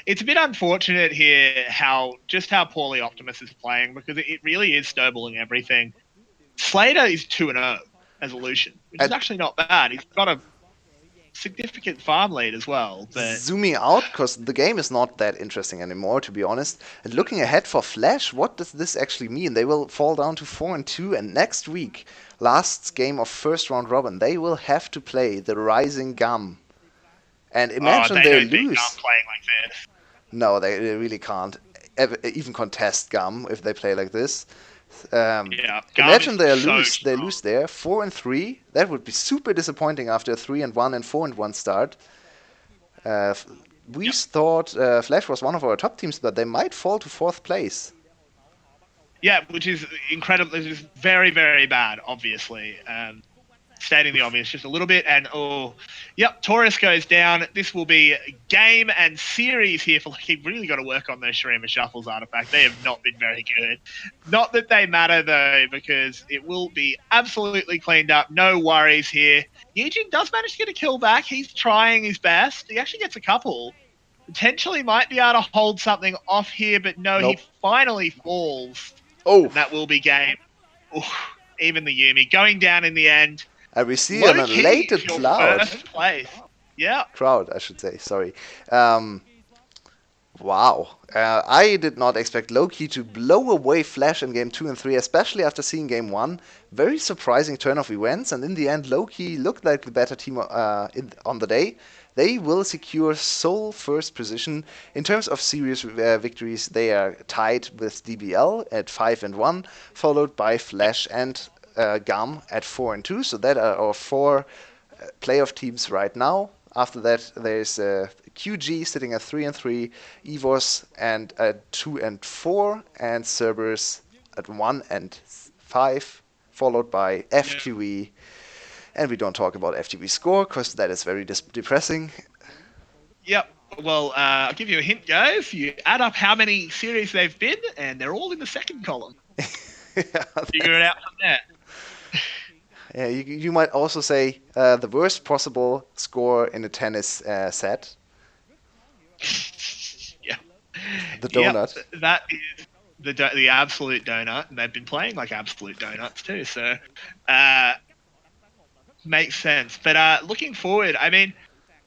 it's a bit unfortunate here how poorly Optimus is playing, because it really is snowballing everything. Slater is 2-0 as a Lucian, which is actually not bad. He's got a significant farm lead as well. But zooming out, because the game is not that interesting anymore, to be honest. And looking ahead for Flash, what does this actually mean? They will fall down to 4-2, and next week, last game of first round robin, they will have to play the Rising Gum. And imagine they lose. Playing like this. No, they really can't even contest Gum if they play like this. Imagine they lose. They lose there 4-3. That would be super disappointing after a 3-1 and 4-1 start. We thought Flash was one of our top teams, but they might fall to 4th place. Yeah, which is incredible. It is very, very bad, obviously. Stating the obvious just a little bit. And, Taurus goes down. This will be game and series here for Lucky. Really got to work on those Shurima Shuffles artifact. They have not been very good. Not that they matter, though, because it will be absolutely cleaned up. No worries here. Yijin does manage to get a kill back. He's trying his best. He actually gets a couple. Potentially might be able to hold something off here, but no, he finally falls. Oh. And that will be game. Ooh, even the Yumi going down in the end. And we see an elated Cloud. First place. Yeah. Crowd, I should say. Sorry. Wow. I did not expect Loki to blow away Flash in game 2 and 3, especially after seeing game 1. Very surprising turn of events, and in the end, Loki looked like the better team on the day. they will secure sole first position. In terms of series victories, they are tied with DBL at 5-1, followed by Flash and GAM at 4-2. So that are our four playoff teams right now. After that, there's QG sitting at 3-3, EVOS and at 2-4, and Cerberus at 1-5, followed by FQE. And we don't talk about FTV score because that is very depressing. Yep. Well, I'll give you a hint, guys. You add up how many series they've been, and they're all in the second column. Figure it out from there. Yeah, you might also say the worst possible score in a tennis set. Yeah. The donut. Yep, that is the absolute donut, and they've been playing like absolute donuts too. So, makes sense. But looking forward, I mean,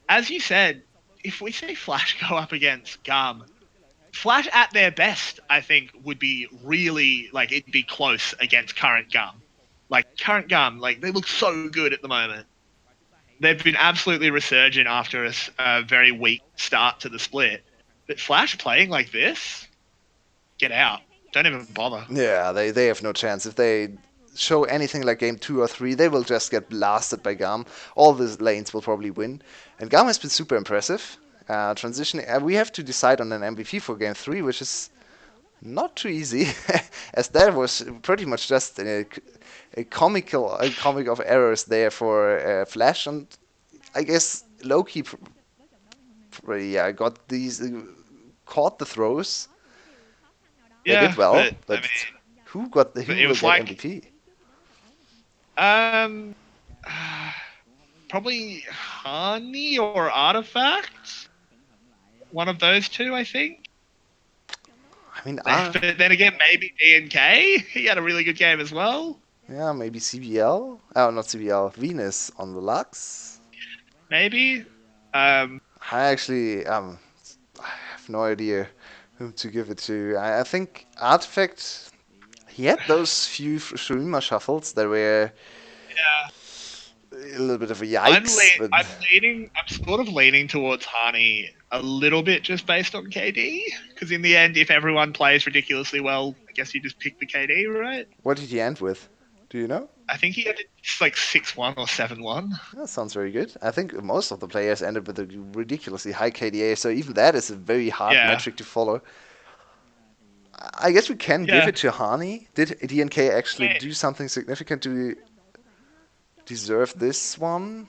as you said, if we see Flash go up against GAM, Flash at their best, I think, would be really, like, it'd be close against current GAM. Like, current GAM, like, they look so good at the moment. They've been absolutely resurgent after a very weak start to the split. But Flash playing like this, get out. Don't even bother. Yeah, they have no chance. If they show anything like game 2 or 3, they will just get blasted by GAM. All the lanes will probably win. And GAM has been super impressive. Transitioning, we have to decide on an MVP for game 3, which is not too easy, as that was pretty much just a comic of errors there for Flash, and I guess Loki, got these, caught the throws. They Yeah, did well, but I but mean, who but it will was get like MVP? um, probably Honey or Artifact. One of those two, I think. I mean, But then again, maybe DNK. He had a really good game as well. yeah, maybe CBL. Oh, not CBL. Venus on the Lux. Maybe. I actually I have no idea whom to give it to. I think Artifact. He had those few Shurima shuffles that were Yeah. a little bit of a yikes, but I'm sort of leaning towards Hani a little bit just based on KD. Because in the end, if everyone plays ridiculously well, I guess you just pick the KD, right? what did he end with? Do you know? I think he had like 6-1 or 7-1. That sounds very good. I think most of the players ended with a ridiculously high KDA, so even that is a very hard Yeah. metric to follow. I guess we can give Yeah. it to Hani. Did DNK actually Man, do something significant to deserve this one?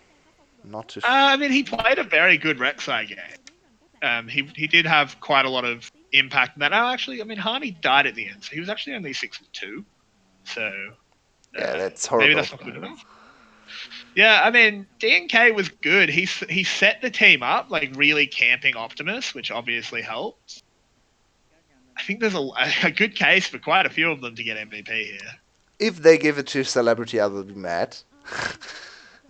Not to. I mean, he played a very good Rek'Sai game. He did have quite a lot of impact in that. Oh, actually, I mean, Hani died at the end, so he was actually only 6-2. So Yeah, that's maybe horrible. that's not good enough. Yeah, I mean, DNK was good. He set the team up, like really camping Optimus, which obviously helped. I think there's a good case for quite a few of them to get MVP here. If they give it to Celebrity, I will be mad.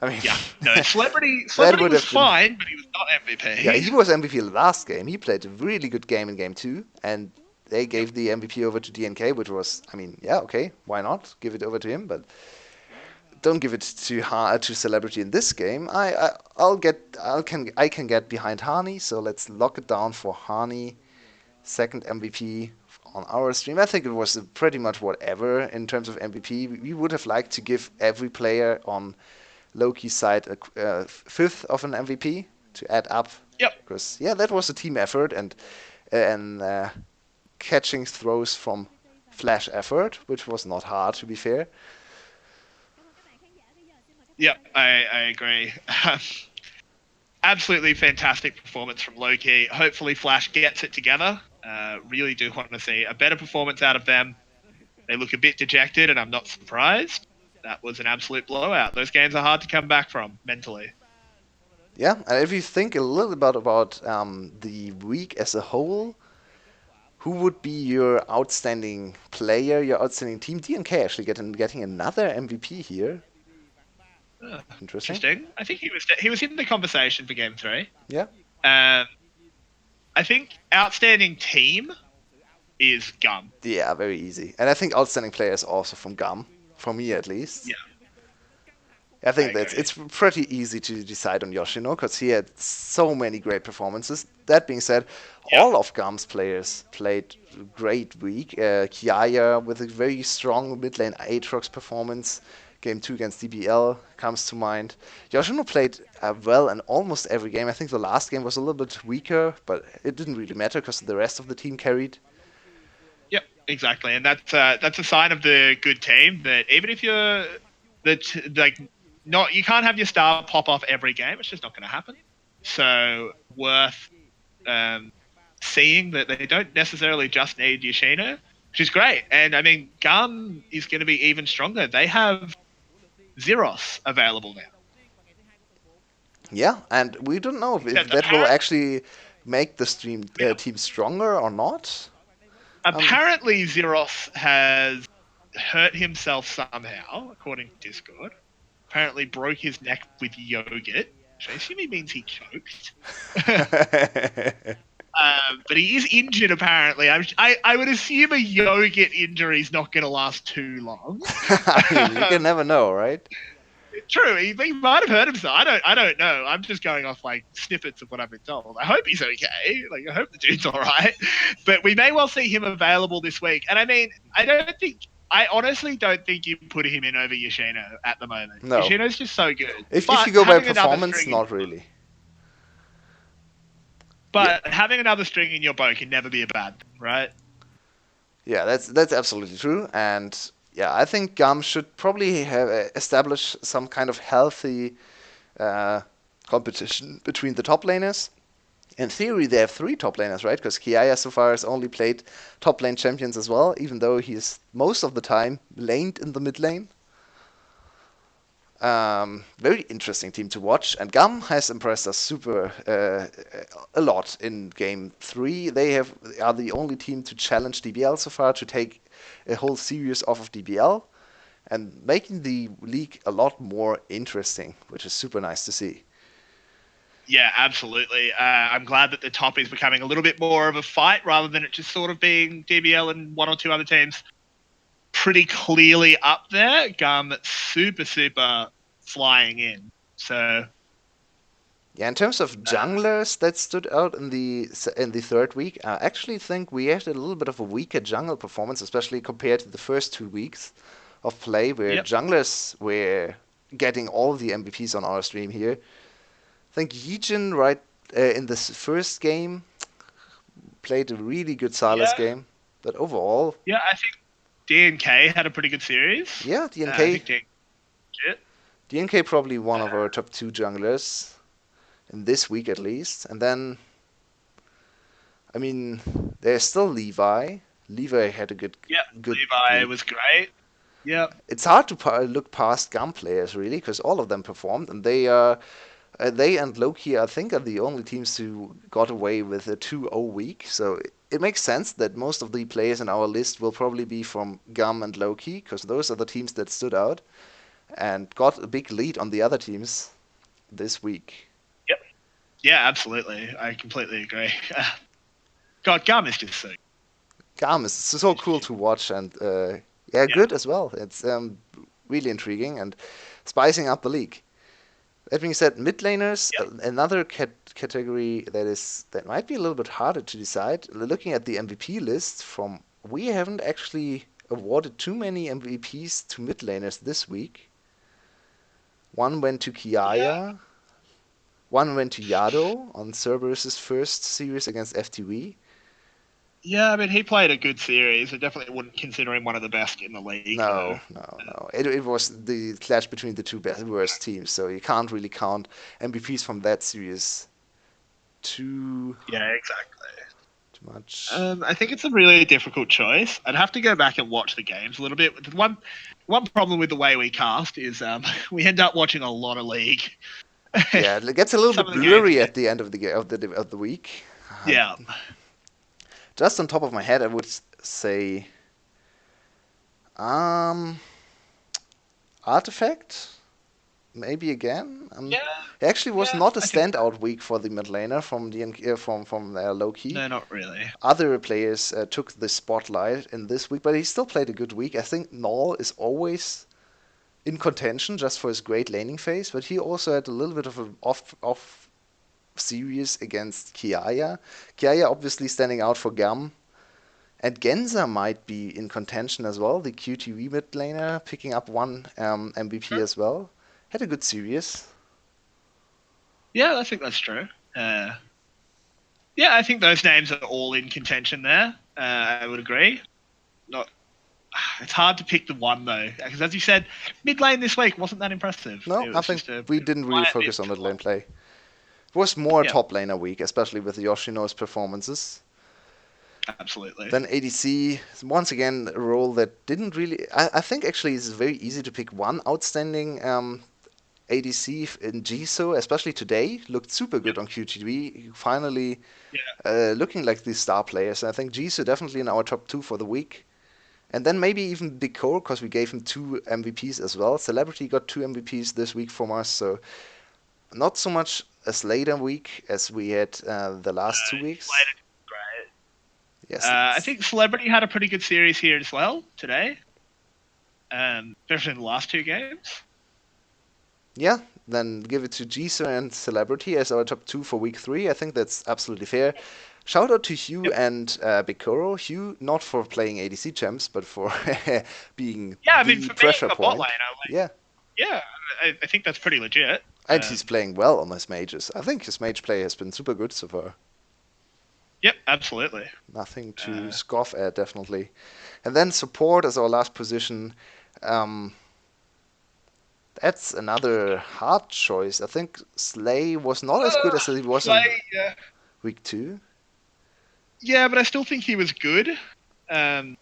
I mean, Yeah, no, Celebrity would was have been. fine, but he was not MVP. Yeah, he was MVP last game. He played a really good game in game 2, and they gave the MVP over to DNK, which was, I mean, yeah, okay, why not? Give it over to him, but don't give it to Celebrity in this game. I can get behind Hani, so let's lock it down for Hani, second MVP on our stream. I think it was pretty much whatever in terms of MVP. We would have liked to give every player on Loki's side a fifth of an MVP to add up. Yep. Because yeah, that was a team effort and catching throws from Flash effort, which was not hard to be fair. Yep, I agree. Absolutely fantastic performance from Loki. Hopefully Flash gets it together. Really do want to see a better performance out of them. They look a bit dejected, and I'm not surprised. That was an absolute blowout. Those games are hard to come back from mentally. Yeah, and if you think a little bit about the week as a whole, who would be your outstanding player, your outstanding team? DNK actually getting another MVP here. Interesting. I think he was in the conversation for Game 3. Yeah. I think outstanding team is Gum. Yeah, very easy. And I think outstanding player is also from GAM, for me at least. Yeah. I I think that's agree. it's pretty easy to decide on Yoshino because he had so many great performances. That being said, Yep. all of Gam's players played great week. Kiaya with a very strong mid lane Aatrox performance. Game 2 against DBL comes to mind. Yoshino played well in almost every game. I think the last game was a little bit weaker, but it didn't really matter because the rest of the team carried. Yep. Exactly, and that's a sign of the good team that even if you're like not you can't have your star pop off every game. It's just not going to happen. So worth um, seeing that they don't necessarily just need Yoshino, which is great. And I mean, Gum is going to be even stronger. They have Zeros available now. Yeah, and we don't know if Except that will actually make the team stronger or not. Um, apparently Zeros has hurt himself somehow, according to Discord. Apparently broke his neck with yogurt, which I assume he means he choked. But he is injured apparently. I would assume a yogurt injury is not going to last too long. I mean, you can never know, right? True, he might have hurt himself. I don't know. I'm just going off like snippets of what I've been told. I hope he's okay. Like I hope the dude's all right. But we may well see him available this week. And I mean, I honestly don't think you put him in over Yoshino at the moment. No. Yoshino's just so good. If But you go by having another performance, string in not really. Yeah, but having another string in your bow can never be a bad thing, right? yeah, that's absolutely true. And yeah, I think Gum should probably have establish some kind of healthy uh, competition between the top laners. In theory, they have three top laners, right? Because Kiaya so far has only played top lane champions as well, even though he's most of the time laned in the mid lane. Very interesting team to watch, and Gum has impressed us super a lot in game 3. They are the only team to challenge DBL so far to take a whole series off of DBL and making the league a lot more interesting, which is super nice to see. Yeah, absolutely. I'm glad that the top is becoming a little bit more of a fight rather than it just sort of being DBL and one or two other teams pretty clearly up there. Gum super flying in. So Yeah, in terms of junglers that stood out in the third week, I actually think we had a little bit of a weaker jungle performance, especially compared to the first 2 weeks of play, where yep, junglers were getting all the MVPs on our stream here. I think Yijin, right in this first game, played a really good Silas yeah, game, but overall, yeah. I think DNK had a pretty good series. yeah, I DNK, think DNK. DNK probably one of Uh, our top 2 junglers in this week at least, and then I mean, there's still Levi. Levi had a yep, good Levi week. was great. Yep. It's hard to look past Gum players really, because all of them performed, and they and Loki, I think, are the only teams who got away with a 2-0 week. So it makes sense that most of the players in our list will probably be from Gum and Loki, because those are the teams that stood out and got a big lead on the other teams this week. Yep. Yeah, absolutely. I completely agree. God, Gum is just so. Gum is so cool to watch, and yeah, Yeah. good as well. It's really intriguing and spicing up the league. That being said, mid laners, Yep. another category that might be a little bit harder to decide. Looking at the MVP list, we haven't actually awarded too many MVPs to mid laners this week. One went to Yeah. Kiaya, one went to Yado on Cerberus's first series against FTW. Yeah, I mean, he played a good series. I definitely wouldn't consider him one of the best in the league, though. No, no, no. It was the clash between the two worst teams, so you can't really count MVPs from that series too Yeah, exactly. too much. I think it's a really difficult choice. I'd have to go back and watch the games a little bit. The one problem with the way we cast is we end up watching a lot of league. Yeah, it gets a little Some bit of the games blurry get at the end of the week. yeah. Just on top of my head, I would say, um, Artifact, maybe again. Yeah, It actually was yeah. not a I think standout week for the mid laner from Loki. no, not really. Other players took the spotlight in this week, but he still played a good week. I think Null is always in contention just for his great laning phase, but he also had a little bit of an off series against Kiaya. Kiaya obviously standing out for Gam. And Genza might be in contention as well, the QTV mid laner, picking up one MVP as well. Had a good series. Yeah, I think that's true. Yeah, I think those names are all in contention there. I would agree. Not. It's hard to pick the one though, because as you said, mid lane this week wasn't that impressive. No, It I was think just a we didn't really quiet focus mid on to mid lane long. play. It was more Yeah. top laner week, especially with Yoshino's performances. Absolutely. Then ADC, once again, a role that didn't really. I think actually it's very easy to pick one outstanding ADC in Jisoo, especially today. Looked super good on QTV. Finally Yeah. looking like the star players. I think Jisoo definitely in our top 2 for the week. And then maybe even Big Core, because we gave him 2 MVPs as well. Celebrity got 2 MVPs this week from us, so not so much a Slater week as we had the last 2 weeks. Slated great. Yes, I think Celebrity had a pretty good series here as well today. Especially in the last 2 games. yeah. Then give it to Jisoo and Celebrity as our top 2 for week 3. I think that's absolutely fair. Shout out to Hugh and Bikoro. Hugh, not for playing ADC champs, but for being Yeah, I mean, the for being pressure a bot point. laner, Yeah. yeah, I think that's pretty legit. And he's playing well on his mages. I think his mage play has been super good so far. Yep, absolutely. Nothing to scoff at, definitely. And then support as our last position. That's another hard choice. I think Slay was not as good as he was on Yeah. week 2. Yeah, but I still think he was good. Um,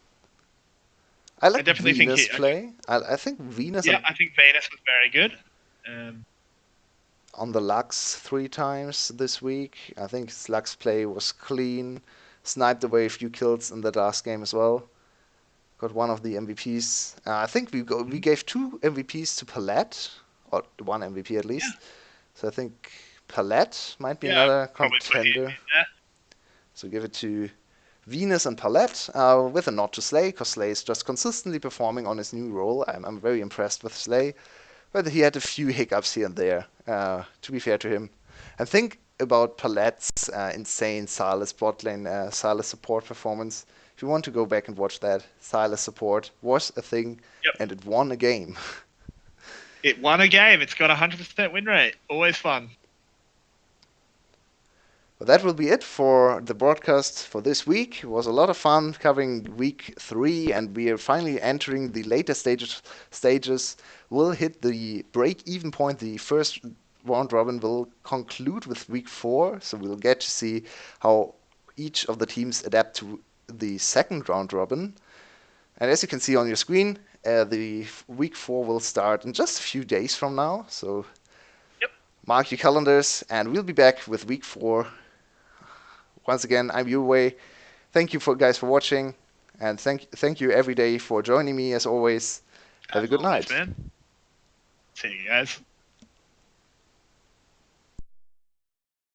I like definitely think Venus play. I think Venus yeah, I think Venus was very good. on the Lux 3 times this week. I think his Lux play was clean. Sniped away a few kills in that last game as well. Got one of the MVPs. I think we gave 2 MVPs to Palette, or 1 MVP at least. So I think Palette might be another probably put him in contender. there. So give it to Venus and Palette, with a nod to Slay, because Slay is just consistently performing on his new role. I'm very impressed with Slay, but he had a few hiccups here and there, to be fair to him. And think about Palette's insane Sylas bot lane, Sylas support performance. If you want to go back and watch that, Sylas support was a thing, and it won a game. It won a game. It's got a 100% win rate. Always fun. Well, that will be it for the broadcast for this week. It was a lot of fun covering week 3, and we are finally entering the later stages. We'll hit the break-even point. The first round robin will conclude with week 4, so we'll get to see how each of the teams adapt to the second round robin. And as you can see on your screen, the week 4 will start in just a few days from now. So mark your calendars, and we'll be back with week 4. Once again, I'm Yulwei. Thank you guys for watching, and thank you every day for joining me as always. Have a good night. Man. See you guys.